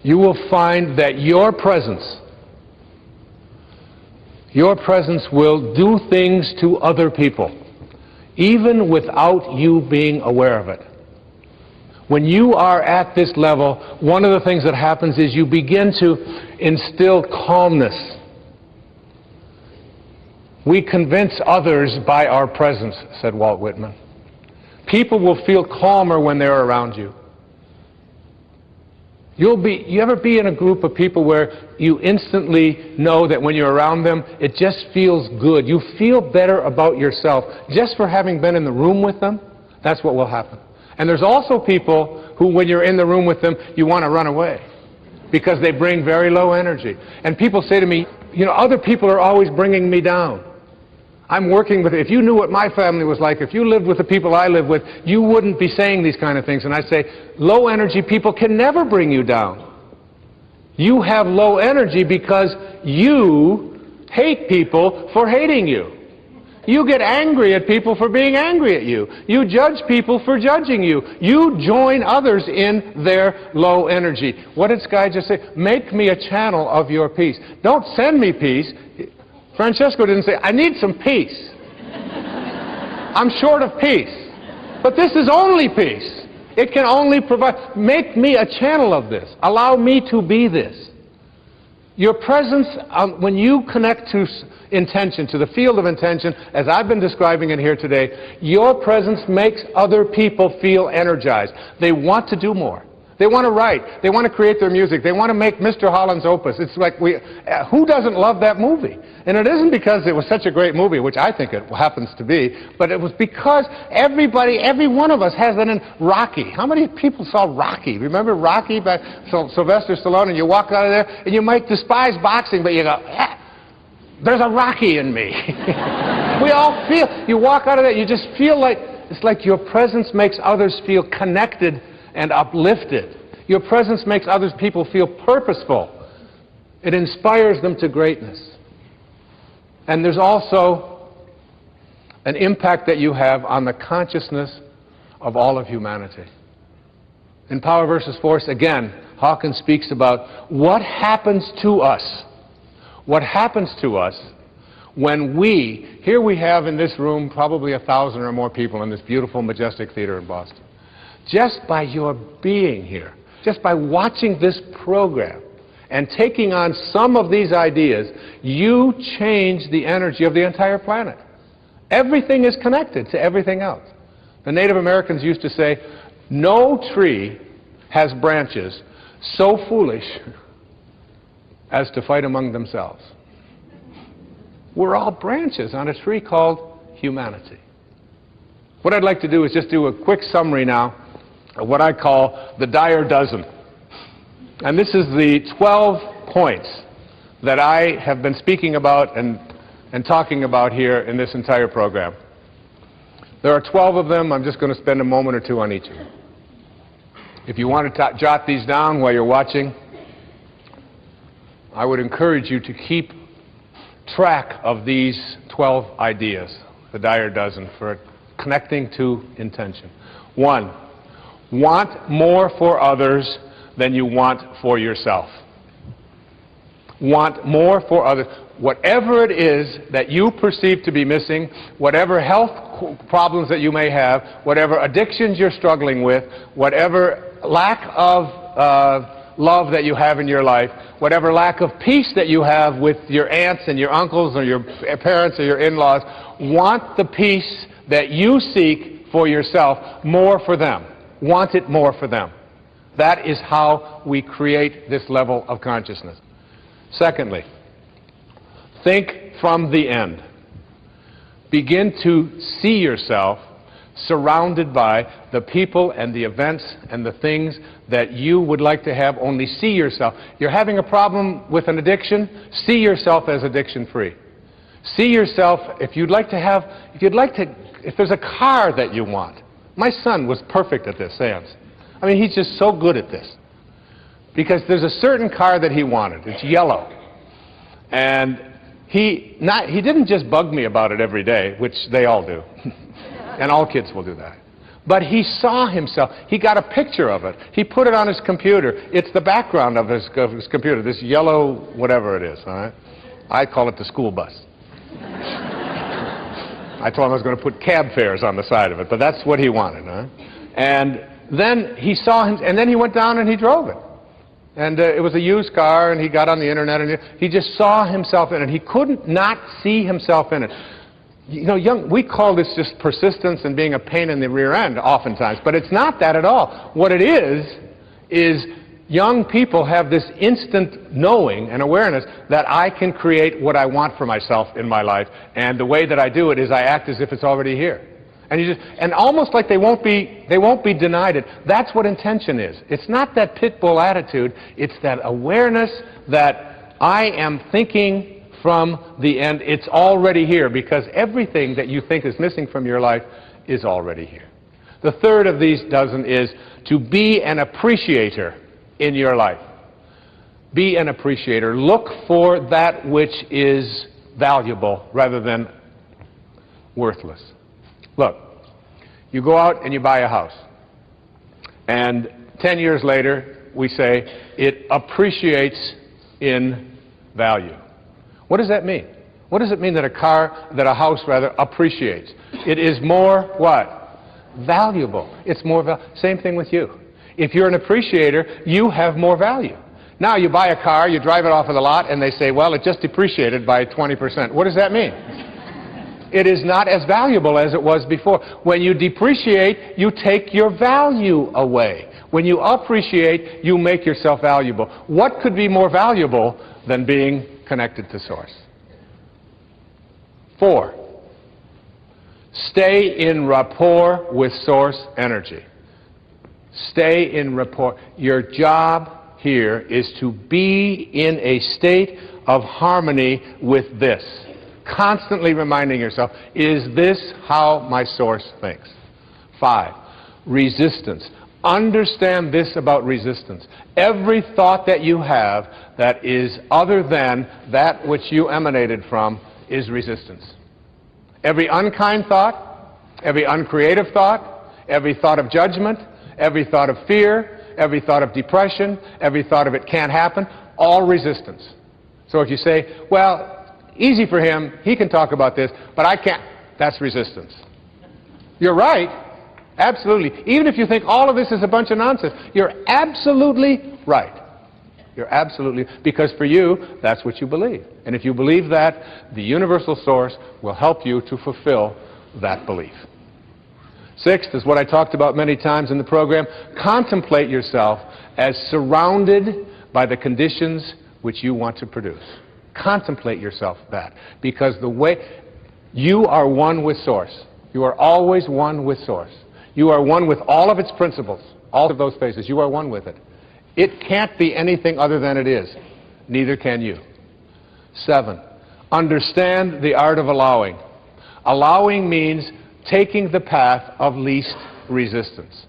You will find that your presence will do things to other people, even without you being aware of it. When you are at this level, one of the things that happens is you begin to instill calmness. We convince others by our presence, said Walt Whitman. People will feel calmer when they're around you. You ever be in a group of people where you instantly know that when you're around them, it just feels good. You feel better about yourself just for having been in the room with them? That's what will happen. And there's also people who, when you're in the room with them, you want to run away because they bring very low energy. And people say to me, you know, other people are always bringing me down. I'm working with, if you knew what my family was like, if you lived with the people I live with, you wouldn't be saying these kind of things. And I say, low energy people can never bring you down. You have low energy because you hate people for hating you. You get angry at people for being angry at you. You judge people for judging you. You join others in their low energy. What did Sky just say? Make me a channel of your peace. Don't send me peace. Francesco didn't say, I need some peace. I'm short of peace. But this is only peace. It can only provide. Make me a channel of this. Allow me to be this. Your presence, when you connect to intention, to the field of intention, as I've been describing it here today, your presence makes other people feel energized. They want to do more. They want to write. They want to create their music. They want to make Mr. Holland's Opus. It's like, who doesn't love that movie? And it isn't because it was such a great movie, which I think it happens to be, but it was because everybody, every one of us has that in Rocky. How many people saw Rocky? Remember Rocky by Sylvester Stallone? And you walk out of there, and you might despise boxing, but you go, there's a Rocky in me. We all feel, you walk out of there, you just feel like, it's like your presence makes others feel connected and uplifted. Your presence makes other people feel purposeful. It inspires them to greatness. And there's also an impact that you have on the consciousness of all of humanity. In Power versus Force, again, Hawkins speaks about what happens to us. What happens to us when we, here we have in this room probably 1,000 or more people in this beautiful, majestic theater in Boston. Just by your being here, just by watching this program and taking on some of these ideas, you change the energy of the entire planet. Everything is connected to everything else. The Native Americans used to say, no tree has branches so foolish as to fight among themselves. We're all branches on a tree called humanity. What I'd like to do is just do a quick summary now of what I call the Dyer dozen. And this is the 12 points that I have been speaking about and talking about here in this entire program. There are 12 of them. I'm just going to spend a moment or two on each of them. If you want to jot these down while you're watching, I would encourage you to keep track of these 12 ideas, the Dyer dozen, for connecting to intention. 1, want more for others than you want for yourself. Want more for others. Whatever it is that you perceive to be missing, whatever health problems that you may have, whatever addictions you're struggling with, whatever lack of love that you have in your life, whatever lack of peace that you have with your aunts and your uncles or your parents or your in-laws, want the peace that you seek for yourself more for them. Want it more for them. That is how we create this level of consciousness. Secondly, think from the end. Begin to see yourself surrounded by the people and the events and the things that you would like to have. Only see yourself. You're having a problem with an addiction, see yourself as addiction-free. See yourself, if there's a car that you want. My son was perfect at this, Sans. I mean, he's just so good at this. Because there's a certain car that he wanted. It's yellow. And he didn't just bug me about it every day, which they all do. And all kids will do that. But he saw himself. He got a picture of it. He put it on his computer. It's the background of his computer, this yellow whatever it is. All right? I call it the school bus. I told him I was going to put cab fares on the side of it, but that's what he wanted. Huh? And then he saw him, and then he went down and he drove it. And it was a used car, and he got on the internet, and he just saw himself in it. He couldn't not see himself in it. You know, we call this just persistence and being a pain in the rear end oftentimes, but it's not that at all. What it is young people have this instant knowing and awareness that I can create what I want for myself in my life, and the way that I do it is I act as if it's already here. And almost like they won't be denied it. That's what intention is. It's not that pit bull attitude. It's that awareness that I am thinking from the end. It's already here, because everything that you think is missing from your life is already here. The third of these dozen is to be an appreciator in your life. Be an appreciator. Look for that which is valuable rather than worthless. Look, you go out and you buy a house, and 10 years later we say it appreciates in value. What does that mean? What does it mean that a house appreciates? It is more what? Valuable. It's more same thing with you. If you're an appreciator, you have more value. Now you buy a car, you drive it off of the lot, and they say, well, it just depreciated by 20%. What does that mean? It is not as valuable as it was before. When you depreciate, you take your value away. When you appreciate, you make yourself valuable. What could be more valuable than being connected to Source? 4, stay in rapport with Source energy. Stay in rapport. Your job here is to be in a state of harmony with this. Constantly reminding yourself, is this how my Source thinks? 5, resistance. Understand this about resistance. Every thought that you have that is other than that which you emanated from is resistance. Every unkind thought, every uncreative thought, every thought of judgment, every thought of fear, every thought of depression, every thought of it can't happen, all resistance. So if you say, well, easy for him, he can talk about this, but I can't, that's resistance. You're right. Absolutely. Even if you think all of this is a bunch of nonsense, you're absolutely right. You're absolutely, because for you, that's what you believe. And if you believe that, the universal Source will help you to fulfill that belief. 6th is what I talked about many times in the program. Contemplate yourself as surrounded by the conditions which you want to produce. Contemplate yourself that. Because the way you are one with Source. You are always one with Source. You are one with all of its principles, all of those phases. You are one with it. It can't be anything other than it is. Neither can you. 7, understand the art of allowing. Allowing means taking the path of least resistance.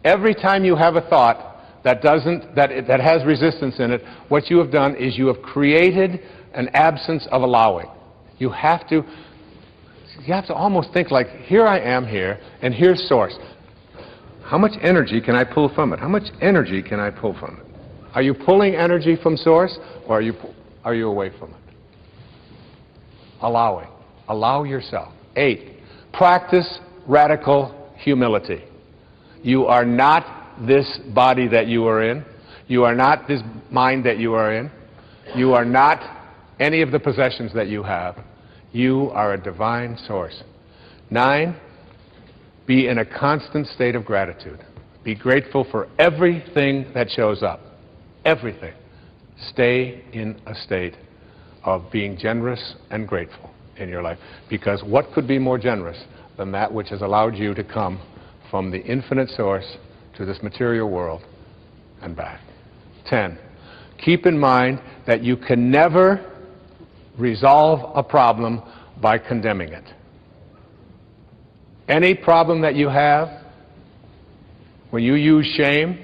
Every time you have a thought that has resistance in it, what you have done is you have created an absence of allowing. You have to almost think like, here I am here, and here's Source. How much energy can I pull from it? How much energy can I pull from it? Are you pulling energy from Source, or are you away from it? Allowing. Allow yourself. 8, practice radical humility. You are not this body that you are in. You are not this mind that you are in. You are not any of the possessions that you have. You are a divine Source. 9, be in a constant state of gratitude. Be grateful for everything that shows up. Everything. Stay in a state of being generous and grateful in your life. Because what could be more generous than that which has allowed you to come from the infinite Source to this material world and back? 10, keep in mind that you can never resolve a problem by condemning it. Any problem that you have, when you use shame,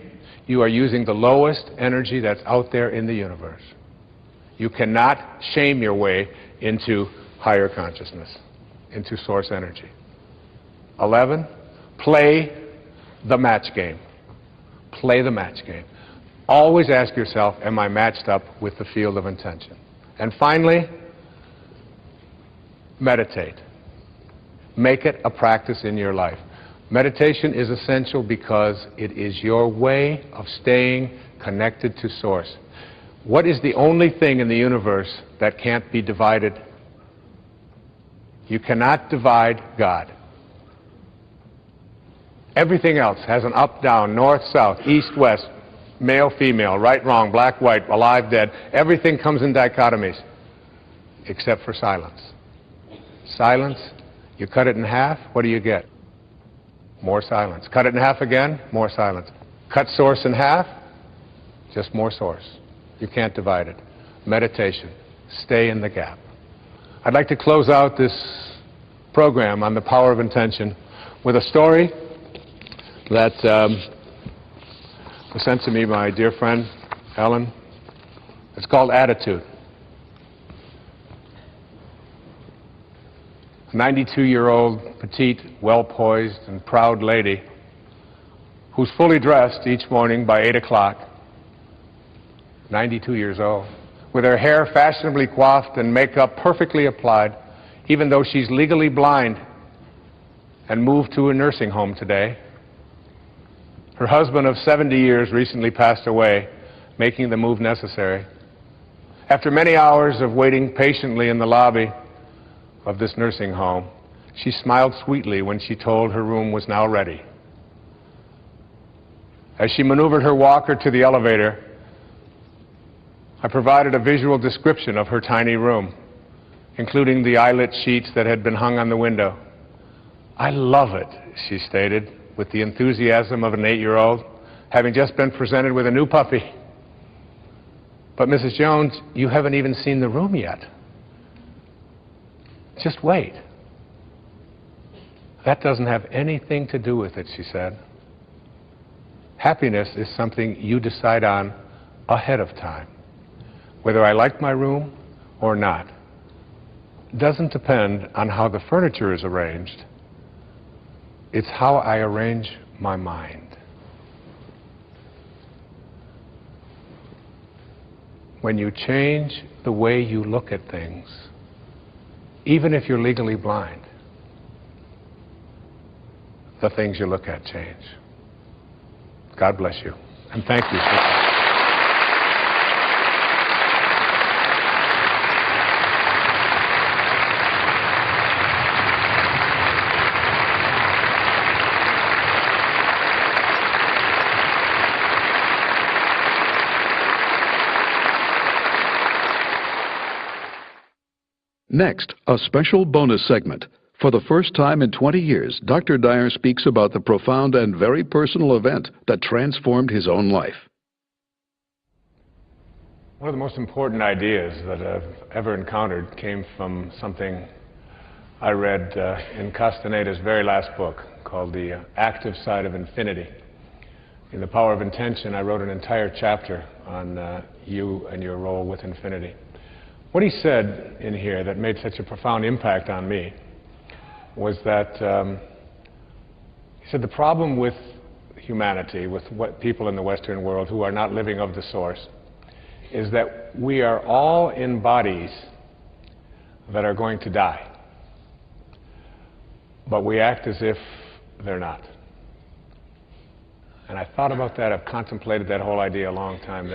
you are using the lowest energy that's out there in the universe. You cannot shame your way into higher consciousness, into Source energy. 11, play the match game. Play the match game. Always ask yourself, am I matched up with the field of intention? And finally, meditate. Make it a practice in your life. Meditation is essential because it is your way of staying connected to Source. What is the only thing in the universe that can't be divided? You cannot divide God. Everything else has an up, down, north, south, east, west, male, female, right, wrong, black, white, alive, dead. Everything comes in dichotomies except for silence. Silence, you cut it in half, what do you get? More silence. Cut it in half again, more silence. Cut Source in half, just more Source. You can't divide it. Meditation. Stay in the gap. I'd like to close out this program on the power of intention with a story that was sent to me by my dear friend, Ellen. It's called Attitude. a 92-year-old, petite, well-poised, and proud lady who's fully dressed each morning by 8 o'clock, 92 years old, with her hair fashionably coiffed and makeup perfectly applied, even though she's legally blind and moved to a nursing home today. Her husband of 70 years recently passed away, making the move necessary. After many hours of waiting patiently in the lobby of this nursing home, she smiled sweetly when she told her room was now ready. As she maneuvered her walker to the elevator, I provided a visual description of her tiny room, including the eyelet sheets that had been hung on the window. "I love it," she stated, with the enthusiasm of an 8-year-old, having just been presented with a new puppy. "But Mrs. Jones, you haven't even seen the room yet. Just wait." "That doesn't have anything to do with it," she said. "Happiness is something you decide on ahead of time. Whether I like my room or not doesn't depend on how the furniture is arranged. It's how I arrange my mind." When you change the way you look at things, even if you're legally blind, the things you look at change. God bless you, and thank you. Next, a special bonus segment. For the first time in 20 years, Dr. Dyer speaks about the profound and very personal event that transformed his own life. One of the most important ideas that I've ever encountered came from something I read in Castaneda's very last book called The Active Side of Infinity. In The Power of Intention, I wrote an entire chapter on you and your role with infinity. What he said in here that made such a profound impact on me was that he said the problem with humanity, with what people in the Western world who are not living of the source, is that we are all in bodies that are going to die, but we act as if they're not. And I thought about that. I've contemplated that whole idea a long time.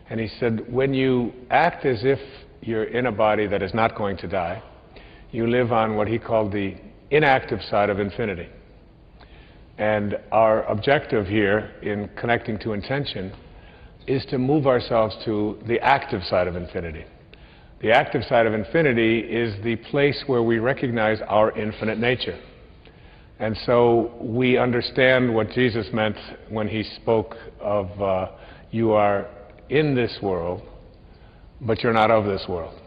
And he said, when you act as if you're in a body that is not going to die, you live on what he called the inactive side of infinity. And our objective here in connecting to intention is to move ourselves to the active side of infinity. The active side of infinity is the place where we recognize our infinite nature. And so we understand what Jesus meant when he spoke of you are in this world, but you're not of this world.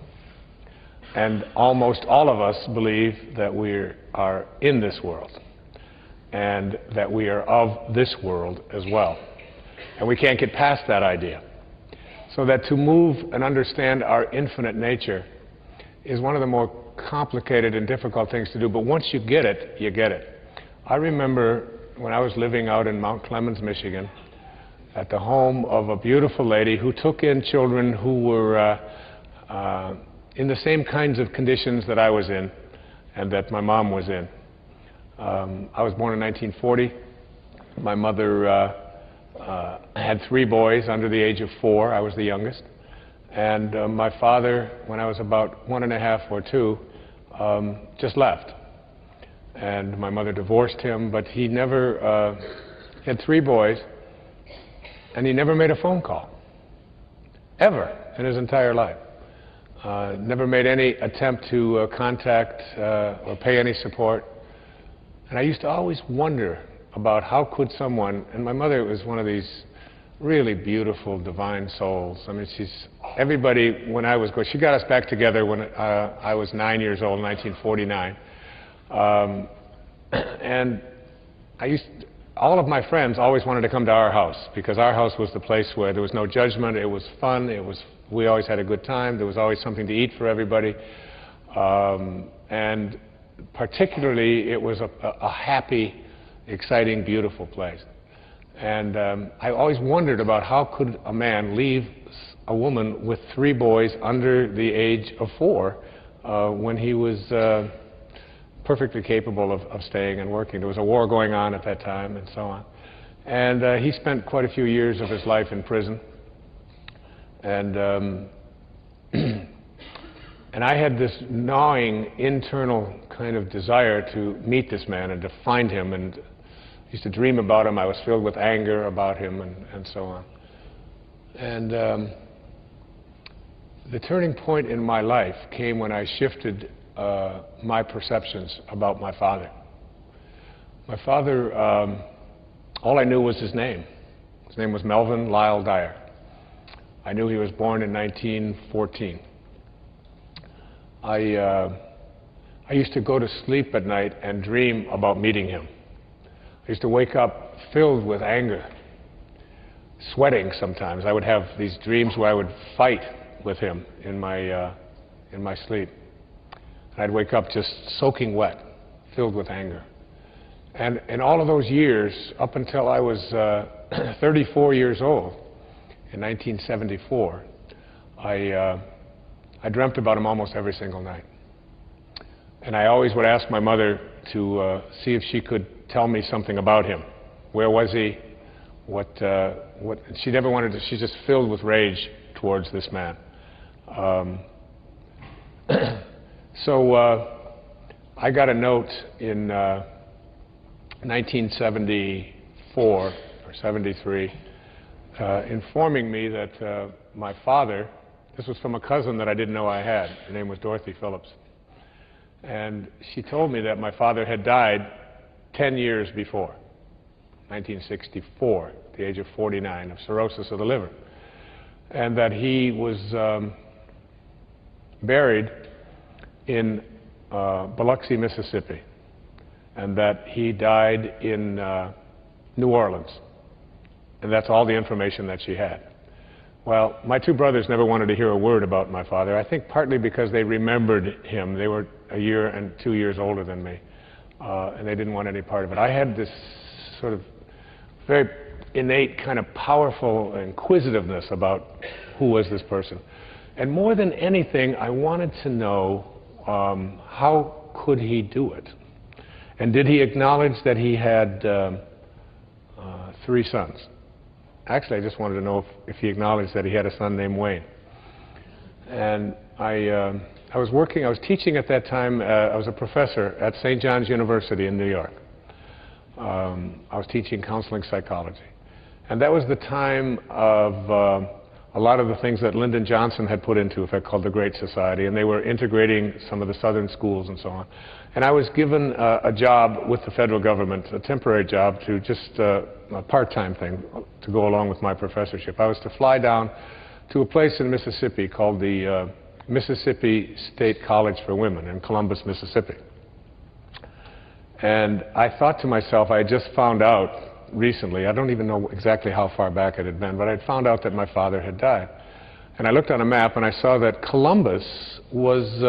And almost all of us believe that we are in this world and that we are of this world as well. And we can't get past that idea. So that to move and understand our infinite nature is one of the more complicated and difficult things to do, but once you get it, you get it. I remember when I was living out in Mount Clemens, Michigan, at the home of a beautiful lady who took in children who were in the same kinds of conditions that I was in and that my mom was in. I was born in 1940. My mother had 3 boys under the age of 4. I was the youngest. And my father, when I was about 1.5 or 2, just left. And my mother divorced him, but he never, he had 3 boys, and he never made a phone call, ever, in his entire life. Never made any attempt to contact or pay any support. And I used to always wonder about how could someone, and my mother was one of these really beautiful, divine souls. I mean, everybody, when I was she got us back together when I was 9 years old in 1949. And all of my friends always wanted to come to our house because our house was the place where there was no judgment, it was fun, we always had a good time, there was always something to eat for everybody. And particularly, it was a happy, exciting, beautiful place. And I always wondered about how could a man leave a woman with 3 boys under the age of 4 when he was perfectly capable of staying and working. There was a war going on at that time and so on. And he spent quite a few years of his life in prison. And and I had this gnawing internal kind of desire to meet this man and to find him, and I used to dream about him. I was filled with anger about him and so on. And the turning point in my life came when I shifted my perceptions about my father. My father, all I knew was his name. His name was Melvin Lyle Dyer. I knew he was born in 1914. I used to go to sleep at night and dream about meeting him. I used to wake up filled with anger, sweating sometimes. I would have these dreams where I would fight with him in my sleep. And I'd wake up just soaking wet, filled with anger. And in all of those years, up until I was 34 years old, in 1974, I dreamt about him almost every single night. And I always would ask my mother to see if she could tell me something about him. Where was he? She never wanted to. She's just filled with rage towards this man. So I got a note in 1974 or 73 informing me that my father, this was from a cousin that I didn't know I had. Her name was Dorothy Phillips. And she told me that my father had died 10 years before, 1964, at the age of 49, of cirrhosis of the liver. And that he was buried in Biloxi, Mississippi. And that he died in New Orleans. And that's all the information that she had. Well, my 2 brothers never wanted to hear a word about my father. I think partly because they remembered him. They were a year and 2 years older than me, and they didn't want any part of it. I had this sort of very innate kind of powerful inquisitiveness about who was this person. And more than anything, I wanted to know how could he do it? And did he acknowledge that he had 3 sons? Actually, I just wanted to know if he acknowledged that he had a son named Wayne. And I was teaching at that time. I was a professor at St. John's University in New York. I was teaching counseling psychology. And that was the time of a lot of the things that Lyndon Johnson had put into effect, called the Great Society, and they were integrating some of the southern schools and so on. And I was given a job with the federal government, a temporary job, to just a part-time thing to go along with my professorship. I was to fly down to a place in Mississippi called the Mississippi State College for Women in Columbus, Mississippi. And I thought to myself, I had just found out recently, I don't even know exactly how far back it had been, but I had found out that my father had died. And I looked on a map and I saw that Columbus was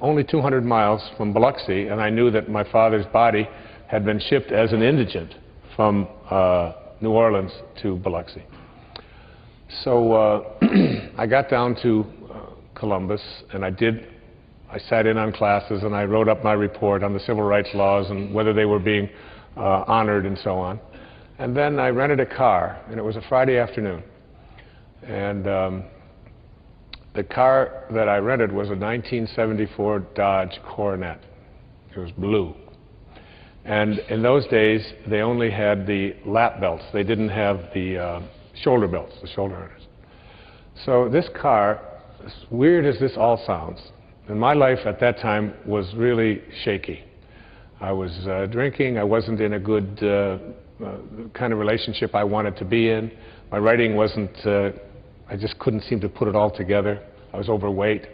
only 200 miles from Biloxi, and I knew that my father's body had been shipped as an indigent from New Orleans to Biloxi. So I got down to Columbus, and I sat in on classes and I wrote up my report on the civil rights laws and whether they were being honored and so on. And then I rented a car, and it was a Friday afternoon. And the car that I rented was a 1974 Dodge Coronet. It was blue. And in those days, they only had the lap belts. They didn't have the shoulder belts, the shoulder harness. So this car, as weird as this all sounds, and my life at that time was really shaky. I was drinking. I wasn't in a good kind of relationship I wanted to be in. My writing wasn't, I just couldn't seem to put it all together. I was overweight.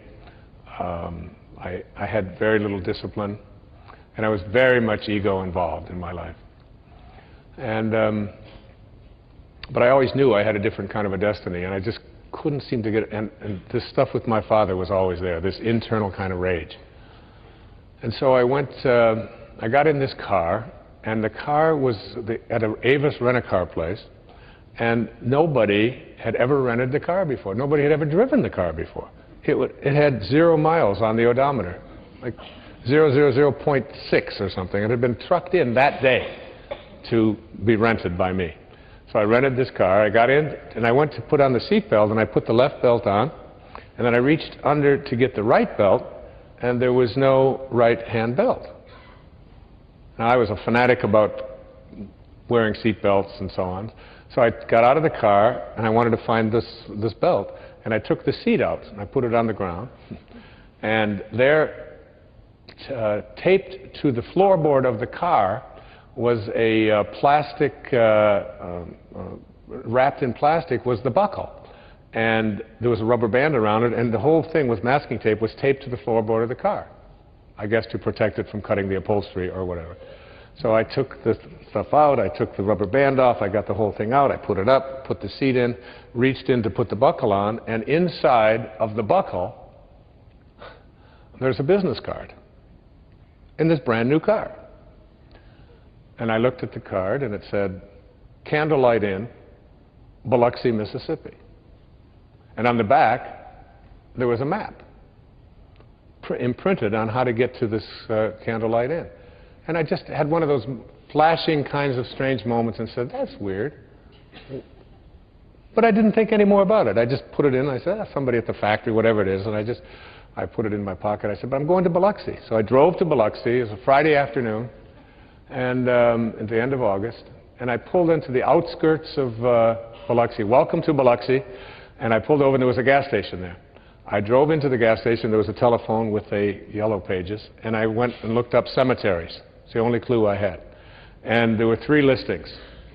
I had very little discipline. And I was very much ego involved in my life. And, but I always knew I had a different kind of a destiny, and I just couldn't seem to get it. And this stuff with my father was always there, this internal kind of rage. And so I got in this car, and the car was at an Avis rent-a-car place, and nobody had ever rented the car before. Nobody had ever driven the car before. It had 0 miles on the odometer, like 0.6 or something. It had been trucked in that day to be rented by me. So I rented this car. I got in, and I went to put on the seat belt, and I put the left belt on, and then I reached under to get the right belt, and there was no right-hand belt. Now, I was a fanatic about wearing seat belts and so on. So I got out of the car, and I wanted to find this belt. And I took the seat out, and I put it on the ground. And there, taped to the floorboard of the car, was a plastic, wrapped in plastic, was the buckle. And there was a rubber band around it, and the whole thing with masking tape was taped to the floorboard of the car, I guess to protect it from cutting the upholstery or whatever. So I took the stuff out, I took the rubber band off, I got the whole thing out, I put it up, put the seat in, reached in to put the buckle on, and inside of the buckle, there's a business card in this brand new car. And I looked at the card, and it said, Candlelight Inn, Biloxi, Mississippi. And on the back, there was a map imprinted on how to get to this Candlelight Inn. And I just had one of those flashing kinds of strange moments and said, that's weird. But I didn't think any more about it. I just put it in. I said, somebody at the factory, whatever it is. And I put it in my pocket. I said, but I'm going to Biloxi. So I drove to Biloxi. It was a Friday afternoon, and at the end of August. And I pulled into the outskirts of Biloxi. Welcome to Biloxi. And I pulled over, and there was a gas station there. I drove into the gas station. There was a telephone with a yellow pages. And I went and looked up cemeteries. It's the only clue I had. And there were 3 listings,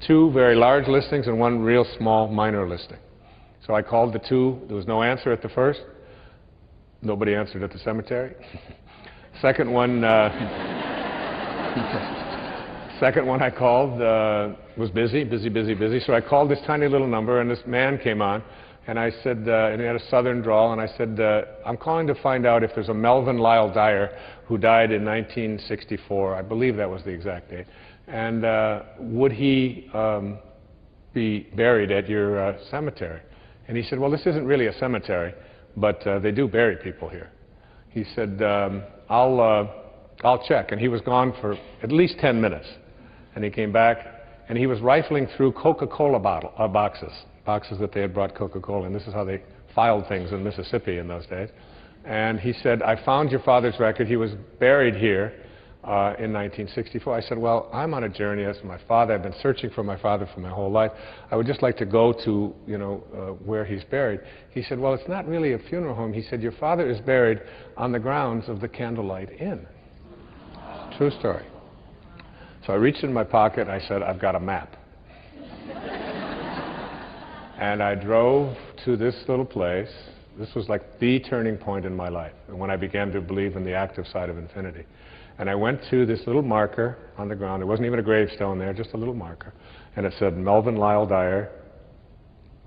2 very large listings and 1 real small minor listing. So I called the 2. There was no answer at the first. Nobody answered at the cemetery. Second one I called was busy. So I called this tiny little number, and this man came on. And I said, and he had a southern drawl, and I said, I'm calling to find out if there's a Melvin Lyle Dyer who died in 1964. I believe that was the exact date. And would he be buried at your cemetery? And he said, well, this isn't really a cemetery, but they do bury people here. He said, I'll check. And he was gone for at least 10 minutes. And he came back, and he was rifling through Coca-Cola boxes that they had brought Coca-Cola, and this is how they filed things in Mississippi in those days. And he said, I found your father's record. He was buried here in 1964. I said, well, I'm on a journey as my father. I've been searching for my father for my whole life. I would just like to go to, where he's buried. He said, well, it's not really a funeral home. He said, your father is buried on the grounds of the Candlelight Inn. True story. So I reached in my pocket, and I said, I've got a map. And I drove to this little place. This was like the turning point in my life, and when I began to believe in the active side of infinity. And I went to this little marker on the ground. There wasn't even a gravestone there, just a little marker. And it said Melvin Lyle Dyer.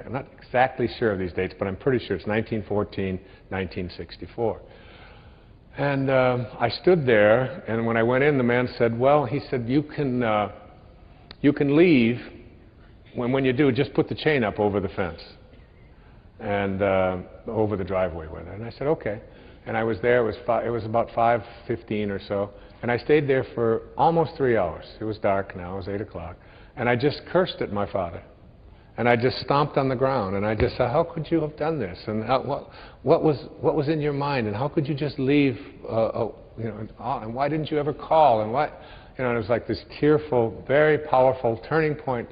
I'm not exactly sure of these dates, but I'm pretty sure it's 1914, 1964. And I stood there, and when I went in, the man said, well, he said, you can leave. When you do, just put the chain up over the fence and over the driveway with it. And I said, okay. And I was there. It was about 5:15 or so. And I stayed there for almost 3 hours. It was dark now. It was 8 o'clock. And I just cursed at my father. And I just stomped on the ground. And I just said, how could you have done this? And what was in your mind? And how could you just leave? And why didn't you ever call? And what? And it was like this tearful, very powerful turning point.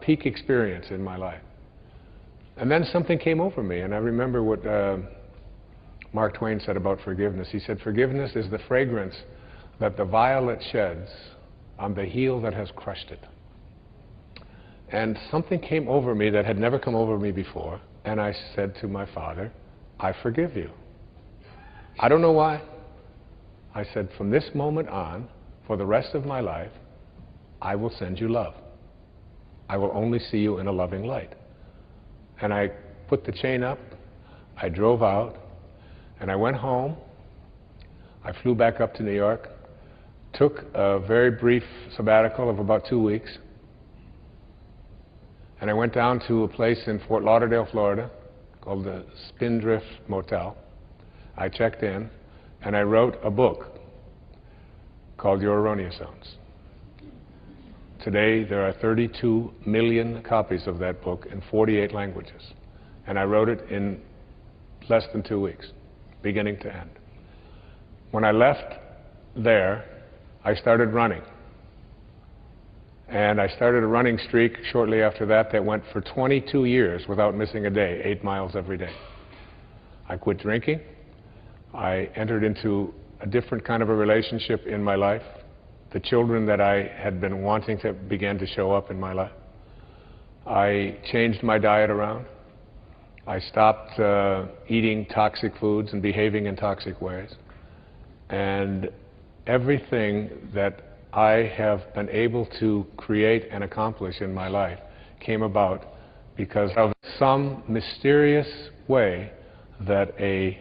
Peak experience in my life. And then something came over me, and I remember what Mark Twain said about forgiveness. He said, forgiveness is the fragrance that the violet sheds on the heel that has crushed it. And something came over me that had never come over me before, and I said to my father, I forgive you. I don't know why. I said, from this moment on, for the rest of my life, I will send you love. I will only see you in a loving light. And I put the chain up, I drove out, and I went home. I flew back up to New York, took a very brief sabbatical of about 2 weeks, and I went down to a place in Fort Lauderdale, Florida, called the Spindrift Motel. I checked in, and I wrote a book called Your Erroneous Zones. Today, there are 32 million copies of that book in 48 languages, and I wrote it in less than 2 weeks, beginning to end. When I left there, I started running. And I started a running streak shortly after that that went for 22 years without missing a day, 8 miles every day. I quit drinking. I entered into a different kind of a relationship in my life. The children that I had been wanting to began to show up in my life. I changed my diet around. I stopped eating toxic foods and behaving in toxic ways. And everything that I have been able to create and accomplish in my life came about because of some mysterious way that a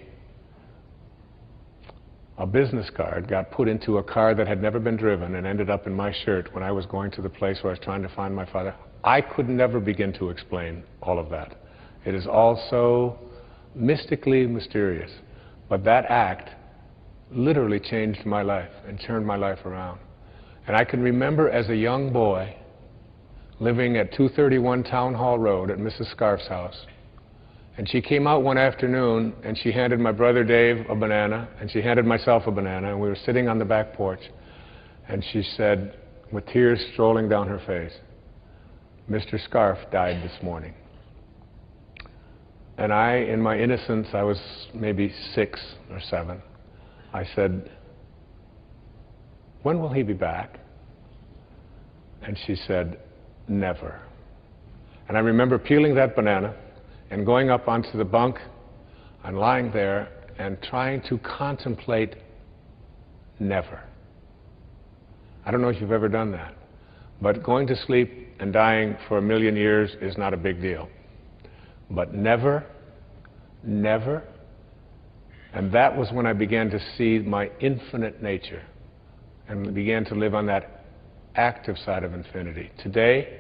business card got put into a car that had never been driven and ended up in my shirt when I was going to the place where I was trying to find my father. I could never begin to explain all of that. It is all so mystically mysterious. But that act literally changed my life and turned my life around. And I can remember as a young boy living at 231 Town Hall Road at Mrs. Scarf's house. And she came out one afternoon and she handed my brother Dave a banana and she handed myself a banana, and we were sitting on the back porch, and she said, with tears strolling down her face, "Mr. Scarf died this morning." And I, in my innocence, I was maybe 6 or 7, I said, "When will he be back?" And she said, "Never." And I remember peeling that banana and going up onto the bunk and lying there and trying to contemplate never. I don't know if you've ever done that, but going to sleep and dying for 1,000,000 years is not a big deal. But never, never, and that was when I began to see my infinite nature and began to live on that active side of infinity. Today,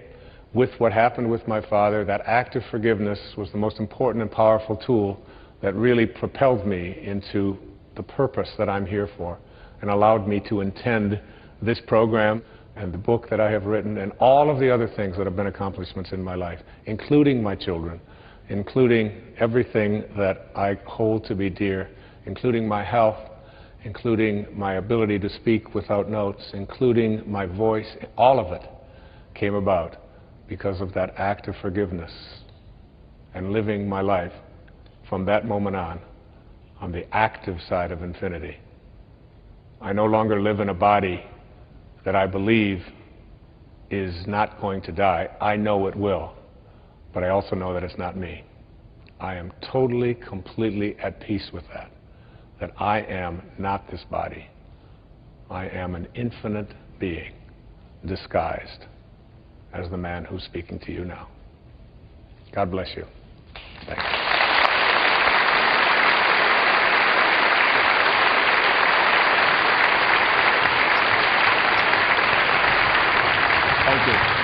with what happened with my father, that act of forgiveness was the most important and powerful tool that really propelled me into the purpose that I'm here for and allowed me to intend this program and the book that I have written and all of the other things that have been accomplishments in my life, including my children, including everything that I hold to be dear, including my health, including my ability to speak without notes, including my voice. All of it came about because of that act of forgiveness and living my life from that moment on the active side of infinity. I no longer live in a body that I believe is not going to die. I know it will, but I also know that it's not me. I am totally, completely at peace with that I am not this body. I am an infinite being disguised as the man who's speaking to you now. God bless you. Thanks. Thank you.